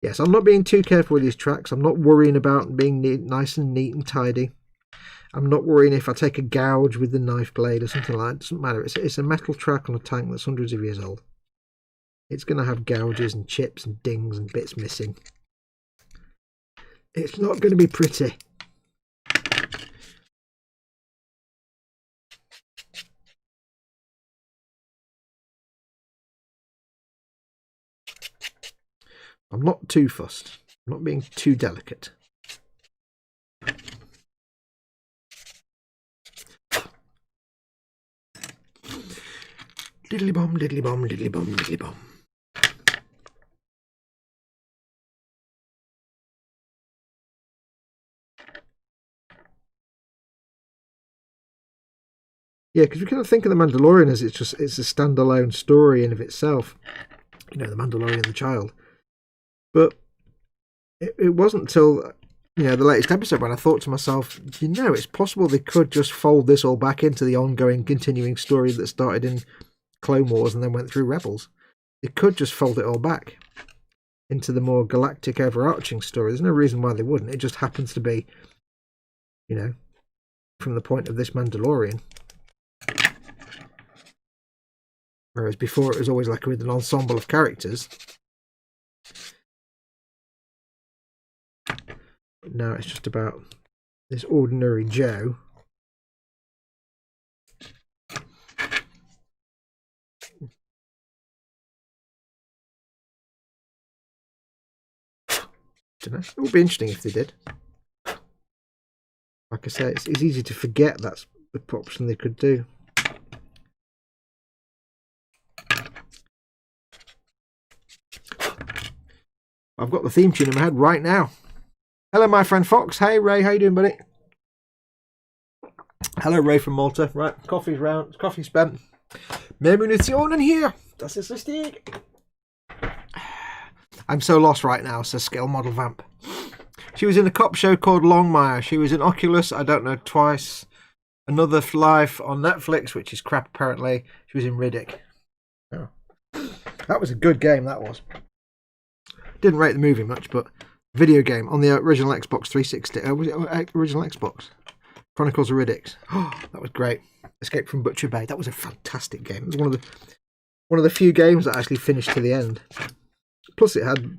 Yes, I'm not being too careful with these tracks. I'm not worrying about being nice and neat and tidy. I'm not worrying if I take a gouge with the knife blade or something like that. It doesn't matter. It's a metal track on a tank that's hundreds of years old. It's going to have gouges and chips and dings and bits missing. It's not going to be pretty. I'm not too fussed. I'm not being too delicate. Diddly bomb, diddly bomb, diddly bomb, diddly bomb. Yeah, because we kind of think of The Mandalorian as it's a standalone story in of itself. You know, The Mandalorian, the child. But it wasn't until, you know, the latest episode when I thought to myself, you know, it's possible they could just fold this all back into the ongoing, continuing story that started in Clone Wars and then went through Rebels. They could just fold it all back into the more galactic, overarching story. There's no reason why they wouldn't. It just happens to be, you know, from the point of this Mandalorian. Whereas before it was always like with an ensemble of characters. But now it's just about this ordinary Joe don't know. It would be interesting if they did. Like I say, it's easy to forget that's the option they could do. I've got the theme tune in my head right now. Hello, my friend Fox. Hey, Ray. How you doing, buddy? Hello, Ray from Malta. Right, coffee's round. Coffee spent. Mehr Munition hier. Das ist richtig. I'm so lost right now, says Scale Model Vamp. She was in a cop show called Longmire. She was in Oculus, I don't know, twice. Another Life on Netflix, which is crap apparently. She was in Riddick. Oh. That was a good game, that was. Didn't rate the movie much, but video game on the original Xbox 360. Was it original Xbox? Chronicles of Riddick. Oh, that was great. Escape from Butcher Bay. That was a fantastic game. It was one of the few games that actually finished to the end. Plus, it had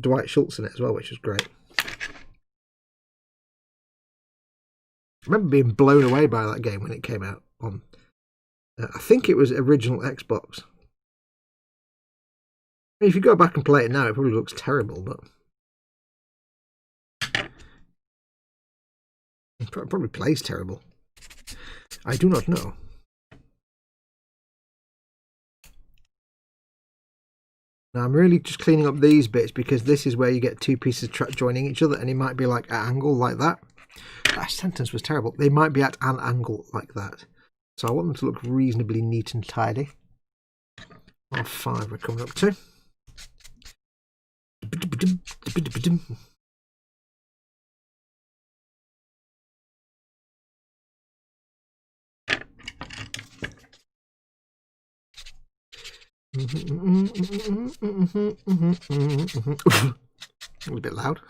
Dwight Schultz in it as well, which was great. I remember being blown away by that game when it came out on. I think it was original Xbox. I mean, if you go back and play it now, it probably looks terrible, but it probably plays terrible. I do not know. Now I'm really just cleaning up these bits because this is where you get two pieces of track joining each other, and it might be like at an angle like that. That sentence was terrible. They might be at an angle like that. So I want them to look reasonably neat and tidy. R5 we're coming up to. A bit loud.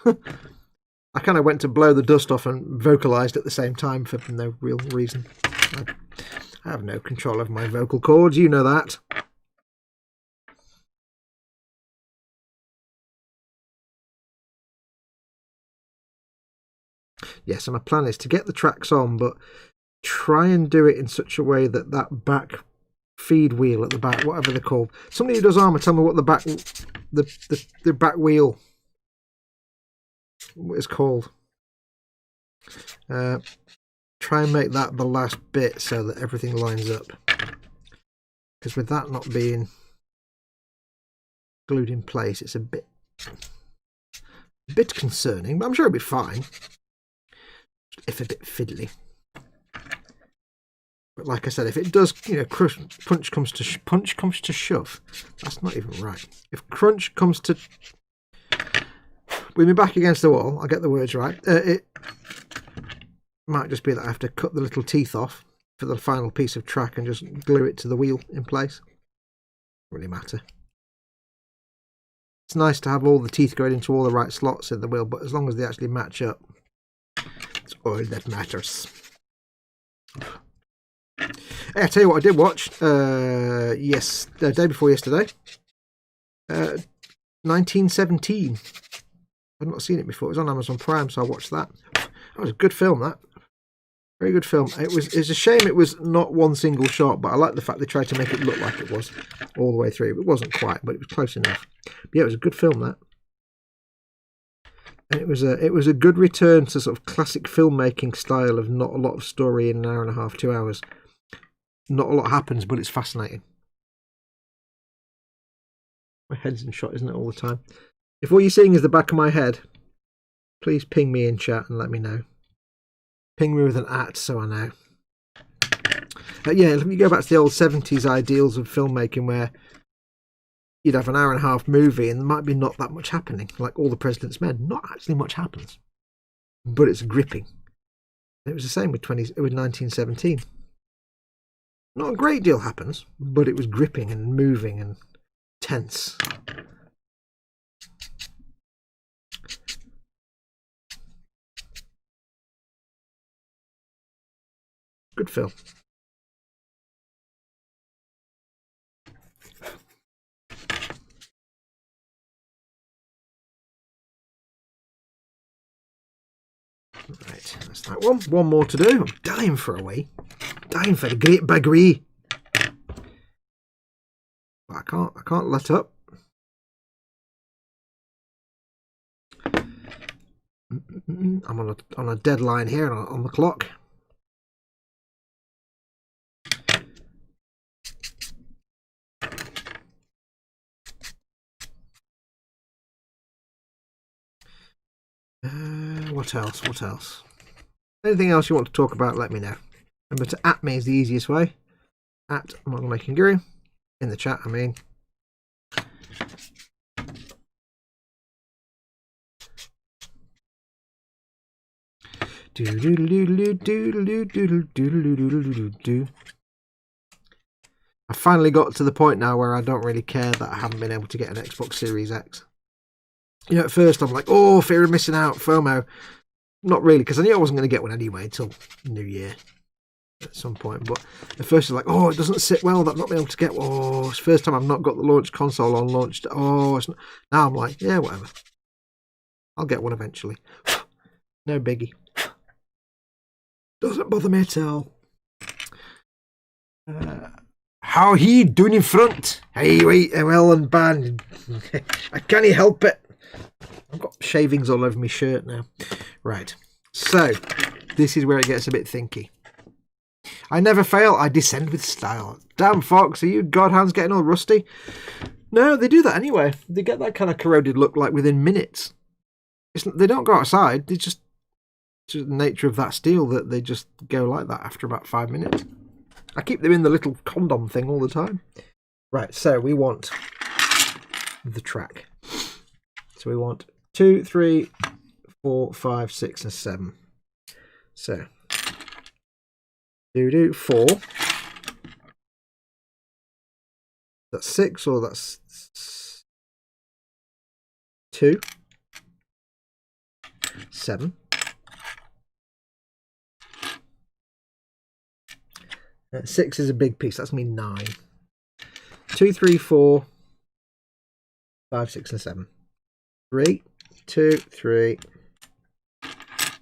I kind of went to blow the dust off and vocalized at the same time for no real reason. I have no control over my vocal cords, you know that. Yes, and my plan is to get the tracks on, but try and do it in such a way that that back feed wheel at the back, whatever they're called. Somebody who does Armour, tell me what the back, the back wheel, what it's called. Try and make that the last bit so that everything lines up. Because with that not being glued in place, it's a bit concerning, but I'm sure it'll be fine. If a bit fiddly. But like I said, if it does, you know, punch comes to shove, that's not even right. If crunch comes to, with me back against the wall, I'll get the words right. It might just be that I have to cut the little teeth off for the final piece of track and just glue it to the wheel in place. Doesn't really matter. It's nice to have all the teeth going into all the right slots in the wheel, but as long as they actually match up, it's all that matters. Hey, I tell you what I did watch. Yes, the day before yesterday. 1917. I've not seen it before. It was on Amazon Prime, so I watched that. That was a good film. That very good film. It's a shame it was not one single shot, but I like the fact they tried to make it look like it was all the way through. It wasn't quite, but it was close enough. But yeah, it was a good film. That. And it was a good return to sort of classic filmmaking style of not a lot of story in an hour and a half, 2 hours. Not a lot happens, but it's fascinating. My head's in shot, isn't it, all the time? If what you're seeing is the back of my head, please ping me in chat and let me know. Ping me with an @ so I know. Yeah, let me go back to the old 70s ideals of filmmaking where you'd have an hour and a half movie and there might be not that much happening. Like All the President's Men, not actually much happens. But it's gripping. It was the same with 1917. Not a great deal happens, but it was gripping and moving and tense. Good film. Right, that's that one. One more to do. I'm dying for a wee. Dying for the great big wee. But I can't let up. I'm on a deadline here on the clock. What else? What else? Anything else you want to talk about, let me know. Remember to @ me is the easiest way. @ Model Making Guru. In the chat, I mean. I finally got to the point now where I don't really care that I haven't been able to get an Xbox Series X. You know, at first I'm like, oh, fear of missing out, FOMO. Not really, because I knew I wasn't going to get one anyway until New Year at some point. But at first it's like, oh, it doesn't sit well, that not being able to get. Oh, it's the first time I've not got the launch console on launched. Oh, it's not. Now I'm like, yeah, whatever. I'll get one eventually. No biggie. Doesn't bother me at all. How he doing in front? Hey, wait, well and bad. I can't help it. I've got shavings all over my shirt now. Right, so this is where it gets a bit thinky. I never fail, I descend with style. Damn Fox, are you godhands getting all rusty? No, they do that anyway. They get that kind of corroded look like within minutes. They don't go outside, they just the nature of that steel that they just go like that after about 5 minutes. I keep them in the little condom thing all the time. Right, so we want the track. So we want 2, 3, 4, 5, 6, and 7. So 4. That's 6, or that's 2. 7. 6 is a big piece. That's me 9. 2, 3, 4, 5, 6, and 7. 3, 2, 3.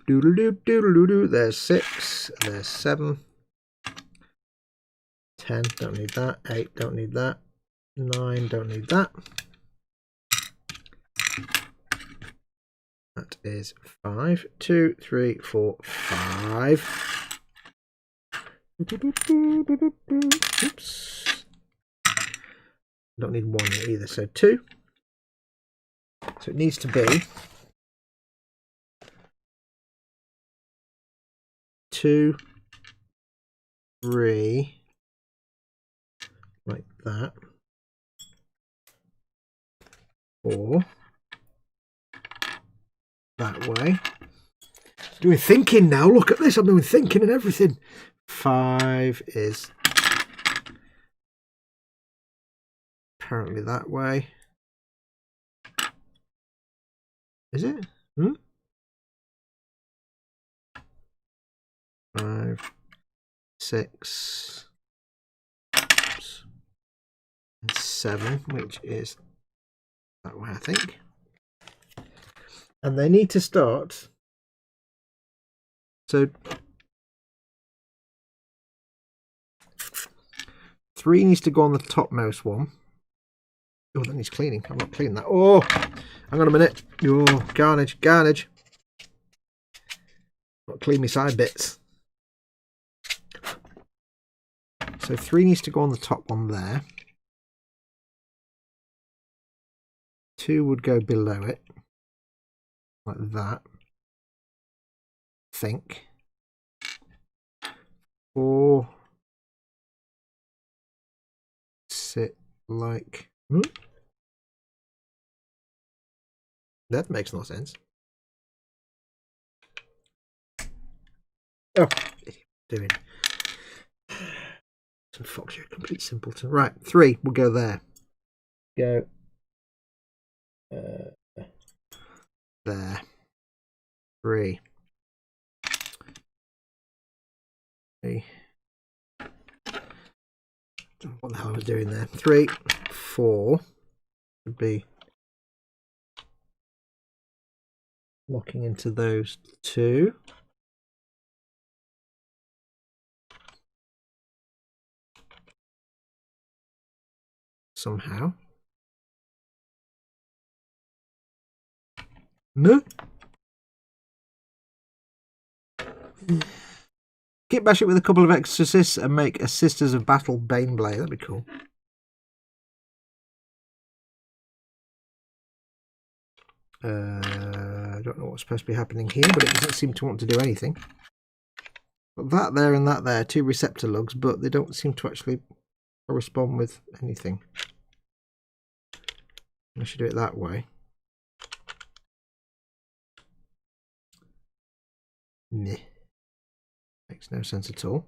Doodle doo doodle doo doo. There's 6. There's 7. 10. Don't need that. 8. Don't need that. 9. Don't need that. That is 5. 2, 3, 4, 5. Oops. Don't need 1 either, so 2. So it needs to be 2, 3, like that. 4, that way. Doing thinking now. Look at this. I'm doing thinking and everything. 5 is apparently that way. Is it? 5, 6, oops, and 7, which is that way, I think. And they need to start. So 3 needs to go on the topmost one. Oh, that needs cleaning. I'm not cleaning that. Oh, hang on a minute. Oh, garnish, garnish. Got to clean my side bits. So 3 needs to go on the top one there. 2 would go below it. Like that. Think. 4. Sit like. That makes no sense. Oh, doing. Some Fox, you're a complete simpleton. Right, 3 will go there. Go. There. 3. 3. What the hell am I doing there? 3, 4 would be locking into those 2. Somehow. Kit bash it with a couple of exorcists and make a Sisters of Battle Baneblade. That'd be cool. I don't know what's supposed to be happening here, but it doesn't seem to want to do anything. Got that there and that there, 2 receptor lugs, but they don't seem to actually correspond with anything. I should do it that way. Nah. Makes no sense at all.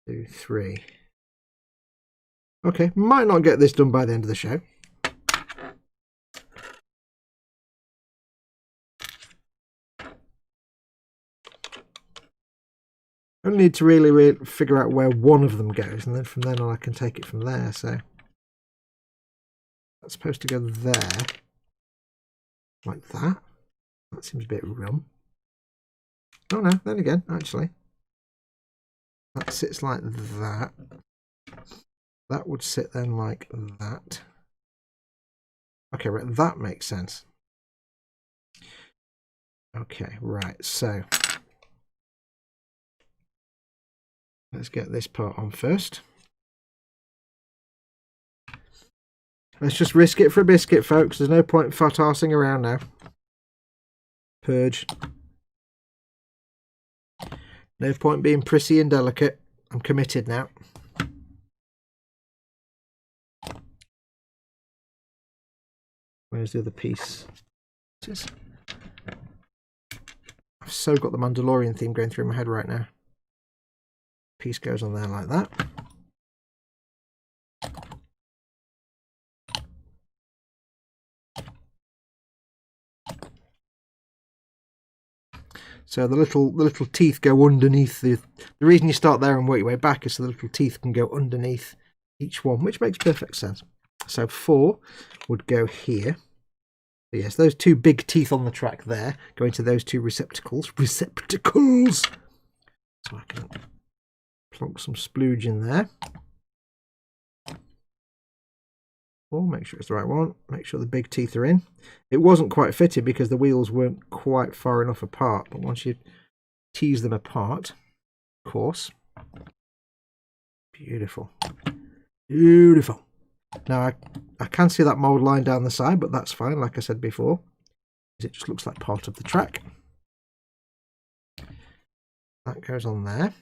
2, 3. Okay, might not get this done by the end of the show. I need to really figure out where one of them goes, and then from then on I can take it from there. So that's supposed to go there, like that. That seems a bit rum. Oh no, then again, actually, that sits like that. That would sit then like that. Okay, right, that makes sense. Okay, right, so let's get this part on first. Let's just risk it for a biscuit, folks. There's no point fart-arsing around now. Purge. No point being prissy and delicate. I'm committed now. Where's the other piece? I've so got the Mandalorian theme going through my head right now. Piece goes on there like that. So the little teeth go underneath the reason you start there and work your way back is so the little teeth can go underneath each one, which makes perfect sense. So 4 would go here. So yes, those 2 big teeth on the track there go into those 2 receptacles. Receptacles! So I can plonk some splooge in there. 4, make sure it's the right one. Make sure the big teeth are in. It wasn't quite fitted because the wheels weren't quite far enough apart, but once you tease them apart, of course. Beautiful. Beautiful. Now I can see that mould line down the side, but that's fine, like I said before, because it just looks like part of the track. That goes on there.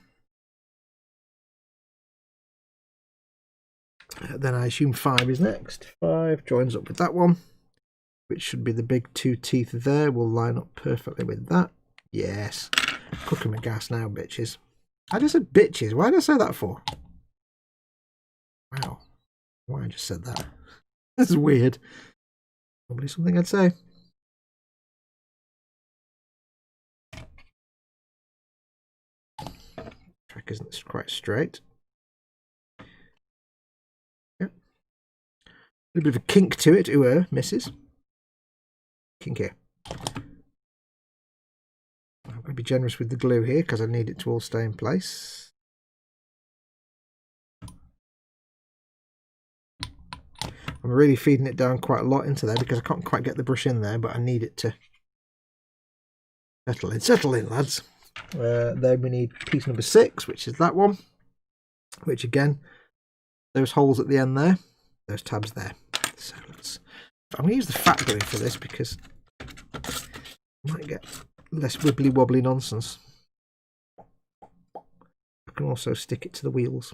Then I assume 5 is next. 5 joins up with that one, which should be the big 2 teeth there. Will line up perfectly with that. Yes. Cooking my gas now, bitches. I just said bitches. Why did I say that for? Wow. Why I just said that. This is weird. Probably something I'd say. Track isn't quite straight. Yep. A little bit of a kink to it. Ooh, misses. Kink here. I'm going to be generous with the glue here because I need it to all stay in place. I'm really feeding it down quite a lot into there because I can't quite get the brush in there, but I need it to settle in. Settle in, lads. Then we need piece number 6, which is that one. Which again, those holes at the end there, those tabs there. So I'm going to use the fat glue for this because I might get less wibbly wobbly nonsense. I can also stick it to the wheels.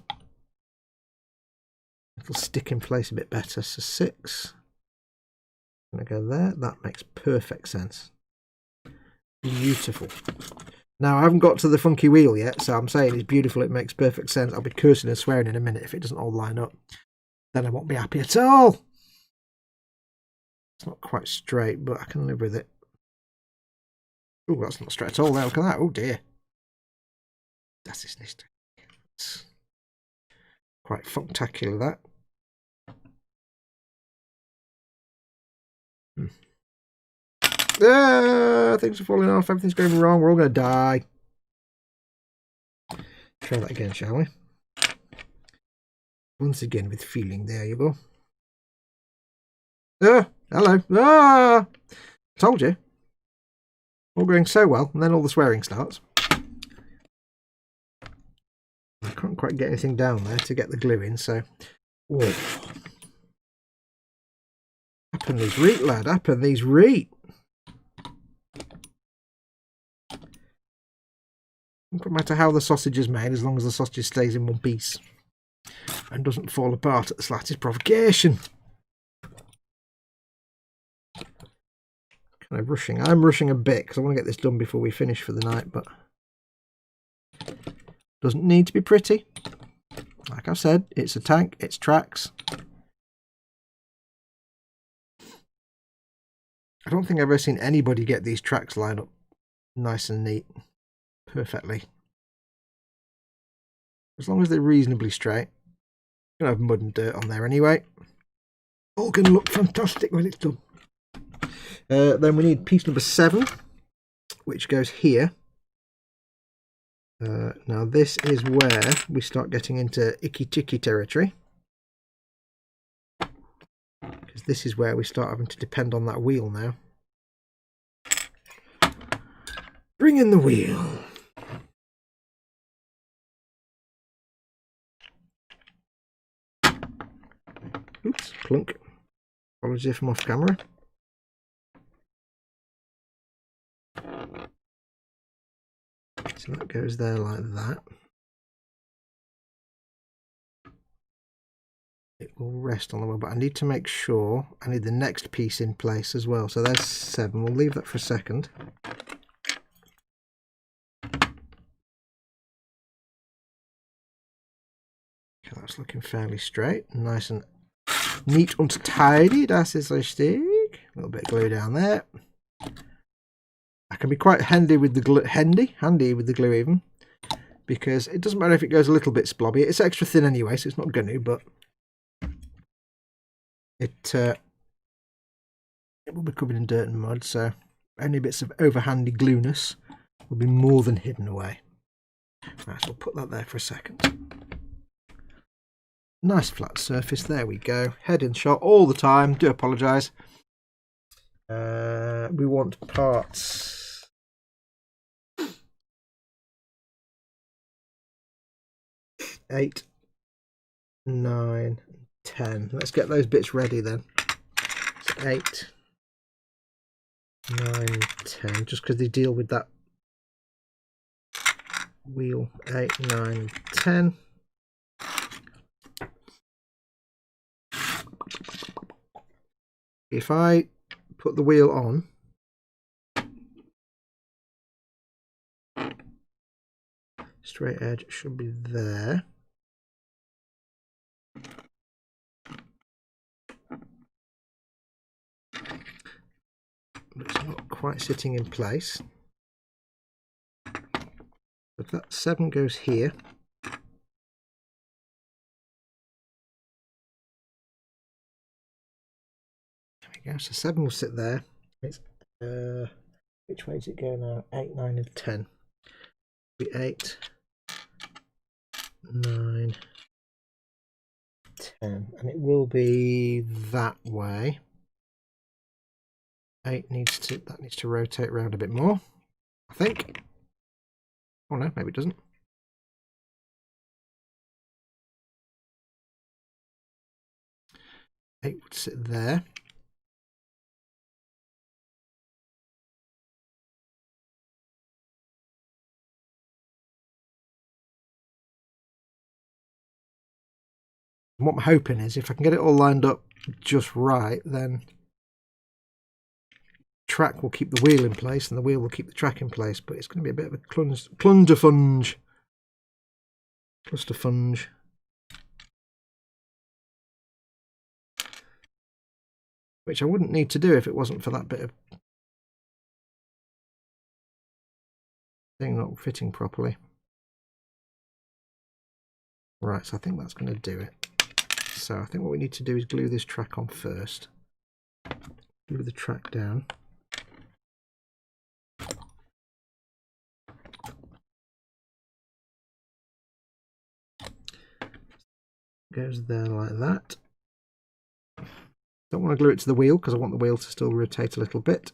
It'll stick in place a bit better. So 6. I'm going to go there. That makes perfect sense. Beautiful. Now, I haven't got to the funky wheel yet, so I'm saying it's beautiful. It makes perfect sense. I'll be cursing and swearing in a minute if it doesn't all line up. Then I won't be happy at all. It's not quite straight, but I can live with it. Oh, that's not straight at all there. Look at that. Oh, dear. Das ist nicht. It's quite funktacular, that. Things are falling off. Everything's going wrong. We're all going to die. Try that again, shall we? Once again with feeling. There you go. Hello. Told you. All going so well, and then all the swearing starts. I can't quite get anything down there to get the glue in, so... Whoa. Up in these reet, lad, up in these reet. No matter how the sausage is made, as long as the sausage stays in one piece and doesn't fall apart at the slightest provocation. Kind of rushing. I'm rushing a bit because I want to get this done before we finish for the night, but doesn't need to be pretty. Like I said, it's a tank, it's tracks. I don't think I've ever seen anybody get these tracks lined up nice and neat. Perfectly. As long as they're reasonably straight. Gonna have mud and dirt on there anyway. All gonna look fantastic when it's done. Then we need piece number 7, which goes here. Now this is where we start getting into icky ticky territory. Because this is where we start having to depend on that wheel now. Bring in the wheel. Oops, plunk. Apologies if I'm off camera. So that goes there like that. It will rest on the wheel, but I need to make sure I need the next piece in place as well. So there's 7. We'll leave that for a second. Okay, that's looking fairly straight, nice and neat and tidy. Das ist richtig. A little bit of glue down there. I can be quite handy with the glue, handy with the glue even, because it doesn't matter if it goes a little bit splobby. It's extra thin anyway, so it's not going to, but it will be covered in dirt and mud, so any bits of overhandy glueness will be more than hidden away. Right, so we'll put that there for a second. Nice flat surface, there we go. Head in shot all the time, do apologise. We want parts 8, 9, 10. Let's get those bits ready then. So 8, 9, 10, just because they deal with that wheel. 8, 9, 10. If I put the wheel on, straight edge should be there. But it's not quite sitting in place. But that 7 goes here. There we go, so 7 will sit there. It's, which way does it go now? 8, 9 and 10. Be 8, 9, 10, and it will be that way. 8 needs to rotate around a bit more, I think. Oh no, maybe it doesn't. Eight would sit there. And what I'm hoping is if I can get it all lined up just right, then track will keep the wheel in place and the wheel will keep the track in place, but it's going to be a bit of a clusterfunge. Which I wouldn't need to do if it wasn't for that bit of thing not fitting properly. Right, so I think that's going to do it. So I think what we need to do is glue this track on first. Glue the track down. Goes there like that. Don't want to glue it to the wheel because I want the wheel to still rotate a little bit.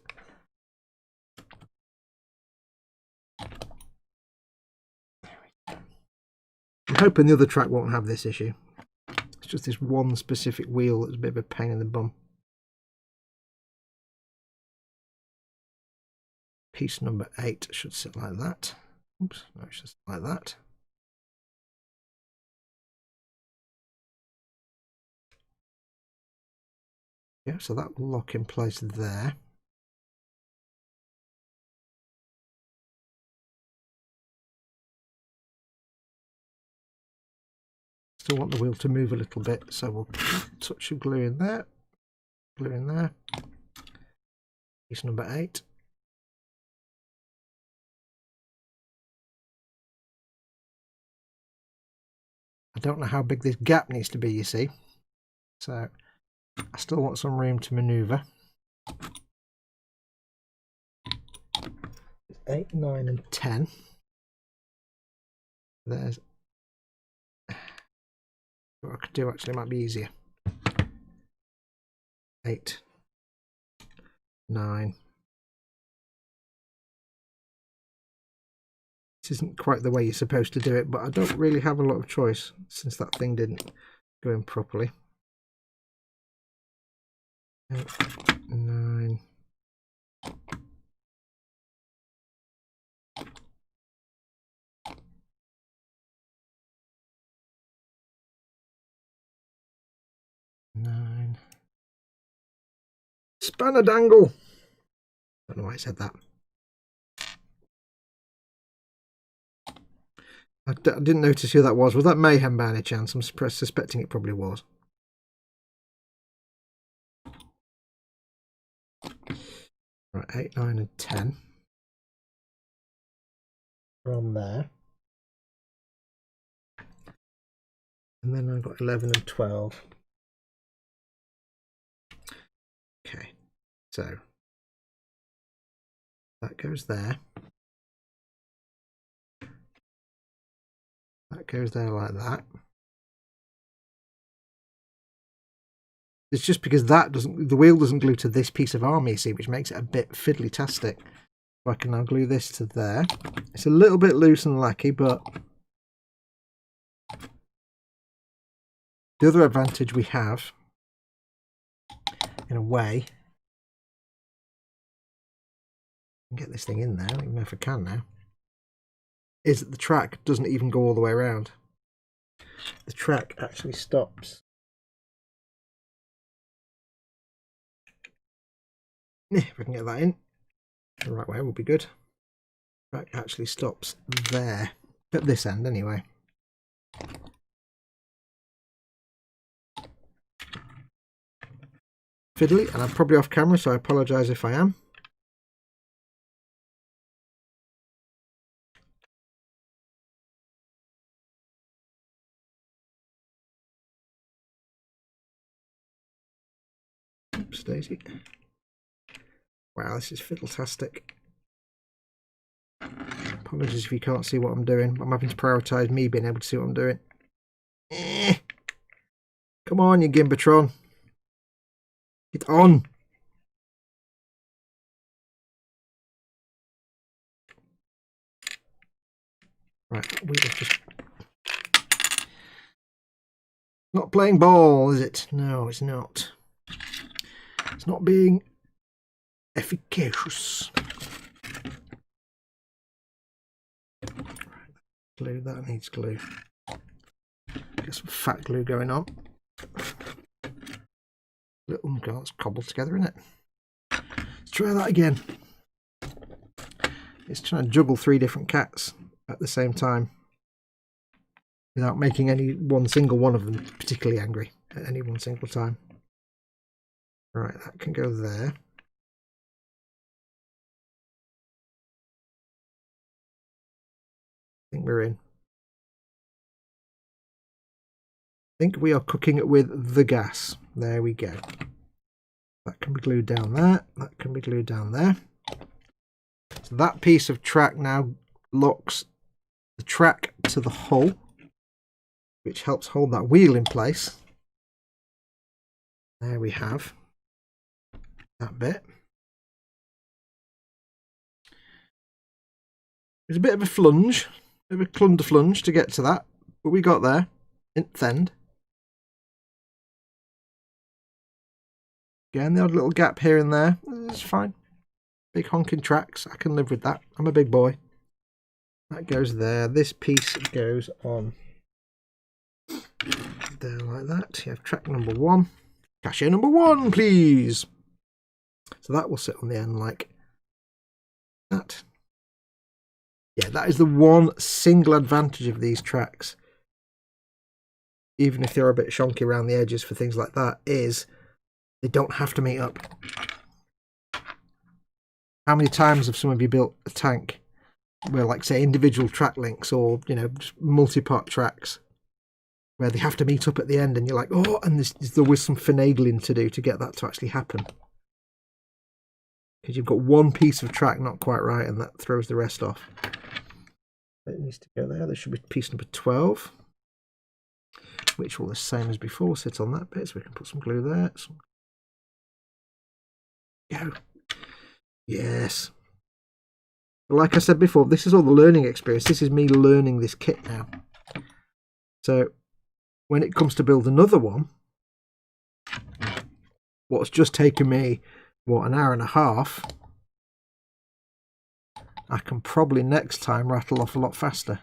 I'm hoping the other track won't have this issue. It's just this one specific wheel that's a bit of a pain in the bum. Piece number 8 should sit like that. Oops, no, it should sit like that. Yeah, so that will lock in place there. Still want the wheel to move a little bit, so we'll touch of glue in there. Glue in there. Piece number 8. I don't know how big this gap needs to be, you see. So I still want some room to maneuver. 8, 9 and 10. There's what I could do actually might be easier. 8, 9. This isn't quite the way you're supposed to do it, but I don't really have a lot of choice since that thing didn't go in properly. 8, 9. Spanner dangle. I don't know why I said that. I didn't notice who that was. Was that Mayhem by any chance? I'm suspecting it probably was. Right, 8, 9 and 10. From there. And then I've got 11 and 12. Okay, so that goes there. That goes there like that. It's just because that doesn't, the wheel doesn't glue to this piece of arm, you see, which makes it a bit fiddly-tastic. So I can now glue this to there. It's a little bit loose and lacky, but the other advantage we have, in a way, get this thing in there, I don't even know if I can now, is that the track doesn't even go all the way around. The track actually stops. If I can get that in the right way, will be good. The track actually stops there, at this end anyway. Fiddly, and I'm probably off camera, so I apologise if I am. Oops, Daisy. Wow, this is fiddle-tastic. Apologies if you can't see what I'm doing. I'm having to prioritise me being able to see what I'm doing. Come on, you Gimbatron. Get on. Right, we have just... Not playing ball, is it? No, it's not. It's not being efficacious. Glue, that needs glue. Get some fat glue going on. Little it's cobbled together, isn't it? Let's try that again. It's trying to juggle 3 different cats at the same time without making any one single one of them particularly angry at any one single time. Right, that can go there. I think we're in. I think we are cooking it with the gas. There we go. That can be glued down there. That can be glued down there. So that piece of track now locks the track to the hull, which helps hold that wheel in place. There we have that bit. It's a bit of a flunge, a bit of a clunderflunge to get to that, But we got there. In the end. Again, the odd little gap here and there. It's fine. Big honking tracks. I can live with that. I'm a big boy. That goes there. This piece goes on there like that. You have track number 1. Cashier number 1, please. So that will sit on the end like that. Yeah, that is the one single advantage of these tracks. Even if they're a bit shonky around the edges for things like that, is they don't have to meet up. How many times have some of you built a tank where, like, say, individual track links or, you know, just multi-part tracks where they have to meet up at the end and you're like, oh, and there was some finagling to do to get that to actually happen. Because you've got one piece of track not quite right and that throws the rest off. It needs to go there. There should be piece number 12, which will, the same as before, sit on that bit, so we can put some glue there. Go. Yes. But like I said before, this is all the learning experience. This is me learning this kit now. So when it comes to build another one, what's just taken me, what, an hour and a half, I can probably next time rattle off a lot faster.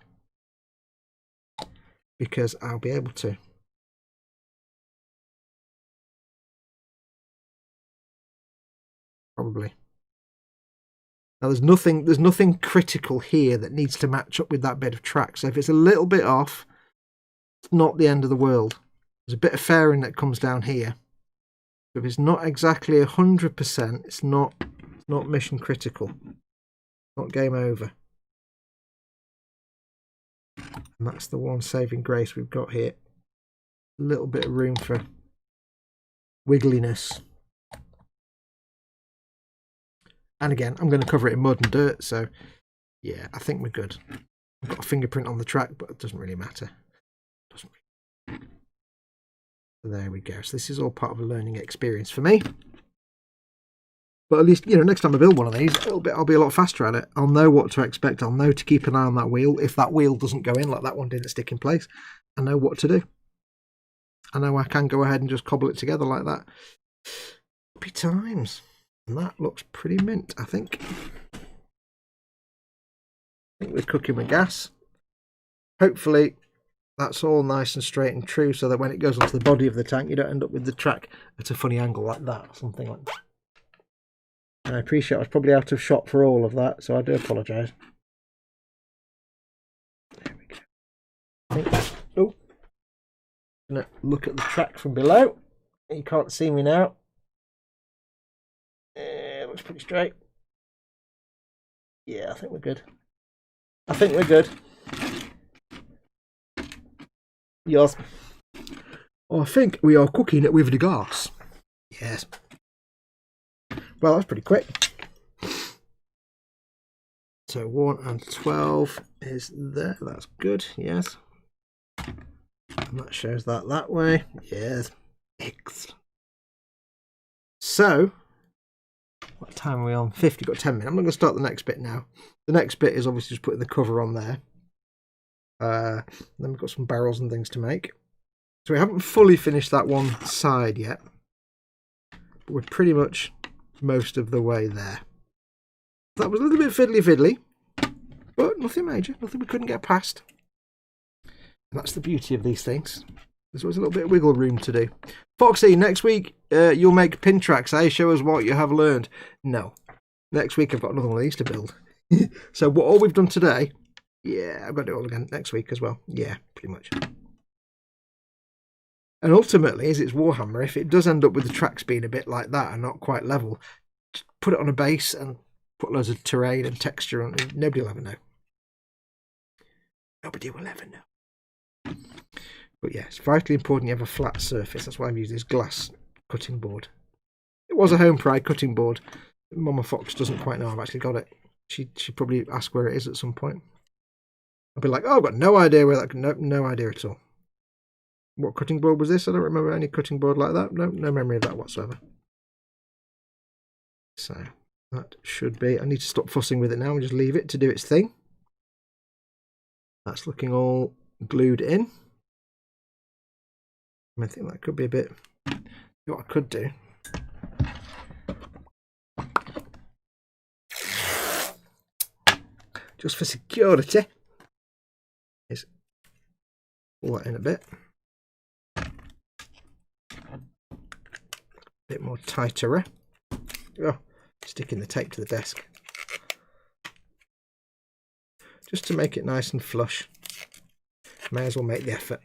Because I'll be able to. Probably. Now there's nothing critical here that needs to match up with that bit of track. So if it's a little bit off, it's not the end of the world. There's a bit of fairing that comes down here. So if it's not exactly 100%, it's not mission critical. Not game over. And that's the one saving grace we've got here. A little bit of room for wiggliness. And again, I'm going to cover it in mud and dirt, so yeah, I think we're good. I've got a fingerprint on the track, but it doesn't really matter. So there we go. So this is all part of a learning experience for me. But at least, you know, next time I build one of these, I'll be a lot faster at it. I'll know what to expect. I'll know to keep an eye on that wheel. If that wheel doesn't go in, like that one didn't stick in place, I know what to do. I know I can go ahead and just cobble it together like that. Happy times. And that looks pretty mint, I think. I think we're cooking with gas. Hopefully that's all nice and straight and true so that when it goes onto the body of the tank, you don't end up with the track at a funny angle like that or something like that. And I appreciate I was probably out of shot for all of that, so I do apologise. There we go. Oh, I'm going to look at the track from below. You can't see me now. It looks pretty straight. Yeah, I think we're good. I think we're good. Yes. I think we are cooking it with the gas. Yes. Well, that's pretty quick. So 1 and 12 is there. That's good. Yes. And that shows that way. Yes. Excellent. So, what time are we on? 50. Got 10 minutes. I'm not going to start the next bit now. The next bit is obviously just putting the cover on there. Then we've got some barrels and things to make. So we haven't fully finished that one side yet. But we're pretty much most of the way there. That was a little bit fiddly, but nothing major. Nothing we couldn't get past. And that's the beauty of these things. There's always a little bit of wiggle room to do. Foxy, next week you'll make pin tracks, eh? Show us what you have learned. No. Next week I've got another one of these to build. So what all we've done today, yeah, I've got to do it all again next week as well. Yeah, pretty much. And ultimately, as it's Warhammer, if it does end up with the tracks being a bit like that and not quite level, just put it on a base and put loads of terrain and texture on it. Nobody will ever know. Nobody will ever know. But yeah, it's vitally important you have a flat surface. That's why I've used this glass cutting board. It was a Home Pride cutting board. Mama Fox doesn't quite know I've actually got it. She'd probably ask where it is at some point. I'll be like, oh, I've got no idea where that... No idea at all. What cutting board was this? I don't remember any cutting board like that. No memory of that whatsoever. So that should be... I need to stop fussing with it now and just leave it to do its thing. That's looking all glued in. I think that could be a bit. What I could do. Just for security, is pull that in a bit more tighter. Oh, sticking the tape to the desk. Just to make it nice and flush. May as well make the effort.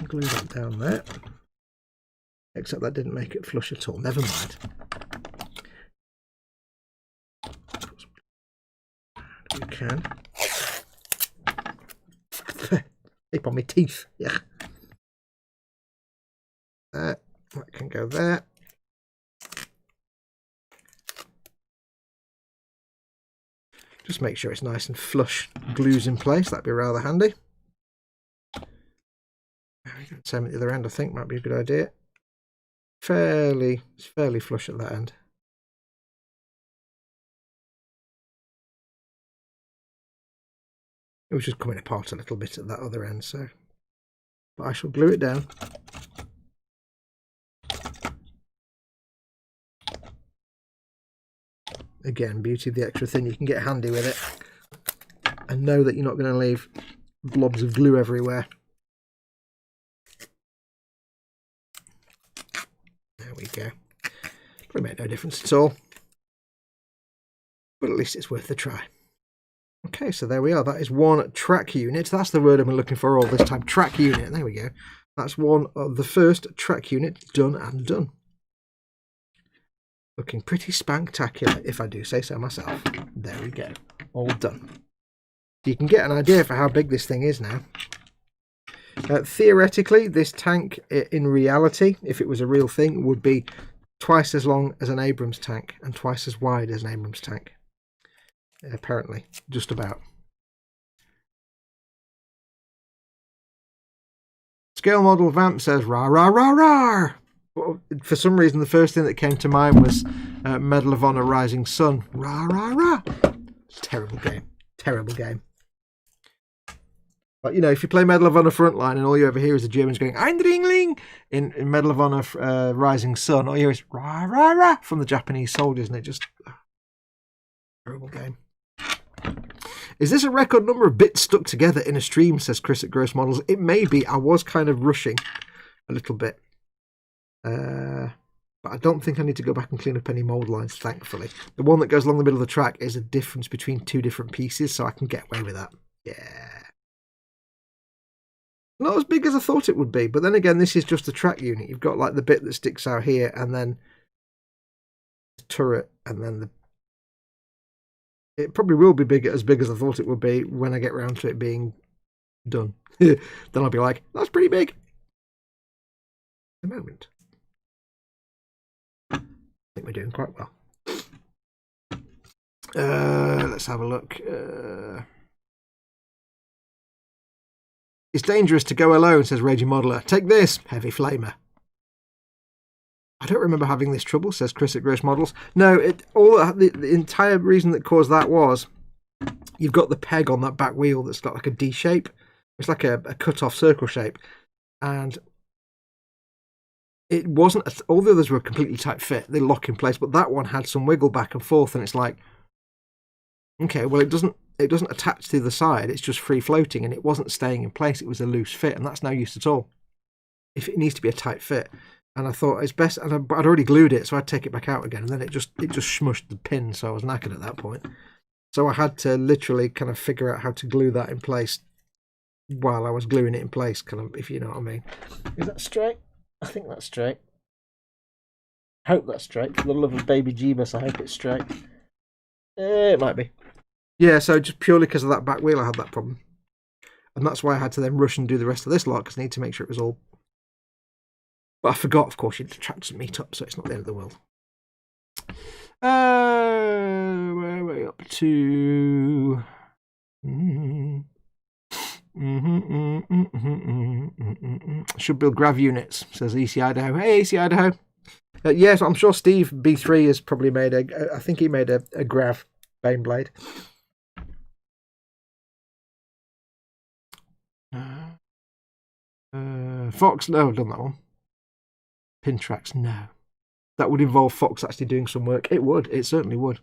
Glue that down there. Except that didn't make it flush at all. Never mind. You can. Tape on my teeth. Yeah. That can go there. Just make sure it's nice and flush. Glues in place. That'd be rather handy. Same at the other end. I think might be a good idea. It's fairly flush at that end. It was just coming apart a little bit at that other end, so. But I shall glue it down. Again, beauty of the extra thing, you can get handy with it. And know that you're not going to leave blobs of glue everywhere. There we go. Probably make no difference at all. But at least it's worth a try. Okay, so there we are. That is one track unit. That's the word I've been looking for all this time. Track unit. There we go. That's one of the first track unit done and done. Looking pretty spectacular, if I do say so myself. There we go. All done. You can get an idea for how big this thing is now. Theoretically, this tank, in reality, if it was a real thing, would be twice as long as an Abrams tank and twice as wide as an Abrams tank. Apparently, just about. Scale model Vamp says, rah, rah, rah, rah. Well, for some reason, the first thing that came to mind was Medal of Honor Rising Sun. Rah, rah, rah. Terrible game. Terrible game. But, you know, if you play Medal of Honor Frontline and all you ever hear is the Germans going, Eindringling! In Medal of Honor Rising Sun, all you hear is rah, rah, rah from the Japanese soldiers, and it just... terrible game. Is this a record number of bits stuck together in a stream, says Chris at Gross Models? It may be. I was kind of rushing a little bit. But I don't think I need to go back and clean up any mould lines, thankfully. The one that goes along the middle of the track is a difference between two different pieces, so I can get away with that. Yeah. Not as big as I thought it would be, but then again, this is just a track unit. You've got like the bit that sticks out here, and then the turret, and then the... It probably will be as big as I thought it would be when I get round to it being done. Then I'll be like, that's pretty big. At the moment. I think we're doing quite well. Let's have a look. It's dangerous to go alone, says Raging Modeler. Take this, Heavy Flamer. I don't remember having this trouble, says Chris at Gross Models. No, the entire reason that caused that was you've got the peg on that back wheel that's got like a D shape. It's like a cut-off circle shape. And it wasn't... all the others were completely tight fit. They lock in place, but that one had some wiggle back and forth, and it's like... okay, well, it doesn't attach to the side. It's just free floating, and it wasn't staying in place. It was a loose fit, and that's no use at all. If it needs to be a tight fit, and I thought it's best, and I'd already glued it, so I'd take it back out again, and then it just smushed the pin, so I was knackered at that point. So I had to literally kind of figure out how to glue that in place while I was gluing it in place, kind of, if you know what I mean. Is that straight? I think that's straight. I hope that's straight. For the love of baby Jeebus, I hope it's straight. It might be. Yeah, so just purely because of that back wheel, I had that problem. And that's why I had to then rush and do the rest of this lot, because I need to make sure it was all... But I forgot, of course, you'd attract some meat up, so it's not the end of the world. Where are we up to? Should build grav units, says EC Idaho. Hey, EC Idaho. Yes, I'm sure Steve B3 has probably made I think he made a grav Baneblade. Fox, no, I've done that one. Pin tracks, no. That would involve Fox actually doing some work. It would, it certainly would.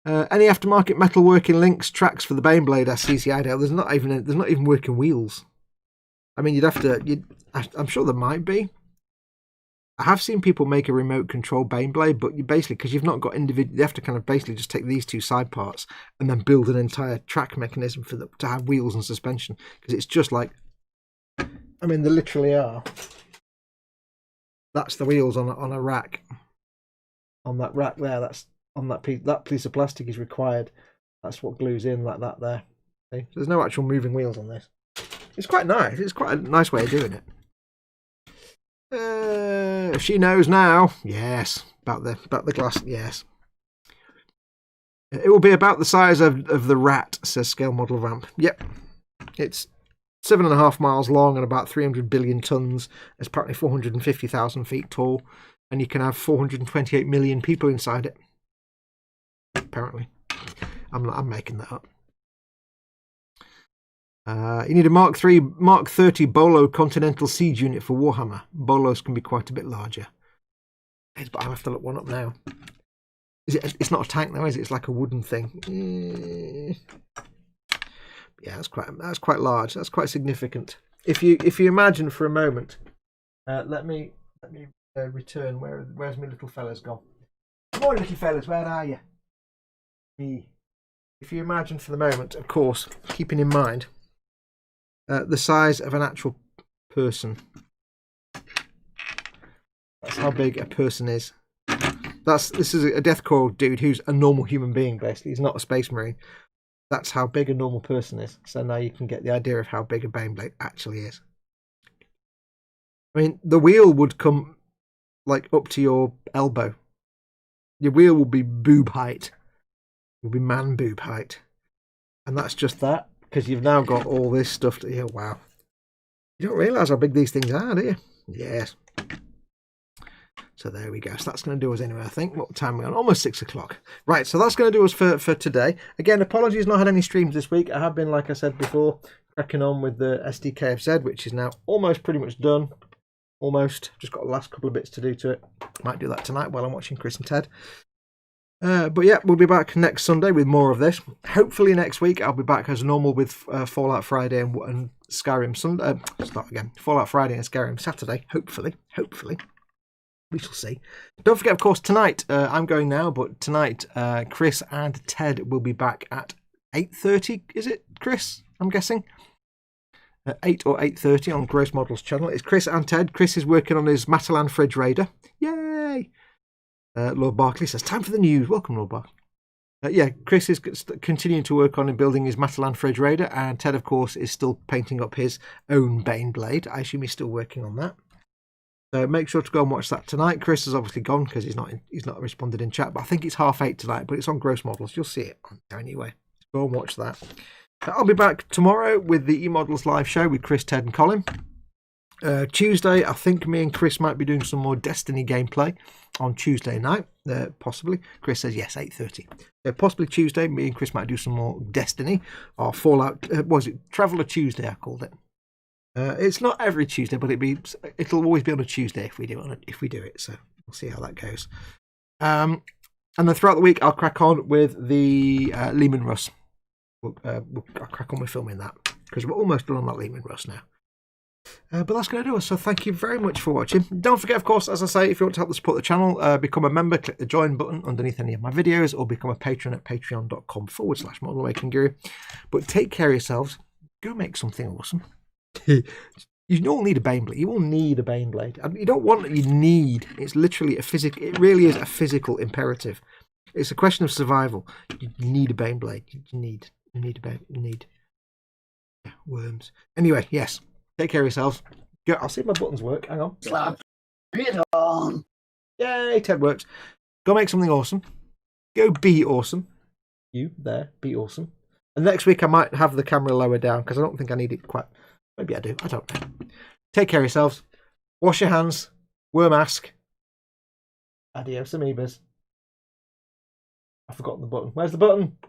Any aftermarket metalworking links, tracks for the Baneblade SCCI Idle. There's not even working wheels. I mean, you'd have to. I'm sure there might be. I have seen people make a remote control Baneblade, but you basically, because you've not got individual, you have to kind of basically just take these two side parts and then build an entire track mechanism for to have wheels and suspension. Because it's just like, I mean, they literally are. That's the wheels on a rack. On that rack there, that's on that piece of plastic is required. That's what glues in like that there. See? So there's no actual moving wheels on this. It's quite nice. It's quite a nice way of doing it. She knows now. Yes, about the glass. Yes, it will be about the size of the rat, says Scale Model Ramp. Yep, it's 7.5 miles long and about 300 billion tons. It's apparently 450,000 feet tall, and you can have 428 million people inside it. Apparently, I'm making that up. You need a Mark 30 Bolo Continental Siege unit for Warhammer. Bolos can be quite a bit larger. But I'll have to look one up now. It's not a tank though, is it? It's like a wooden thing. Yeah, that's quite large. That's quite significant. If you imagine for a moment, let me return. Where's my little fella's gone? Come on, little fellas, where are you? If you imagine for the moment, of course, keeping in mind the size of an actual person. That's how big a person is. This is a deathcore dude who's a normal human being, basically. He's not a space marine. That's how big a normal person is. So now you can get the idea of how big a Baneblade actually is. I mean, the wheel would come like up to your elbow. Your wheel will be boob height. It will be man boob height. And that's just that, because you've now got all this stuff to... Yeah, wow. You don't realise how big these things are, do you? Yes. So there we go. So that's going to do us anyway, I think. What time are we on? Almost 6 o'clock. Right, so that's going to do us for today. Again, apologies, not had any streams this week. I have been, like I said before, cracking on with the SDKFZ, which is now almost pretty much done. Almost. Just got the last couple of bits to do to it. Might do that tonight while I'm watching Chris and Ted. But yeah, we'll be back next Sunday with more of this. Hopefully next week I'll be back as normal with Fallout Friday and Skyrim Sunday. Start again. Fallout Friday and Skyrim Saturday. Hopefully. We shall see. Don't forget, of course, tonight, I'm going now, but tonight Chris and Ted will be back at 8:30. Is it, Chris? I'm guessing. 8 or 8:30 on Gross Models channel. It's Chris and Ted. Chris is working on his Matalan Fridge Raider. Yay! Lord Barkley says, time for the news. Welcome, Lord Barkley. Yeah, Chris is continuing to work on and building his Matalan Fridge Raider, and Ted, of course, is still painting up his own Baneblade. I assume he's still working on that. So make sure to go and watch that tonight. Chris has obviously gone because he's not responded in chat, but I think it's 8:30 tonight, but it's on Gross Models. You'll see it on there anyway. Go and watch that. I'll be back tomorrow with the eModels live show with Chris, Ted and Colin. Tuesday, I think me and Chris might be doing some more Destiny gameplay on Tuesday night, possibly. Chris says yes, 8:30. Possibly Tuesday, me and Chris might do some more Destiny or Fallout. Was it Traveller Tuesday? I called it. It's not every Tuesday, but it'll always be on a Tuesday if we do it. So we'll see how that goes. And then throughout the week, I'll crack on with the Lehman Russ. I'll crack on with filming that because we're almost done on that Lehman Russ now. But that's going to do us. So thank you very much for watching. Don't forget, of course, as I say, if you want to help support the channel, become a member, click the join button underneath any of my videos, or become a patron at patreon.com/modelmakingGuru. But take care of yourselves. Go make something awesome. You all need a Baneblade. You all need a Baneblade. You don't want it, you need. It's literally it really is a physical imperative. It's a question of survival. You need a Baneblade. You need worms. Anyway, yes. Take care of yourselves. I'll see if my buttons work. Hang on. Slap it on. Yay, Ted works. Go make something awesome. Go be awesome. You there, be awesome. And next week I might have the camera lower down because I don't think I need it quite. Maybe I do. I don't know. Take care of yourselves. Wash your hands. Wear a mask. Adios, amoebas. I've forgotten the button. Where's the button?